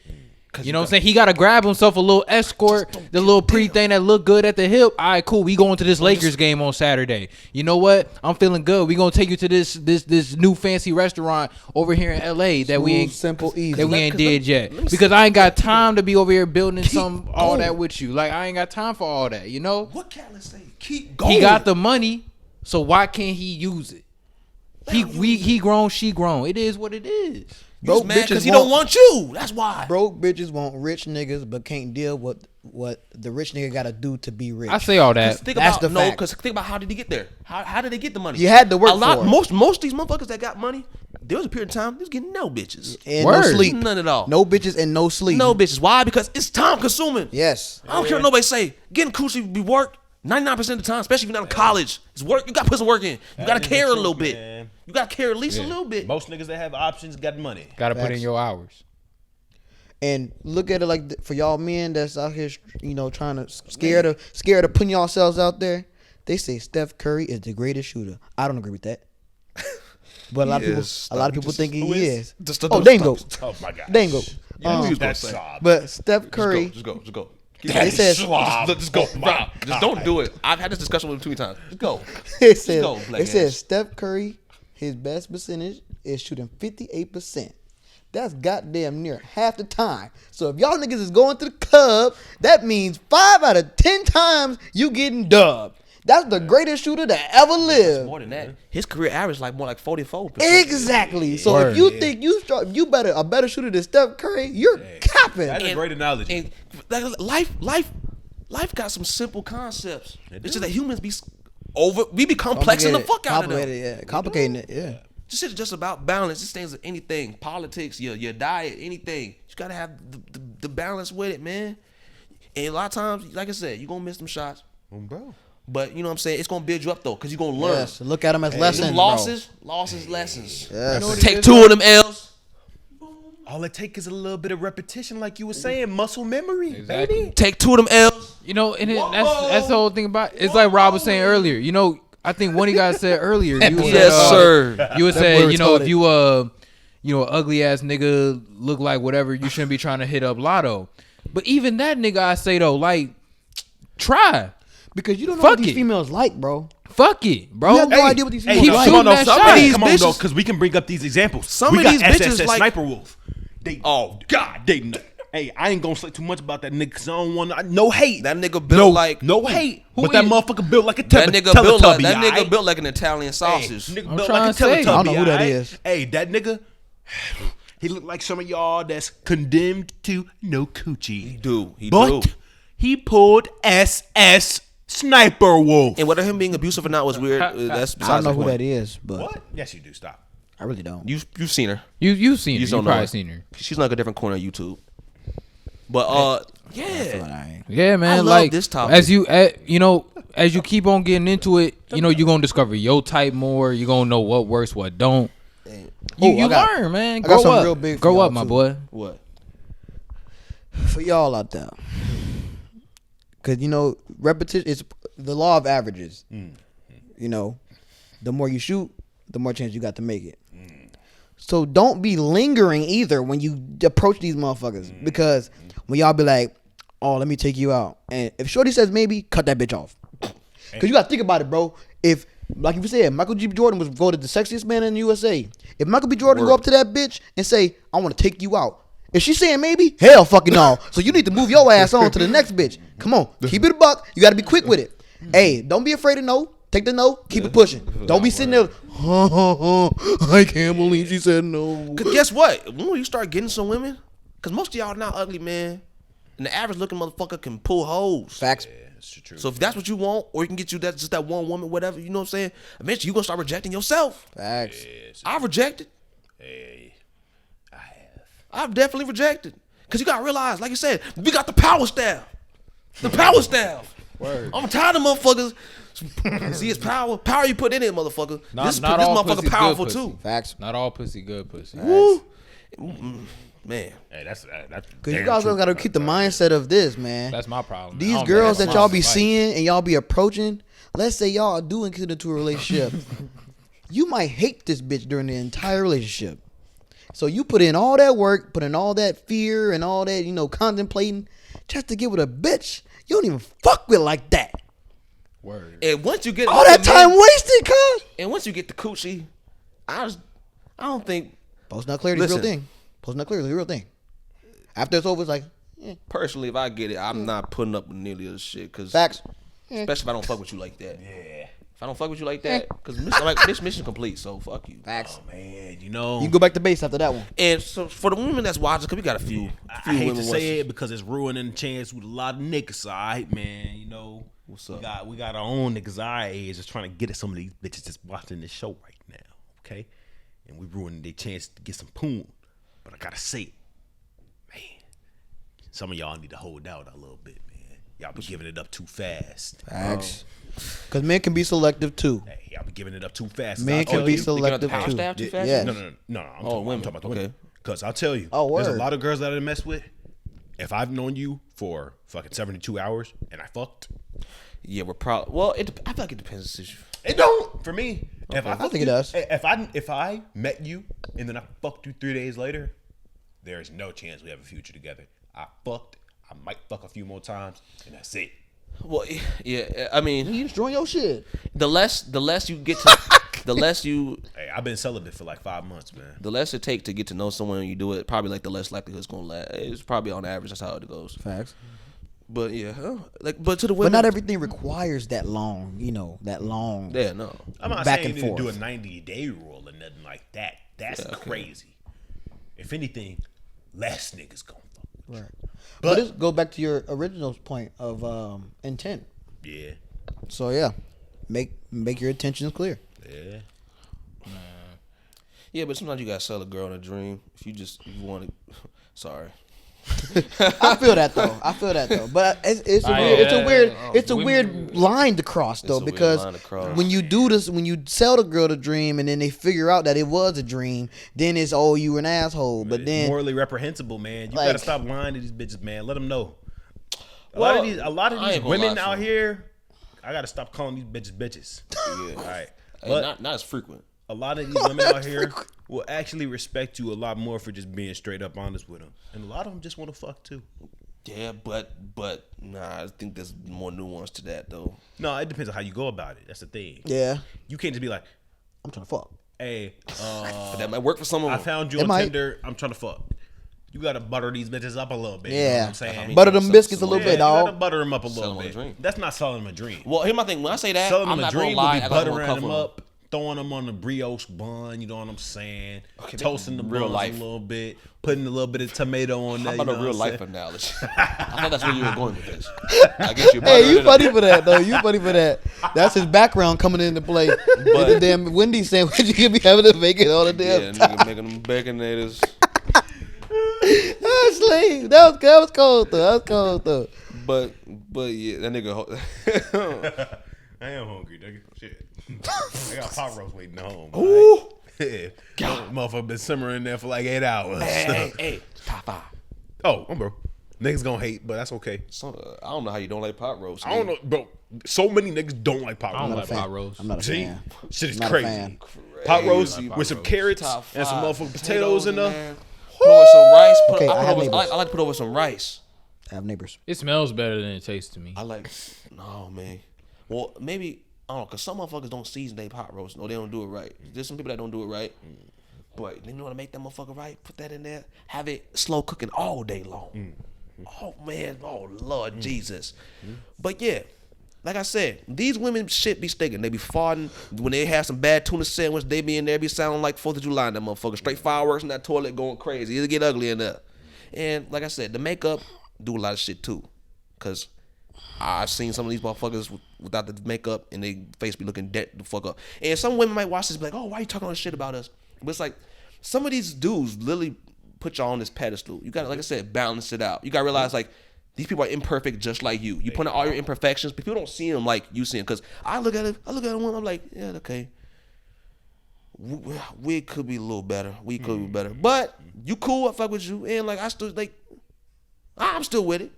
Speaker 4: You know what I'm saying? He got to grab himself a little escort, the little thing that look good at the hip. All right, cool. We going to this Lakers game on Saturday. You know what? I'm feeling good. We gonna take you to this new fancy restaurant over here in LA that we ain't did yet. Because I ain't got time to be over here building all that with you. Like I ain't got time for all that. You know?
Speaker 1: What Cali say? Keep going.
Speaker 4: He got the money, so why can't he use it? He grown, she grown. It is what it is.
Speaker 1: Broke mad because he don't want you. That's why.
Speaker 3: Broke bitches want rich niggas, but can't deal with what the rich nigga got to do to be rich.
Speaker 4: I say all that.
Speaker 1: Because think about how did he get there? How did they get the money?
Speaker 3: You had to work for it.
Speaker 1: Most of these motherfuckers that got money, there was a period of time they was getting no bitches.
Speaker 3: And no sleep.
Speaker 1: None at all.
Speaker 3: No bitches and no sleep.
Speaker 1: No bitches. Why? Because it's time consuming.
Speaker 3: Yes.
Speaker 1: I don't care what nobody say. Getting coochie be work 99% of the time, especially if you're not in college. It's work. You got to put some work in. You got to care a little bit. Man. You got to care at least a little bit.
Speaker 2: Most niggas that have options got money.
Speaker 4: Got to put in your hours.
Speaker 3: And look at it like for y'all men that's out here, you know, trying to scared of putting yourselves out there. They say Steph Curry is the greatest shooter. I don't agree with that. But a lot of people think he is. Dame goes.
Speaker 2: Oh my god.
Speaker 3: Dame goes. But Steph Curry.
Speaker 1: Just go.
Speaker 3: It says,
Speaker 1: just go. Rob, just don't do it. I've had this discussion with him too many times. Just go.
Speaker 3: It says Steph Curry, his best percentage is shooting 58%. That's goddamn near half the time. So if y'all niggas is going to the club, that means 5 out of 10 times you getting dubbed. That's the greatest shooter that ever lived.
Speaker 1: More than that. His career average more like 44%.
Speaker 3: Exactly. So if you think you a better shooter than Steph Curry, you're capping.
Speaker 2: That's a great analogy.
Speaker 1: And life got some simple concepts. It's just that humans we be complexing the fuck out of them.
Speaker 3: Yeah, complicating it. Yeah.
Speaker 1: This shit is just about balance. This thing's anything, politics, your diet, anything. You gotta have the balance with it, man. And a lot of times, like I said, you gonna miss them shots,
Speaker 2: bro.
Speaker 1: But you know what I'm saying? It's gonna build you up though, cause you gonna learn.
Speaker 3: Yes, look at them as lessons.
Speaker 1: Losses, lessons.
Speaker 3: Yes.
Speaker 1: You know take 2 of them L's.
Speaker 2: All it takes is a little bit of repetition, like you were saying, muscle memory, baby.
Speaker 1: Take 2 of them L's.
Speaker 4: You know, and that's the whole thing about it. It's like Rob was saying earlier. You know, I think one of you guys said earlier.
Speaker 1: Yes, sir.
Speaker 4: You would say, you know, if you an ugly ass nigga look like whatever, you shouldn't be trying to hit up Lotto. But even that nigga, I say though, like, try.
Speaker 3: Because you don't know what these females like, bro.
Speaker 4: Fuck it, bro.
Speaker 3: You have no idea what these females like.
Speaker 2: Come on, though, because we can bring up these examples.
Speaker 1: Some of these bitches like
Speaker 2: Sniper Wolf. Hey, I ain't gonna say too much about that nigga because I don't want no hate.
Speaker 1: That nigga built
Speaker 2: no hate. But that motherfucker built like a
Speaker 1: that nigga built like an Italian sausage.
Speaker 2: Hey, nigga built like a Teletubby.
Speaker 3: I don't know who that is.
Speaker 2: Hey, that nigga, he look like some of y'all that's condemned to no coochie.
Speaker 1: He do.
Speaker 2: He pulled SS Sniper Wolf.
Speaker 1: And whether him being abusive or not was weird. That's
Speaker 3: I don't know who that is, but
Speaker 2: what? Yes, you do. Stop.
Speaker 3: I really don't.
Speaker 1: You've seen her.
Speaker 4: You've seen her. You've probably seen her.
Speaker 1: She's like a different corner of YouTube. But
Speaker 4: yeah, man.
Speaker 1: I love this topic.
Speaker 4: As you keep on getting into it, you know you're gonna discover your type more. You're gonna know what works, what don't. You learn, man. Grow up, real big. Grow up, my boy.
Speaker 1: What?
Speaker 3: For y'all out there, because you know repetition is the law of averages. You know, the more you shoot, the more chance you got to make it. So don't be lingering either when you approach these motherfuckers, because when y'all be like, oh, let me take you out, and if shorty says maybe, cut that bitch off. Because you got to think about it, bro. If, like you said, Michael G. Jordan was voted the sexiest man in the USA. If Michael B. Jordan go up to that bitch and say, I want to take you out, if she's saying maybe, hell fucking no. So you need to move your ass on to the next bitch. Come on, keep it a buck. You got to be quick with it. Hey, don't be afraid of no. Take the no, keep it pushing. Don't be sitting there, I can't believe she said no.
Speaker 1: Cause guess what? When you start getting some women, cause most of y'all not ugly, man. And the average looking motherfucker can pull hoes.
Speaker 3: Facts.
Speaker 2: Yeah, that's true.
Speaker 1: So if that's what you want, or you can get you that one woman, whatever, you know what I'm saying? Eventually you gonna start rejecting yourself.
Speaker 3: Facts.
Speaker 1: I've rejected.
Speaker 2: Hey, I have.
Speaker 1: I've definitely rejected. Cause you gotta realize, like you said, we got the power staff. The power staff.
Speaker 3: Word.
Speaker 1: I'm tired of motherfuckers. See, it's power you put in it, motherfucker. This motherfucker powerful too.
Speaker 3: Facts.
Speaker 4: Not all pussy good pussy.
Speaker 1: Woo. Man.
Speaker 2: Hey, that's
Speaker 3: because you guys got to keep the mindset of this, man.
Speaker 4: That's my problem.
Speaker 3: These girls that y'all be seeing and y'all be approaching, let's say y'all do get into a relationship, you might hate this bitch during the entire relationship. So you put in all that work, put in all that fear and all that, contemplating just to get with a bitch you don't even fuck with like that.
Speaker 1: Word. And once you get
Speaker 3: all that time wasted, cuz.
Speaker 1: And once you get the coochie, I don't think
Speaker 3: post nut clarity is a real thing. Post nut clarity is a real thing. After it's over, it's like,
Speaker 1: personally, if I get it, I'm not putting up with nearly this shit. Cause
Speaker 3: facts.
Speaker 1: Especially if I don't fuck with you like that.
Speaker 2: Yeah.
Speaker 1: If I don't fuck with you like that, because this mission complete, so fuck you.
Speaker 3: Facts.
Speaker 2: Oh man,
Speaker 3: you can go back to base after that one.
Speaker 1: And so for the women that's watching, because we got a few
Speaker 2: I hate to say it because it's ruining the chance with a lot of niggas. All right, man.
Speaker 1: What's up?
Speaker 2: We got our own niggas our age just trying to get at some of these bitches that's watching this show right now. Okay, and we ruining their chance to get some poon. But I gotta say it, man. Some of y'all need to hold out a little bit, man. Y'all be giving it up too fast.
Speaker 3: Facts. Because men can be selective too.
Speaker 2: Hey, y'all be giving it up too fast.
Speaker 3: Men can be selective too.
Speaker 1: Yeah.
Speaker 2: No. I'm talking about the women. Because I'll tell you, there's a lot of girls that I mess with. If I've known you for fucking 72 hours and I fucked.
Speaker 1: Yeah, we're probably. Well, I feel like it depends.
Speaker 2: It don't for me.
Speaker 3: Okay. I think it does.
Speaker 2: If I met you and then I fucked you 3 days later, there is no chance we have a future together. I might fuck a few more times, and that's it.
Speaker 1: Well, yeah. I mean,
Speaker 3: you destroying your shit.
Speaker 1: The less you get to, the less you.
Speaker 2: Hey, I've been celibate for like 5 months, man.
Speaker 1: The less it take to get to know someone, and you do it, probably like the less likelihood it's gonna last. It's probably on average that's how it goes.
Speaker 3: Facts.
Speaker 1: But yeah, but to the women,
Speaker 3: but not everything requires that long. That long.
Speaker 1: Yeah, no.
Speaker 2: I'm not
Speaker 3: back
Speaker 2: saying
Speaker 3: and
Speaker 2: you need
Speaker 3: forth.
Speaker 2: to do a 90-day rule or nothing like that. That's crazy. If anything, less niggas gonna fuck.
Speaker 3: Right. But this goes back to your original point of intent.
Speaker 2: Yeah.
Speaker 3: So yeah, make your intentions clear.
Speaker 2: Yeah.
Speaker 1: Yeah, but sometimes you gotta sell a girl in a dream. If you want to, sorry.
Speaker 3: I feel that though. But it's a weird line to cross though, because when you do this, when you sell the girl the dream and then they figure out that it was a dream, then it's you were an asshole. But then
Speaker 2: morally reprehensible, man. You gotta stop lying to these bitches, man. Let them know. A lot of these women out here, I gotta stop calling these bitches. Yeah. All right,
Speaker 1: but not as frequent.
Speaker 2: A lot of these women out here will actually respect you a lot more for just being straight up honest with them, and a lot of them just want to fuck too.
Speaker 1: Yeah, but nah, I think there's more nuance to that though.
Speaker 2: No, it depends on how you go about it. That's the thing.
Speaker 3: Yeah,
Speaker 2: you can't just be like,
Speaker 3: I'm trying to fuck.
Speaker 2: Hey,
Speaker 1: but that might work for some of them.
Speaker 2: I found you on Tinder. I'm trying to fuck. You gotta butter these bitches up a little bit.
Speaker 3: Yeah,
Speaker 2: you know what I'm saying?
Speaker 3: Butter them biscuits a little bit, dog.
Speaker 2: You gotta butter them up a little bit. That's not selling them a dream.
Speaker 1: Well, here's my thing. When I say that,
Speaker 2: selling
Speaker 1: I'm
Speaker 2: them
Speaker 1: not
Speaker 2: a dream
Speaker 1: gonna lie.
Speaker 2: would be buttering them up, throwing them on the brioche bun. You know what I'm saying? Okay, toasting the real life a little bit, putting a little bit of tomato on there.
Speaker 1: How about a real life analogy? I thought that's where you were going with this. I get you.
Speaker 3: Hey, you funny for that though. You funny for that. That's his background coming into play. But the damn Wendy's sandwich you could be having to make it all the damn time.
Speaker 1: Nigga making them baconators.
Speaker 3: That's lame. That was cold though.
Speaker 1: But yeah, that nigga.
Speaker 2: I am hungry, nigga. Shit. I got pot roast waiting at home.
Speaker 1: Ooh.
Speaker 2: Yeah. Motherfucker been simmering there for like 8 hours.
Speaker 1: Hey. Top 5.
Speaker 2: Oh, bro. Niggas gonna hate, but that's okay.
Speaker 1: So, I don't know how you don't like pot roast.
Speaker 2: I don't know, bro. So many niggas don't like pot roast.
Speaker 4: I don't like pot roast.
Speaker 3: I'm not a fan.
Speaker 2: Shit is crazy. Pot roast with some carrots and some motherfucking potatoes in there.
Speaker 1: Put over some rice.
Speaker 3: I
Speaker 1: like to put over some rice.
Speaker 3: I have neighbors.
Speaker 4: It smells better than it tastes to me.
Speaker 1: No, man. Well, maybe, I don't know, because some motherfuckers don't season their pot roast. No, they don't do it right. There's some people that don't do it right. But you know how to make that motherfucker right? Put that in there. Have it slow cooking all day long. Oh, man. Oh, Lord Jesus. But, yeah. Like I said, these women shit be stinking. They be farting. When they have some bad tuna sandwich, they be in there, be sounding like 4th of July in that motherfucker. Straight fireworks in that toilet going crazy. It'll get ugly in there. And like I said, the makeup do a lot of shit too. Because I've seen some of these motherfuckers without the makeup and they face be looking dead the fuck up. And some women might watch this and be like, oh, why you talking all this shit about us? But it's like, some of these dudes literally put y'all on this pedestal. You gotta, like I said, balance it out. You gotta realize, like, these people are imperfect just like you. You point out all your imperfections, but people don't see them like you see them. Because I look at one, I'm like, yeah, okay. We could be a little better. We could be better. But you cool, I fuck with you. And like, I'm still with it.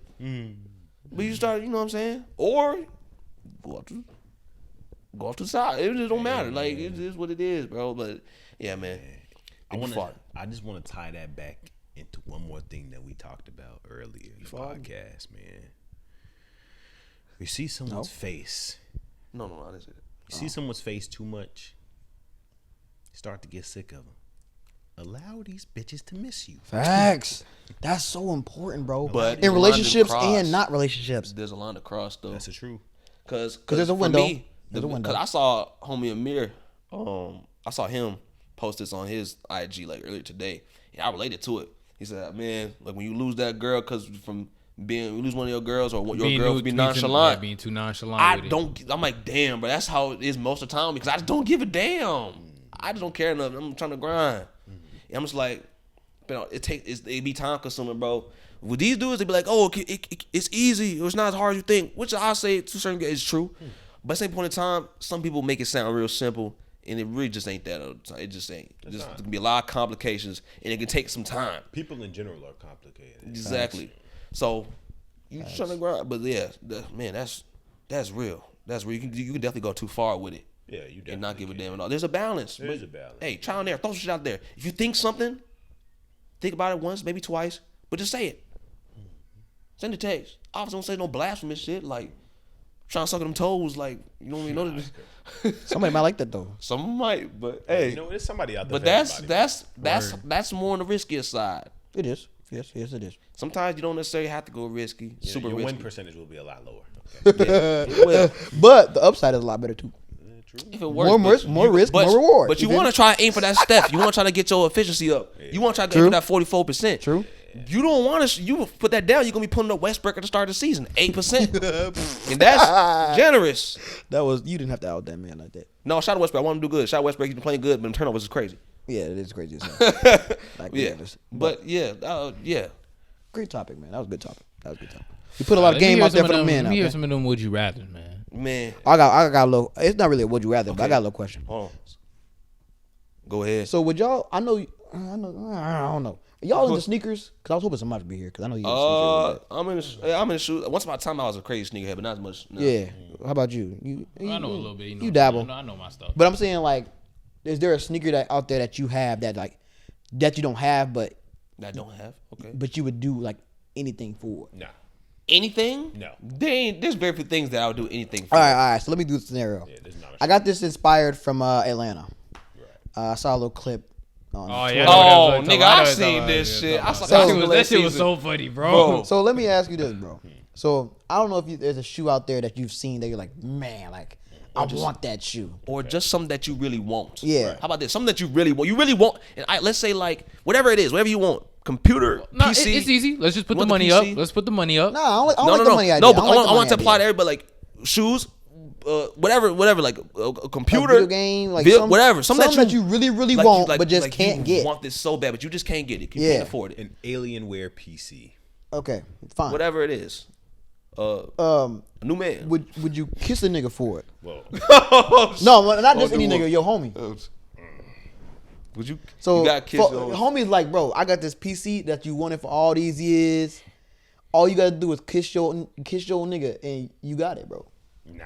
Speaker 1: But you start, you know what I'm saying? Or go off to the side. It just don't matter. Like, it is what it is, bro. But yeah, man.
Speaker 2: I want I just want to tie that back into one more thing that we talked about earlier in the podcast, man. You see someone's face.
Speaker 1: No, I didn't say that.
Speaker 2: You see someone's face too much, you start to get sick of them. Allow these bitches to miss you.
Speaker 3: Facts. That's so important, bro.
Speaker 1: But
Speaker 3: in relationships and not relationships.
Speaker 1: There's a line to cross, though.
Speaker 2: That's true.
Speaker 3: Because there's a window. There's a window.
Speaker 1: Because I saw homie Amir. I saw him post this on his IG like earlier today. And I related to it. He said, man, like when you lose that girl because you lose one of your girls or your girl being nonchalant.
Speaker 4: Being too nonchalant.
Speaker 1: I'm like, damn, bro, that's how it is most of the time because I just don't give a damn. I just don't care enough. I'm trying to grind. And I'm just like, it be time consuming, bro. With these dudes, they be like, oh, it's easy. It's not as hard as you think, which I say to a certain extent is true. But at the same point in time, some people make it sound real simple, and it really just ain't that all the time. It just ain't. There can be a lot of complications, and it can take some time.
Speaker 2: People in general are complicated.
Speaker 1: Exactly. So you trying to grind, but yeah, man, that's real. That's real. You can definitely go too far with it.
Speaker 2: Yeah, you definitely
Speaker 1: and not give a damn at all. There's a balance.
Speaker 2: There's a balance.
Speaker 1: Hey, try on there. Throw some shit out there. If you think something, think about it once, maybe twice, but just say it. Send a text. Obviously, don't say no blasphemous shit like trying to suck them toes. Like you don't even know that.
Speaker 3: Somebody might like that though.
Speaker 1: Some might, but hey,
Speaker 2: you know, there's somebody out there.
Speaker 1: But that's more on the riskier side.
Speaker 3: It is. Yes, it is.
Speaker 1: Sometimes you don't necessarily have to go risky.
Speaker 2: Yeah,
Speaker 1: super
Speaker 2: your
Speaker 1: risky.
Speaker 2: win percentage will be a lot lower.
Speaker 1: Okay. Yeah,
Speaker 3: but the upside is a lot better too.
Speaker 1: If it works,
Speaker 3: more risk, more reward.
Speaker 1: But you want to try to aim for that step. You want to try to get your efficiency up. You want to try to aim for that 44%.
Speaker 3: True.
Speaker 1: You don't want to. You put that down. You're gonna be putting up Westbrook at the start of the season, 8%, and that's generous.
Speaker 3: You didn't have to out that man like that.
Speaker 1: No, shout out Westbrook. I want him to do good. Shout out Westbrook. He's been playing good, but the turnovers is crazy.
Speaker 3: Yeah, it is crazy.
Speaker 1: Yeah, but yeah.
Speaker 3: Great topic, man. That was a good topic. You put a lot of game out there for the men.
Speaker 4: Let me hear some of them would you rather, man.
Speaker 1: I
Speaker 3: got a little. It's not really a would you rather, but I got a little question.
Speaker 1: Hold on. Go ahead.
Speaker 3: So would y'all? I don't know. Y'all into sneakers? Cause I was hoping somebody would be here. Cause I know you.
Speaker 1: I'm in the shoes. Once upon a time I was a crazy sneakerhead, but not as much. No.
Speaker 3: Yeah. How about you?
Speaker 4: I know a little bit.
Speaker 3: You dabble.
Speaker 4: I know my stuff.
Speaker 3: But I'm saying like, is there a sneaker that out there that you have that you don't have, but
Speaker 1: that I don't have? Okay.
Speaker 3: But you would do like anything for it?
Speaker 2: No.
Speaker 1: Anything?
Speaker 2: No.
Speaker 1: There's very few things that I would do anything for.
Speaker 3: All right. So let me do the scenario.
Speaker 2: Yeah,
Speaker 3: I got this inspired from Atlanta. Right. I saw a little clip.
Speaker 1: Nigga, I seen this shit.
Speaker 4: That shit was so funny, bro.
Speaker 3: So let me ask you this, bro. So I don't know if there's a shoe out there that you've seen that you're like, man, like I want that shoe,
Speaker 1: or just something that you really want.
Speaker 3: Yeah. Right.
Speaker 1: How about this? Something that you really want. You really want, and let's say like whatever it is, whatever you want. Computer, PC.
Speaker 4: It's easy. Let's just put the money up. Let's put the money up.
Speaker 3: No, I don't like the money idea.
Speaker 1: No, but I want to apply to everybody. Like shoes, whatever, like a computer,
Speaker 3: a video game, like
Speaker 1: whatever. Something
Speaker 3: that you really want, but just can't get.
Speaker 1: You want this so bad, but you just can't get it. You can't afford it.
Speaker 2: An Alienware PC.
Speaker 3: Okay, fine.
Speaker 1: Whatever it is. A new man.
Speaker 3: Would you kiss a nigga for it?
Speaker 2: Whoa.
Speaker 3: No, not just any nigga. Your homie.
Speaker 1: Would you?
Speaker 3: So
Speaker 1: you got kids
Speaker 3: homie's like, bro, I got this PC that you wanted for all these years. All you gotta do is kiss your nigga, and you got it, bro.
Speaker 2: Nah.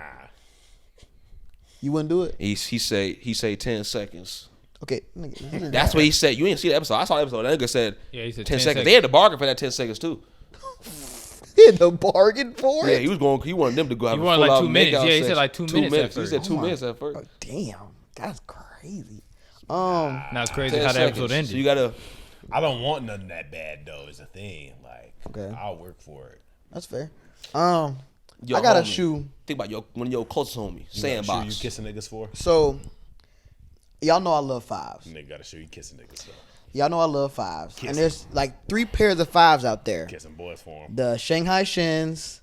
Speaker 3: You wouldn't do it?
Speaker 1: He say 10 seconds.
Speaker 3: Okay, nigga.
Speaker 1: That's what he said. You didn't see the episode. I saw the episode. That nigga said,
Speaker 4: he said
Speaker 1: 10 seconds. They had to bargain for that 10 seconds too.
Speaker 3: He had to bargain for it.
Speaker 1: Yeah, he wanted them to go have
Speaker 4: he
Speaker 1: a
Speaker 4: wanted
Speaker 1: full
Speaker 4: like 2 minutes. Yeah, he said like 2 minutes. At first.
Speaker 1: He said 2 minutes at first.
Speaker 3: Oh, damn, that's crazy.
Speaker 4: Now it's crazy how the episode ended.
Speaker 1: So you gotta.
Speaker 2: I don't want nothing that bad though. Is the thing. Like,
Speaker 3: okay,
Speaker 2: I'll work for it.
Speaker 3: That's fair. I got a shoe.
Speaker 1: Think about one of your closest homies. Sandbox.
Speaker 2: You kissing niggas for?
Speaker 3: So, y'all know I love fives.
Speaker 2: Nigga got a shoe you kissing niggas for.
Speaker 3: Y'all know I love fives. And there's like 3 pairs of fives out there.
Speaker 2: Kissing boys for them.
Speaker 3: The Shanghai Shins,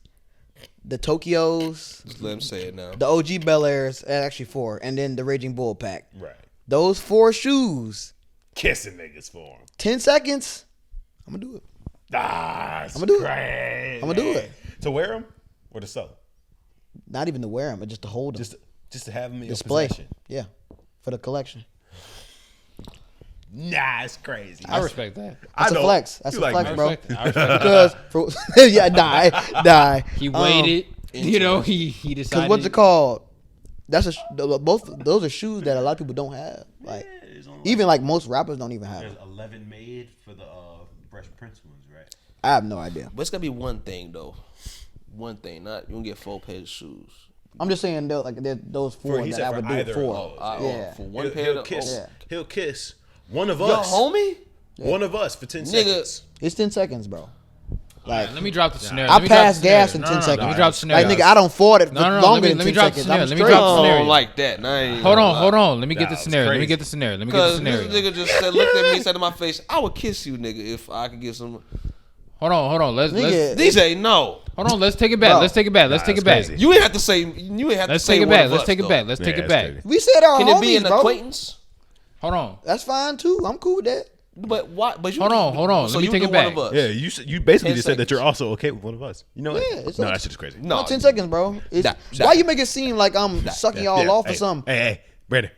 Speaker 3: the Tokyos.
Speaker 1: Just let him say it now.
Speaker 3: The OG Bel Airs, actually 4, and then the Raging Bull pack.
Speaker 2: Right.
Speaker 3: Those 4 shoes.
Speaker 2: Kissing niggas for them.
Speaker 3: 10 seconds. I'm gonna do it.
Speaker 2: I'm
Speaker 3: gonna do it.
Speaker 2: I'm
Speaker 3: gonna do it.
Speaker 2: To wear them or to sell them?
Speaker 3: Not even to wear them, but just to hold them.
Speaker 2: Just to have them in
Speaker 3: display.
Speaker 2: Your possession.
Speaker 3: Yeah, for the collection.
Speaker 2: Nah, it's crazy.
Speaker 4: I respect that.
Speaker 3: That's a flex. That's a flex, bro.
Speaker 4: I respect
Speaker 3: because die.
Speaker 4: He waited. He decided.
Speaker 3: Because what's it called? Those are shoes that a lot of people don't have. Like Even like most rappers don't even have
Speaker 2: There's
Speaker 3: it.
Speaker 2: 11 made for the Fresh Prince ones, right?
Speaker 3: I have no idea.
Speaker 1: But it's gonna be one thing though. One thing, not you gonna get 4 pairs of shoes.
Speaker 3: I'm just saying though, like those four
Speaker 2: He
Speaker 3: that
Speaker 2: said
Speaker 3: I
Speaker 2: for
Speaker 3: would do it
Speaker 2: either
Speaker 3: for.
Speaker 2: of those,
Speaker 3: Yeah.
Speaker 1: For one pair
Speaker 2: He'll
Speaker 1: of
Speaker 2: kiss.
Speaker 3: yeah.
Speaker 2: He'll kiss one of
Speaker 1: Your
Speaker 2: us.
Speaker 1: homie?
Speaker 2: One of us for 10
Speaker 1: Nigga.
Speaker 2: seconds.
Speaker 3: It's 10 seconds, bro. Like
Speaker 4: Let me drop the scenario.
Speaker 3: I
Speaker 4: Let me drop
Speaker 3: pass
Speaker 4: the scenario.
Speaker 3: gas in 10 seconds.
Speaker 4: Let me drop the scenario.
Speaker 3: Like nigga, I don't afford it for
Speaker 4: No.
Speaker 3: longer
Speaker 4: Let
Speaker 3: than
Speaker 4: me
Speaker 3: 10
Speaker 4: drop the
Speaker 3: seconds.
Speaker 4: scenario.
Speaker 3: I'm
Speaker 4: Let me
Speaker 3: straight.
Speaker 4: drop the
Speaker 1: I
Speaker 4: scenario.
Speaker 1: don't like that. Nah, I ain't
Speaker 4: Hold
Speaker 1: gonna
Speaker 4: on,
Speaker 1: lie.
Speaker 4: hold on. Let me get the
Speaker 2: was
Speaker 4: scenario. Let me
Speaker 2: crazy.
Speaker 4: get the scenario. Let me get the
Speaker 1: Cause
Speaker 4: scenario.
Speaker 1: this nigga just said, looked at me, said to my face, I would kiss you, nigga, if I could get some.
Speaker 4: Hold on. Let's
Speaker 3: Nigga,
Speaker 1: DJ, no.
Speaker 4: hold on. Let's take it back.
Speaker 3: Bro.
Speaker 4: Let's take it back. Let's take it back.
Speaker 2: crazy.
Speaker 1: You ain't have to say. You ain't have
Speaker 4: Let's
Speaker 1: to say
Speaker 4: take it
Speaker 1: one
Speaker 4: back.
Speaker 1: of
Speaker 4: Let's
Speaker 1: us,
Speaker 4: take it
Speaker 1: though.
Speaker 4: back. Let's take
Speaker 2: Yeah,
Speaker 4: it
Speaker 2: that's
Speaker 4: back.
Speaker 2: crazy.
Speaker 3: we said our
Speaker 1: Can it be
Speaker 3: homies,
Speaker 1: an
Speaker 3: bro.
Speaker 1: acquaintance?
Speaker 4: Hold on.
Speaker 3: That's fine too. I'm cool with that.
Speaker 1: But why? But you
Speaker 4: Hold on.
Speaker 1: So
Speaker 4: Let me
Speaker 1: you
Speaker 4: take
Speaker 1: do
Speaker 4: it
Speaker 1: one
Speaker 4: back.
Speaker 1: of us.
Speaker 2: Yeah, you basically
Speaker 1: 10
Speaker 2: just said that
Speaker 1: seconds.
Speaker 2: you're also okay with one of us. You know what?
Speaker 3: Yeah, it's
Speaker 2: No,
Speaker 3: like-
Speaker 2: that shit is crazy.
Speaker 1: No,
Speaker 3: 10 seconds, bro. It's,
Speaker 1: Nah.
Speaker 3: why you make it seem like I'm sucking y'all off or something?
Speaker 2: Hey, Brandon.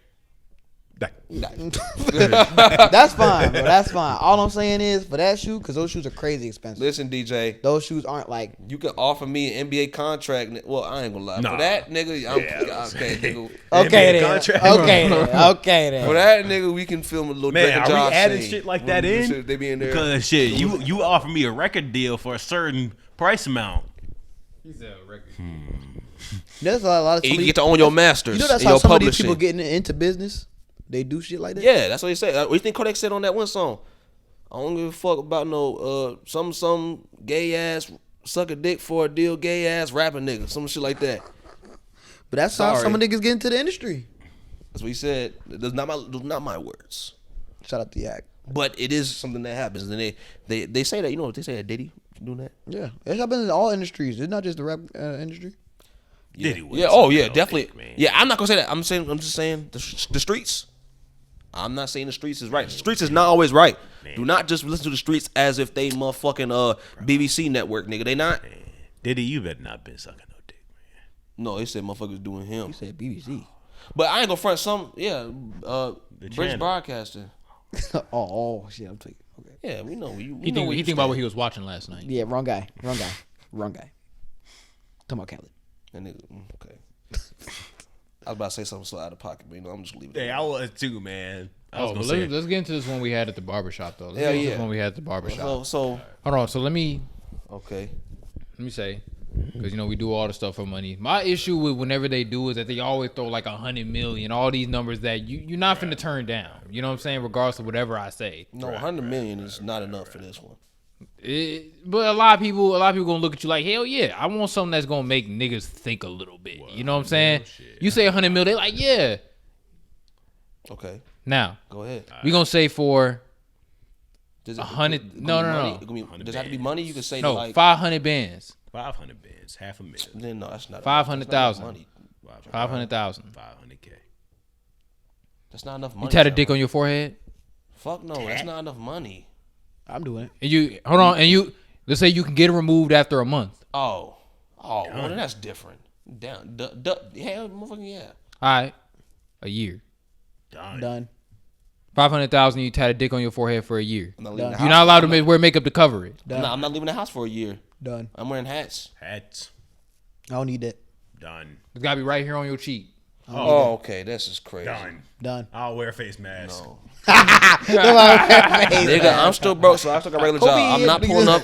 Speaker 3: That's fine, bro. That's fine. All I'm saying is for that shoe, because those shoes are crazy expensive.
Speaker 1: Listen, DJ,
Speaker 3: Those shoes aren't like.
Speaker 1: you can offer me an NBA contract. Well, I ain't gonna lie.
Speaker 2: Nah.
Speaker 1: For that nigga, I'm
Speaker 2: Yeah,
Speaker 1: okay, nigga.
Speaker 3: Okay
Speaker 2: NBA
Speaker 3: then.
Speaker 2: contract.
Speaker 3: Okay then.
Speaker 1: For that nigga, we can film a little
Speaker 2: Man,
Speaker 1: Drake and
Speaker 2: are we
Speaker 1: Josh
Speaker 2: adding
Speaker 1: scene.
Speaker 2: shit like
Speaker 1: When
Speaker 2: that
Speaker 1: the
Speaker 2: in?
Speaker 1: shit, they be in there.
Speaker 2: Because shit, you offer me a record deal for a certain price amount.
Speaker 4: He's a record.
Speaker 3: That's a lot of.
Speaker 1: And you get to own your masters.
Speaker 3: You know that's
Speaker 1: and
Speaker 3: how
Speaker 1: your
Speaker 3: some of these
Speaker 1: publishing.
Speaker 3: people getting into business. They do shit like that.
Speaker 1: Yeah, that's what he said. What do you think Kodak said on that one song? I don't give a fuck about no some gay ass suck a dick for a deal, gay ass rapper nigga, some shit like that.
Speaker 3: But that's how
Speaker 1: Sorry.
Speaker 3: some of niggas get into the industry.
Speaker 1: That's what he said. Those not my words.
Speaker 3: Shout out to Yak.
Speaker 1: But it is something that happens, and they say that. You know what they say at Diddy doing that?
Speaker 3: Yeah, it happens in all industries. It's not just the rap industry.
Speaker 2: Diddy was
Speaker 1: Yeah. Oh
Speaker 2: sucking
Speaker 1: yeah,
Speaker 2: no
Speaker 1: definitely.
Speaker 2: dick, man.
Speaker 1: Yeah, I'm not gonna say that. I'm just saying the streets. I'm not saying the streets is right. The streets is not always right.
Speaker 2: Man.
Speaker 1: Do not just listen to the streets as if they motherfucking BBC network, nigga. They not.
Speaker 2: Diddy, you better not been sucking no dick, man.
Speaker 1: No, they said motherfuckers doing him.
Speaker 3: You said BBC.
Speaker 1: But I ain't gonna front some. Yeah, British
Speaker 2: channel.
Speaker 1: Broadcasting.
Speaker 3: oh shit! I'm taking. Okay.
Speaker 1: Yeah, we know you.
Speaker 4: He think about what he was watching last night.
Speaker 3: Yeah, wrong guy. Talking about Khaled.
Speaker 1: That nigga. Okay. I was about to say something so out of pocket, but I'm just gonna leave it.
Speaker 2: Hey, I was too, man. I was
Speaker 4: Oh,
Speaker 2: gonna
Speaker 4: but
Speaker 2: say.
Speaker 4: let's get into this one we had at the barbershop though. Let's
Speaker 1: Hell
Speaker 4: get into
Speaker 1: yeah.
Speaker 4: this one we had at the barbershop.
Speaker 1: So
Speaker 4: Hold on. So let me
Speaker 1: okay.
Speaker 4: say, because we do all the stuff for money. My issue with whenever they do is that they always throw like 100 million, all these numbers that you're not finna turn down. You know what I'm saying? Regardless of whatever I say.
Speaker 1: No, 100 million is not enough for this one.
Speaker 4: But a lot of people gonna look at you like, hell yeah, I want something that's gonna make niggas think a little bit. You know what I'm saying? You say 100 mil, they like, yeah.
Speaker 1: Okay,
Speaker 4: Now
Speaker 1: go ahead.
Speaker 4: we gonna say for
Speaker 1: Does
Speaker 4: 100
Speaker 1: it
Speaker 4: no.
Speaker 1: Does it have to be money? You can say
Speaker 4: no
Speaker 1: like
Speaker 4: 500 bands,
Speaker 2: 500 bands, half a million,
Speaker 1: Then no, that's not
Speaker 4: 500,000.
Speaker 1: That's not enough money.
Speaker 4: 500,000.
Speaker 2: 500K.
Speaker 1: That's not enough money.
Speaker 4: You tat a
Speaker 1: Trevor.
Speaker 4: dick on your forehead,
Speaker 1: Fuck no, that's not enough money.
Speaker 3: I'm doing it.
Speaker 4: and you hold on, and you let's say you can get it removed after a month.
Speaker 1: Oh, well then that's different. Down, hell, motherfucking yeah.
Speaker 4: All right, a year.
Speaker 3: Done.
Speaker 4: 500,000. You tat a dick on your forehead for a year.
Speaker 1: I'm not leaving the
Speaker 4: You're
Speaker 1: house.
Speaker 4: not allowed to wear makeup to cover it.
Speaker 3: Done.
Speaker 1: I'm not leaving the house for a year.
Speaker 3: Done.
Speaker 1: I'm wearing hats.
Speaker 2: Hats
Speaker 3: I don't need that.
Speaker 2: done.
Speaker 4: It's gotta be right here on your cheek.
Speaker 1: Oh, okay, this is crazy.
Speaker 2: Done. I'll wear a face mask.
Speaker 1: No.
Speaker 3: Nigga,
Speaker 1: Nigga, I'm still broke, so I still got a regular
Speaker 3: Kobe
Speaker 1: job. I'm
Speaker 3: is
Speaker 1: not
Speaker 3: nigga.
Speaker 1: pulling up.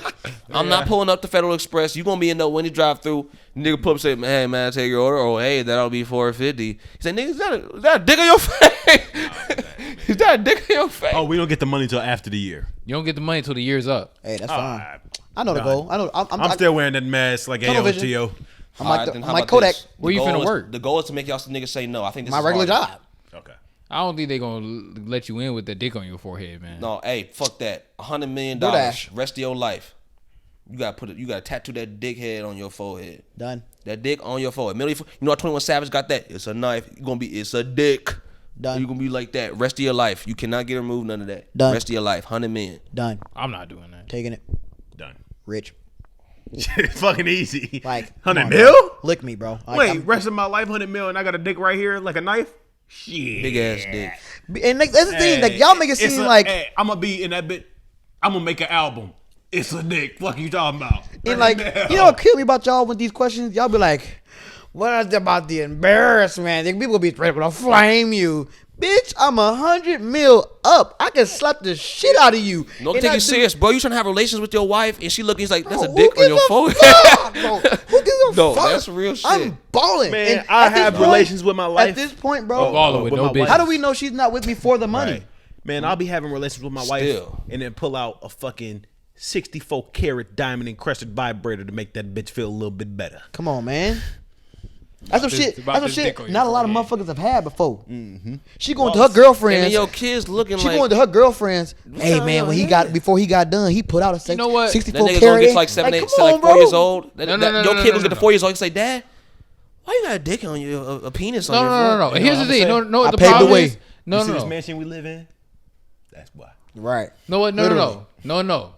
Speaker 1: I'm not pulling up the Federal Express. You gonna be in there when you drive through. Nigga pull up and say, "Hey man, take your order." Or hey, that'll be $4.50. He said, "Nigga, is that a dick on your face? Is that a dick on your face?"
Speaker 2: Oh, we don't get the money till after the year.
Speaker 4: You don't get the money until the year's up.
Speaker 3: Hey, that's
Speaker 2: All
Speaker 3: fine.
Speaker 2: right.
Speaker 3: I know the
Speaker 2: Done.
Speaker 3: goal. I know.
Speaker 2: I'm still wearing that mask like
Speaker 3: Tunnel vision.
Speaker 2: AOTO.
Speaker 3: I'm
Speaker 1: All
Speaker 3: like,
Speaker 1: right, then
Speaker 3: I'm
Speaker 1: how
Speaker 3: like
Speaker 1: about
Speaker 3: Kodak.
Speaker 1: this?
Speaker 4: Where
Speaker 1: The
Speaker 4: you
Speaker 1: goal
Speaker 4: finna
Speaker 1: is-
Speaker 4: work?
Speaker 1: The goal is to make y'all niggas say no. I think this
Speaker 3: My
Speaker 1: is
Speaker 3: regular
Speaker 1: hard.
Speaker 3: job.
Speaker 2: Okay.
Speaker 4: I don't think they gonna let you in with the dick on your forehead, man.
Speaker 1: No, hey, fuck that. $100 million.
Speaker 3: DoorDash.
Speaker 1: Rest of your life. You gotta tattoo that dick head on your forehead.
Speaker 3: Done.
Speaker 1: That dick on your forehead. You know how 21 Savage got that? It's a knife. It's a dick.
Speaker 3: Done.
Speaker 1: You gonna be like that rest of your life. You cannot get removed, none of that.
Speaker 3: Done.
Speaker 1: Rest of your life. 100 million.
Speaker 3: Done.
Speaker 4: I'm not doing that.
Speaker 3: Taking it.
Speaker 2: Done.
Speaker 3: Rich.
Speaker 2: It's fucking easy.
Speaker 3: Like, come
Speaker 2: 100
Speaker 3: on,
Speaker 2: mil?
Speaker 3: bro. Lick me, bro. Like,
Speaker 2: Wait,
Speaker 3: I'm-
Speaker 2: rest of my life, 100 mil, and I got a dick right here like a knife? Shit.
Speaker 1: Big ass dick.
Speaker 3: And like, that's the thing. Like, y'all make it seem like,
Speaker 2: Hey, I'm gonna be in that bit. I'm gonna make an album. It's a dick. Fuck you talking about?
Speaker 3: and like, you know what killed me about y'all with these questions? Y'all be like, what is it about the embarrassment? Like, people be ready to flame you. Bitch, I'm 100 mil up. I can slap the shit out of you.
Speaker 1: Don't take it serious, bro. You trying to have relations with your wife, and she looking, he's like, that's
Speaker 3: Bro,
Speaker 1: a dick on your forehead.
Speaker 3: Bro, who gives a
Speaker 1: No,
Speaker 3: fuck?
Speaker 1: that's real shit.
Speaker 3: I'm balling.
Speaker 2: Man,
Speaker 3: And
Speaker 2: I
Speaker 3: at this
Speaker 2: have
Speaker 3: point-
Speaker 2: relations with my wife.
Speaker 3: At this point, bro,
Speaker 4: balling with no
Speaker 2: my
Speaker 4: bitch.
Speaker 2: wife.
Speaker 3: how do we know she's not with me for the money?
Speaker 2: Right. Man, I'll be having relations with my wife
Speaker 1: Still.
Speaker 2: and then pull out a fucking 64 karat diamond encrusted vibrator to make that bitch feel a little bit better.
Speaker 3: Come on, man. That's some shit.
Speaker 4: about
Speaker 3: That's some
Speaker 4: this
Speaker 3: shit.
Speaker 4: dick on your
Speaker 3: Not a lot of
Speaker 4: forehead.
Speaker 3: motherfuckers have had before.
Speaker 2: Mm-hmm.
Speaker 3: She going to her girlfriends.
Speaker 1: And then your kids looking
Speaker 3: She
Speaker 1: like
Speaker 3: going to her girlfriends. Hey
Speaker 1: on
Speaker 3: man,
Speaker 1: your
Speaker 3: when he
Speaker 1: head?
Speaker 3: got before he got done, he put out a
Speaker 4: You know what?
Speaker 3: 64
Speaker 1: that nigga
Speaker 3: carat.
Speaker 1: gonna get to like 7, 8,
Speaker 3: come
Speaker 1: so like
Speaker 3: on,
Speaker 1: 4
Speaker 3: bro.
Speaker 1: years old.
Speaker 4: No,
Speaker 1: Your
Speaker 4: no,
Speaker 1: kid gonna
Speaker 4: no,
Speaker 1: get to
Speaker 4: no.
Speaker 1: 4 years old. He say, Dad, why you got a dick on you, a penis on your
Speaker 4: No.
Speaker 1: foot?
Speaker 4: Here's the
Speaker 2: I'm
Speaker 4: thing.
Speaker 2: saying?
Speaker 4: No.
Speaker 3: I
Speaker 4: The
Speaker 3: paved the
Speaker 4: problem
Speaker 3: way.
Speaker 4: is no.
Speaker 2: You see this mansion we live in? That's why.
Speaker 3: Right.
Speaker 4: No.
Speaker 3: Literally.
Speaker 4: No.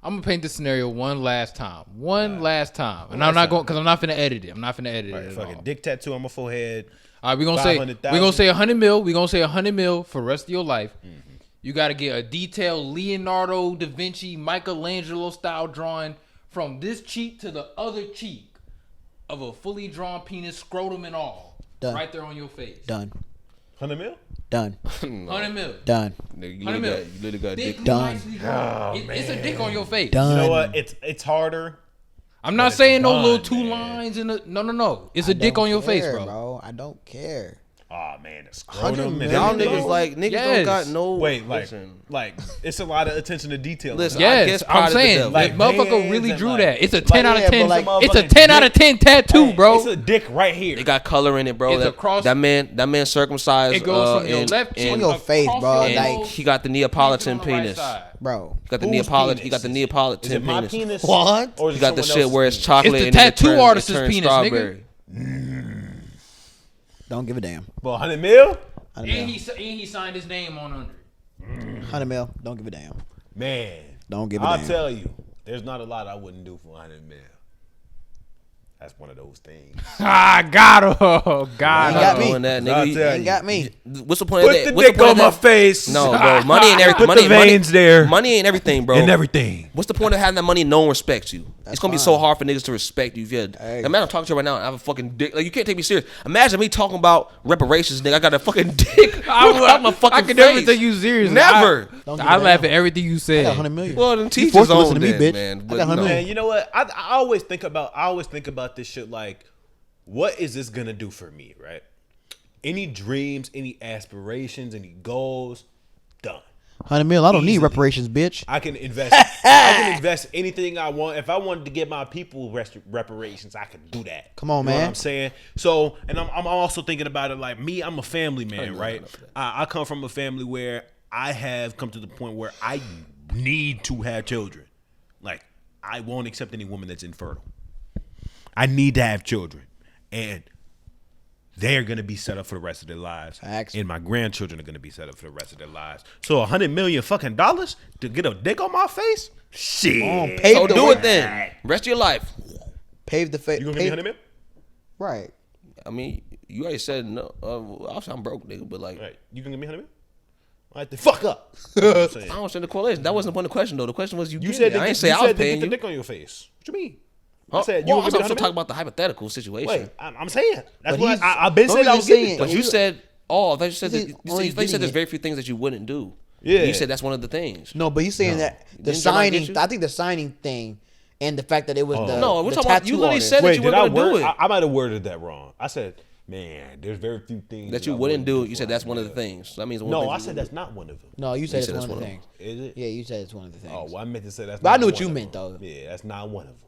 Speaker 4: I'm gonna paint this scenario one last time, and I'm not going because I'm not finna edit it. I'm not finna edit it at
Speaker 2: Fucking
Speaker 4: all.
Speaker 2: dick tattoo on my forehead.
Speaker 4: All right, we're gonna say 100 mil. We're gonna say 100 mil for the rest of your life.
Speaker 2: Mm-hmm.
Speaker 4: You got to get a detailed Leonardo da Vinci, Michelangelo style drawing from this cheek to the other cheek of a fully drawn penis, scrotum and all,
Speaker 3: Done.
Speaker 4: right there on your face.
Speaker 3: Done.
Speaker 2: 100 mil?
Speaker 3: Done.
Speaker 4: 100 mil.
Speaker 3: Done.
Speaker 1: Nigga, you
Speaker 4: 100
Speaker 1: literally
Speaker 4: mil.
Speaker 1: got- you literally got a dick.
Speaker 3: Done.
Speaker 4: nicely drawn. It's a dick on your face.
Speaker 3: Done.
Speaker 2: You know what? It's harder.
Speaker 4: I'm not
Speaker 2: it's
Speaker 4: saying no
Speaker 2: done,
Speaker 4: little two
Speaker 2: man.
Speaker 4: lines in the no. It's
Speaker 3: I
Speaker 4: a dick
Speaker 3: don't
Speaker 4: on your face,
Speaker 3: care,
Speaker 4: bro.
Speaker 3: I don't care.
Speaker 2: Oh man, the
Speaker 3: 100
Speaker 2: scrotum. and
Speaker 1: Y'all
Speaker 3: million,
Speaker 2: everything.
Speaker 1: niggas like niggas
Speaker 4: Yes.
Speaker 1: don't got no.
Speaker 2: Wait,
Speaker 1: listen.
Speaker 2: like it's a lot of attention to detail.
Speaker 1: Listen, I
Speaker 4: Yes,
Speaker 1: guess pride
Speaker 4: I'm
Speaker 1: is the
Speaker 4: saying
Speaker 1: devil.
Speaker 4: that
Speaker 2: Like
Speaker 4: motherfucker
Speaker 2: bands
Speaker 4: really
Speaker 2: and
Speaker 4: drew
Speaker 2: like-
Speaker 4: that. It's a 10 out of
Speaker 3: yeah,
Speaker 4: 10.
Speaker 3: but like-
Speaker 4: It's a 10 out of 10 tattoo, bro.
Speaker 2: It's a dick right here.
Speaker 1: They got color in it, bro.
Speaker 4: It's
Speaker 1: That,
Speaker 4: across-
Speaker 1: that man circumcised.
Speaker 4: It goes from your
Speaker 1: and-
Speaker 4: left cheek
Speaker 1: and-
Speaker 3: On your face,
Speaker 4: across
Speaker 3: bro,
Speaker 4: your
Speaker 3: like-
Speaker 4: nose,
Speaker 1: he got the
Speaker 4: on
Speaker 1: Neapolitan
Speaker 4: the right
Speaker 1: penis.
Speaker 4: side.
Speaker 3: Bro.
Speaker 1: He got the
Speaker 2: Whose
Speaker 1: Neapolitan.
Speaker 2: penis
Speaker 1: He got the
Speaker 2: is it?
Speaker 1: Neapolitan
Speaker 2: Is it my
Speaker 1: penis.
Speaker 2: penis?
Speaker 3: What?
Speaker 2: Or is
Speaker 1: He
Speaker 2: it
Speaker 1: got the
Speaker 2: someone
Speaker 1: shit where it's
Speaker 2: else's
Speaker 1: chocolate.
Speaker 4: It's the
Speaker 1: and then it
Speaker 4: tattoo
Speaker 1: turns-
Speaker 4: artist's
Speaker 1: it turns
Speaker 4: penis, nigga.
Speaker 1: strawberry.
Speaker 3: Don't give a damn.
Speaker 2: penis? Well, 100 mil?
Speaker 3: 100
Speaker 4: And
Speaker 3: mil.
Speaker 4: he signed his name on under.
Speaker 3: 100 mil. Don't give a damn.
Speaker 2: Man,
Speaker 3: Don't give a
Speaker 2: I'll
Speaker 3: damn.
Speaker 2: tell you, there's not a lot I wouldn't do for 100 mil. That's one of those things.
Speaker 4: Got him. Got
Speaker 3: You got me.
Speaker 1: Doing that,
Speaker 2: I'll
Speaker 1: nigga.
Speaker 2: tell
Speaker 3: Ain't got me.
Speaker 1: What's the point of
Speaker 2: Put
Speaker 1: that?
Speaker 2: the
Speaker 1: What's
Speaker 2: dick
Speaker 1: point
Speaker 2: on
Speaker 1: of
Speaker 2: my
Speaker 1: that?
Speaker 2: face.
Speaker 1: No, bro. Money ain't everything.
Speaker 2: Put
Speaker 1: Money,
Speaker 2: the veins there.
Speaker 1: Money ain't everything, bro.
Speaker 2: And everything.
Speaker 1: What's the point of having that money and no one respects you? It's gonna be so
Speaker 3: fine.
Speaker 1: hard for niggas to respect you. If you
Speaker 3: Hey.
Speaker 1: the man I'm talking to right now, I have a fucking dick. Like you can't take me serious. Imagine me talking about reparations, nigga. I got a fucking dick. out my fucking
Speaker 4: I could never
Speaker 1: face.
Speaker 4: take you serious.
Speaker 1: Never.
Speaker 3: Don't give
Speaker 4: I
Speaker 3: a
Speaker 4: laugh
Speaker 3: damn.
Speaker 4: at everything you
Speaker 3: I
Speaker 4: said.
Speaker 3: got 100 million.
Speaker 1: Well, then
Speaker 3: You
Speaker 1: teach
Speaker 3: forced
Speaker 1: his
Speaker 3: to listen
Speaker 1: own
Speaker 3: to me,
Speaker 1: then,
Speaker 3: bitch.
Speaker 1: man.
Speaker 3: I
Speaker 1: But
Speaker 3: got 100
Speaker 1: no.
Speaker 3: million.
Speaker 2: Man, you know what? I always think about this shit like, what is this gonna do for me, right? Any dreams, any aspirations, any goals, done.
Speaker 3: 100 mil. I don't need
Speaker 2: Easily.
Speaker 3: reparations, bitch.
Speaker 2: I can invest. I can invest anything I want. If I wanted to get my people reparations, I could do that.
Speaker 3: Come on,
Speaker 2: You know
Speaker 3: man.
Speaker 2: what I'm saying? So, and I'm also thinking about it like me. I'm a family man, right? I come from a family where I have come to the point where I need to have children. Like I won't accept any woman that's infertile. I need to have children, and they're gonna be set up for the rest of their lives,
Speaker 3: Facts.
Speaker 2: and my grandchildren are gonna be set up for the rest of their lives. So $100 million fucking dollars to get a dick on my face? Shit.
Speaker 3: Pave
Speaker 1: So
Speaker 3: the
Speaker 1: do
Speaker 3: way.
Speaker 1: it then. Rest of your life.
Speaker 3: Pave the face.
Speaker 2: You gonna give me 100 million?
Speaker 3: Right.
Speaker 1: I mean, you already said no. Obviously, I'm broke, nigga. But like,
Speaker 2: Right. You gonna give me 100 million? All right, then fuck up. You know what I'm saying?
Speaker 1: I don't understand the correlation. That wasn't the point of the question, though. The question was you.
Speaker 2: You
Speaker 1: getting
Speaker 2: said
Speaker 1: it. I
Speaker 2: to
Speaker 1: ain't say I was
Speaker 2: get
Speaker 1: paying
Speaker 2: the
Speaker 1: you.
Speaker 2: dick on your face. What you mean?
Speaker 1: Huh?
Speaker 2: I said you
Speaker 1: Well,
Speaker 2: gonna give me
Speaker 1: I'm
Speaker 2: 100
Speaker 1: talking
Speaker 2: million?
Speaker 1: about the hypothetical situation.
Speaker 2: Wait, I'm saying that's
Speaker 3: But
Speaker 2: what
Speaker 3: he's-
Speaker 2: I've been
Speaker 3: what
Speaker 2: saying.
Speaker 3: was
Speaker 2: I
Speaker 3: you
Speaker 2: was giving
Speaker 3: saying?
Speaker 2: it.
Speaker 1: But you said, oh, I thought you said that.
Speaker 3: He's
Speaker 1: You
Speaker 3: only
Speaker 1: said there's
Speaker 3: getting
Speaker 1: very
Speaker 3: it.
Speaker 1: few things that you wouldn't do.
Speaker 2: Yeah.
Speaker 1: And you said that's one of the things.
Speaker 3: No, but he's saying that the
Speaker 1: Didn't John get
Speaker 3: signing.
Speaker 1: you?
Speaker 3: I think the signing thing and the fact that it was the
Speaker 1: No, we're
Speaker 3: the
Speaker 1: talking about- you
Speaker 3: tattoo
Speaker 1: literally
Speaker 3: artist.
Speaker 1: said that
Speaker 2: Wait,
Speaker 1: you
Speaker 2: did
Speaker 1: weren't
Speaker 2: I
Speaker 1: gonna do
Speaker 2: word?
Speaker 1: it.
Speaker 2: I might have worded that wrong. I said, man, there's very few things
Speaker 1: That you
Speaker 2: I
Speaker 1: wouldn't do.
Speaker 2: for
Speaker 1: You said that's one of the
Speaker 2: 100 million.
Speaker 1: things. So that means one
Speaker 2: No,
Speaker 1: thing
Speaker 2: I
Speaker 1: you
Speaker 2: said
Speaker 1: wouldn't
Speaker 2: that's
Speaker 1: do.
Speaker 2: not one of them.
Speaker 3: No, you said it's
Speaker 1: said
Speaker 3: one
Speaker 1: that's
Speaker 3: of the
Speaker 1: one of
Speaker 3: things.
Speaker 2: Is it?
Speaker 3: Yeah, you said it's one of the things.
Speaker 2: Oh, well, I meant to say that's.
Speaker 3: But I
Speaker 2: not
Speaker 3: knew what
Speaker 2: one
Speaker 3: you
Speaker 2: of
Speaker 3: meant,
Speaker 2: them.
Speaker 3: though.
Speaker 2: Yeah, that's not one of them.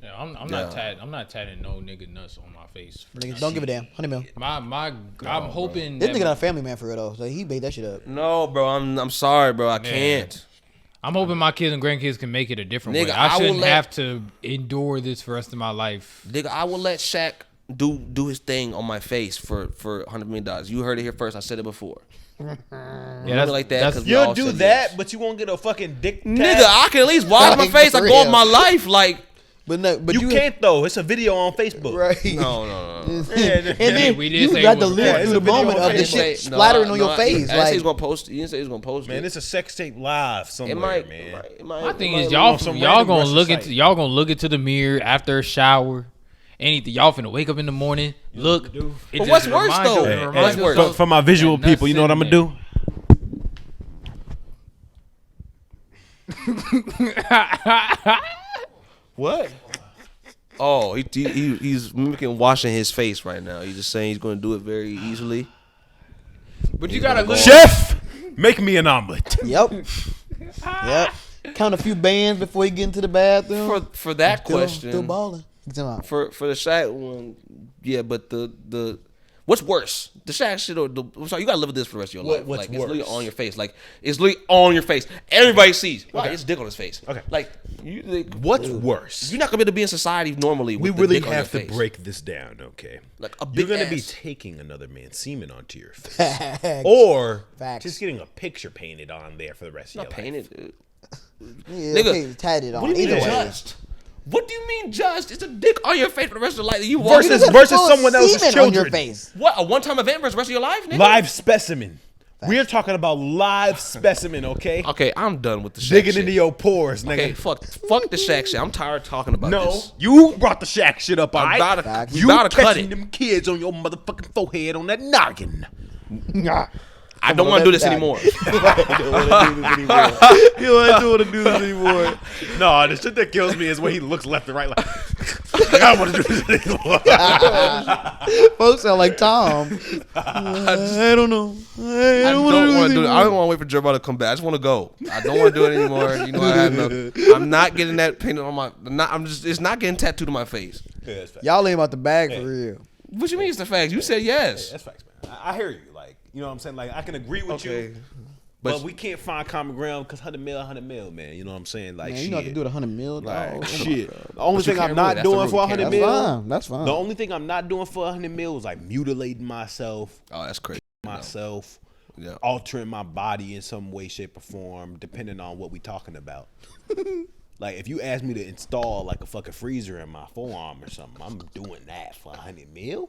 Speaker 4: Yeah, I'm not tatting no nigga nuts on my face.
Speaker 3: Niggas, don't give a damn. 100 mil.
Speaker 4: I'm hoping
Speaker 3: This
Speaker 4: that
Speaker 3: nigga not a family man for real though, so he made that shit up.
Speaker 1: No, bro. I'm sorry, bro. I can't.
Speaker 4: I'm hoping my kids and grandkids can make it a different
Speaker 1: Nigga,
Speaker 4: way.
Speaker 1: I
Speaker 4: I
Speaker 1: will
Speaker 4: shouldn't
Speaker 1: let-
Speaker 4: have to endure this for the rest of my life.
Speaker 1: Nigga, I will let Shaq do his thing on my face for $100 million. You heard it here first. I said it before.
Speaker 4: Yeah,
Speaker 1: that's like that, 'cause we
Speaker 2: You'll
Speaker 1: all
Speaker 2: do
Speaker 1: said
Speaker 2: that,
Speaker 1: yes.
Speaker 2: but you won't get a fucking dick.
Speaker 1: Nigga, I can at least wash my
Speaker 3: Like,
Speaker 1: face. I
Speaker 3: for
Speaker 1: go on
Speaker 3: real.
Speaker 1: my life. Like,
Speaker 3: But no, but
Speaker 2: you can't though. It's a video on Facebook.
Speaker 3: right.
Speaker 1: no.
Speaker 3: And then
Speaker 4: we did
Speaker 3: you
Speaker 4: say
Speaker 3: got
Speaker 4: it
Speaker 3: to
Speaker 4: was-
Speaker 3: live
Speaker 4: yeah,
Speaker 3: through
Speaker 2: it's
Speaker 3: the
Speaker 2: a video
Speaker 3: moment
Speaker 2: on
Speaker 3: of the
Speaker 2: Facebook.
Speaker 3: shit splattering on your face.
Speaker 1: I didn't say he was
Speaker 3: Like,
Speaker 1: gonna post. You didn't say he was gonna post
Speaker 2: Man,
Speaker 1: it.
Speaker 2: it's a sex tape live somewhere,
Speaker 1: It might,
Speaker 2: man.
Speaker 1: it might.
Speaker 4: My thing
Speaker 1: it
Speaker 4: is
Speaker 1: might-
Speaker 4: y'all
Speaker 2: some
Speaker 4: y'all
Speaker 2: random
Speaker 4: gonna
Speaker 2: Russian
Speaker 4: look
Speaker 2: site.
Speaker 4: into y'all gonna look into the mirror after a shower, anything. Y'all finna wake up in the morning, look.
Speaker 1: But what's worse though? What's worse?
Speaker 2: For my visual people, you know what I'm gonna do?
Speaker 1: What? Oh, he's mimicking washing his face right now. He's just saying he's going to do it very easily.
Speaker 4: But you gotta look.
Speaker 2: Chef, make me an omelet.
Speaker 3: Yep. Count a few bands before you get into the bathroom.
Speaker 1: For that question,
Speaker 3: still balling.
Speaker 1: For the Shaq one, yeah. But the what's worse, the Shaq shit or the? I'm sorry, you gotta live with this for the rest of your life.
Speaker 2: What's
Speaker 1: like
Speaker 2: worse?
Speaker 1: It's literally on your face. Like it's literally on your face. Everybody sees. Wow, it's dick on his face.
Speaker 2: Okay.
Speaker 1: Like
Speaker 2: what's worse?
Speaker 1: You're not gonna be able to be in society normally.
Speaker 2: We
Speaker 1: With
Speaker 2: really
Speaker 1: the dick
Speaker 2: have
Speaker 1: on
Speaker 2: to
Speaker 1: your face.
Speaker 2: break this down, okay?
Speaker 1: Like a
Speaker 2: You're
Speaker 1: big
Speaker 2: gonna be
Speaker 1: ass.
Speaker 2: taking another man's semen onto your face,
Speaker 3: Facts.
Speaker 2: or
Speaker 3: Facts.
Speaker 2: just getting a picture painted on there for the rest of your
Speaker 1: Not
Speaker 2: life.
Speaker 1: painted.
Speaker 3: Yeah,
Speaker 1: Nigga,
Speaker 3: okay, tatted on.
Speaker 1: What do you
Speaker 3: Either
Speaker 1: mean
Speaker 3: way.
Speaker 1: just? What do you mean just? It's a dick on your face for the rest of the life. You
Speaker 2: Versus
Speaker 1: walking-
Speaker 2: versus
Speaker 3: Full
Speaker 2: someone else's
Speaker 3: semen
Speaker 2: children.
Speaker 3: on your face.
Speaker 1: what a one-time event versus the rest of your life, nigga?
Speaker 2: Live specimen. We're talking about live specimen, okay?
Speaker 1: Okay, I'm done with the Shaq
Speaker 2: Digging
Speaker 1: shit.
Speaker 2: into your pores, nigga.
Speaker 1: Okay, fuck the Shaq shit. I'm tired of talking about
Speaker 2: No,
Speaker 1: this.
Speaker 2: you brought the Shaq shit up,
Speaker 1: I'm
Speaker 2: alright?
Speaker 1: about to, we
Speaker 2: You
Speaker 1: about to cut
Speaker 2: catching
Speaker 1: it.
Speaker 2: them kids on your motherfucking forehead on that noggin.
Speaker 1: I don't want to do this anymore.
Speaker 3: You don't want to do this anymore.
Speaker 2: No, the shit that kills me is when he looks left and right like I don't want to do this anymore.
Speaker 3: Folks sound like Tom. I don't know. I
Speaker 1: I don't want to do it. I don't want to wait for Jeremiah to come back. I just want to go. I don't want to do it anymore. You know, I have no. I'm not getting that painted on my. It's not getting tattooed on my face.
Speaker 2: Yeah, that's facts.
Speaker 3: Y'all ain't about the bag for real.
Speaker 1: What you mean it's the facts? You said yes.
Speaker 2: That's facts, man. I hear you. Like, you know what I'm saying? Like, I can agree with
Speaker 1: Okay.
Speaker 2: you. But we can't find common ground because 100 mil, man. You know what I'm saying? Like,
Speaker 3: Man, you know I can do it 100 mil.
Speaker 2: Like,
Speaker 3: dog.
Speaker 2: shit. The only
Speaker 1: But you
Speaker 2: thing I'm
Speaker 1: can't
Speaker 2: not
Speaker 1: really. That's the
Speaker 2: doing
Speaker 1: rule.
Speaker 2: for
Speaker 1: You
Speaker 2: 100
Speaker 1: can't.
Speaker 2: mil.
Speaker 3: That's fine.
Speaker 2: The only thing I'm not doing for 100 mil is like mutilating myself,
Speaker 1: Oh, that's crazy. Yeah.
Speaker 2: altering my body in some way, shape, or form, depending on what we talking about. Like, if you ask me to install like a fucking freezer in my forearm or something, I'm doing that for 100 mil.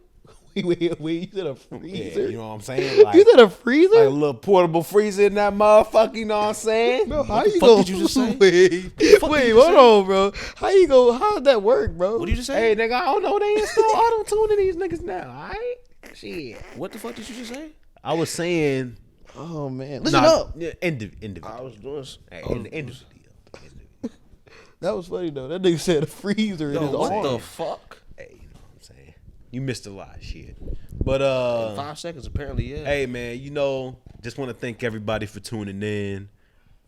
Speaker 3: Wait, you said a
Speaker 2: Yeah,
Speaker 3: freezer?
Speaker 2: you know what I'm saying? Like,
Speaker 3: You said a freezer?
Speaker 2: like a little portable freezer in that motherfucker, you know what I'm saying?
Speaker 3: Bro, how
Speaker 1: the
Speaker 3: you
Speaker 1: fuck
Speaker 3: go?
Speaker 1: did you just say?
Speaker 3: Wait, hold on, bro. How you go? How'd that work, bro?
Speaker 1: What did you just say?
Speaker 2: Hey, nigga, I don't know they install auto-tune to these niggas now, alright? Shit.
Speaker 1: What the fuck did you just say?
Speaker 2: I was saying...
Speaker 3: Oh man, listen up.
Speaker 2: Yeah, individual.
Speaker 1: I was doing.
Speaker 2: Hey, individual.
Speaker 3: That was funny though. That nigga said a freezer in his
Speaker 1: What
Speaker 3: arm.
Speaker 1: the fuck?
Speaker 2: Hey, you know what I'm saying? You missed a lot of shit. But,
Speaker 1: 5 seconds, apparently, yeah.
Speaker 2: hey, man, you know, just want to thank everybody for tuning in.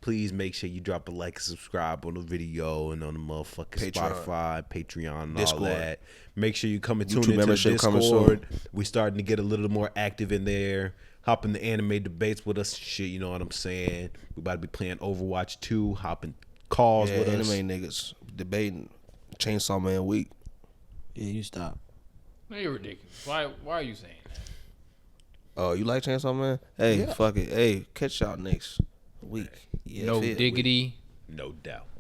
Speaker 2: Please make sure you drop a like and subscribe on the video and on the motherfucking
Speaker 1: Patreon.
Speaker 2: Spotify, Patreon, and
Speaker 1: Discord.
Speaker 2: all that. Make sure you come and tune
Speaker 1: YouTube
Speaker 2: into
Speaker 1: membership coming
Speaker 2: Discord. We starting to get a little more active in there. Hop in the anime debates with us. Shit, you know what I'm saying? We about to be playing Overwatch 2. Hopping calls
Speaker 1: Yeah,
Speaker 2: with
Speaker 1: anime
Speaker 2: us.
Speaker 1: niggas debating Chainsaw Man week.
Speaker 3: Yeah, you stop.
Speaker 4: No, you're ridiculous. Why are you saying that?
Speaker 1: Oh, you like Chainsaw Man? Hey, fuck it. Hey, catch y'all next week. Yeah,
Speaker 4: No
Speaker 1: fit.
Speaker 4: diggity.
Speaker 2: No doubt.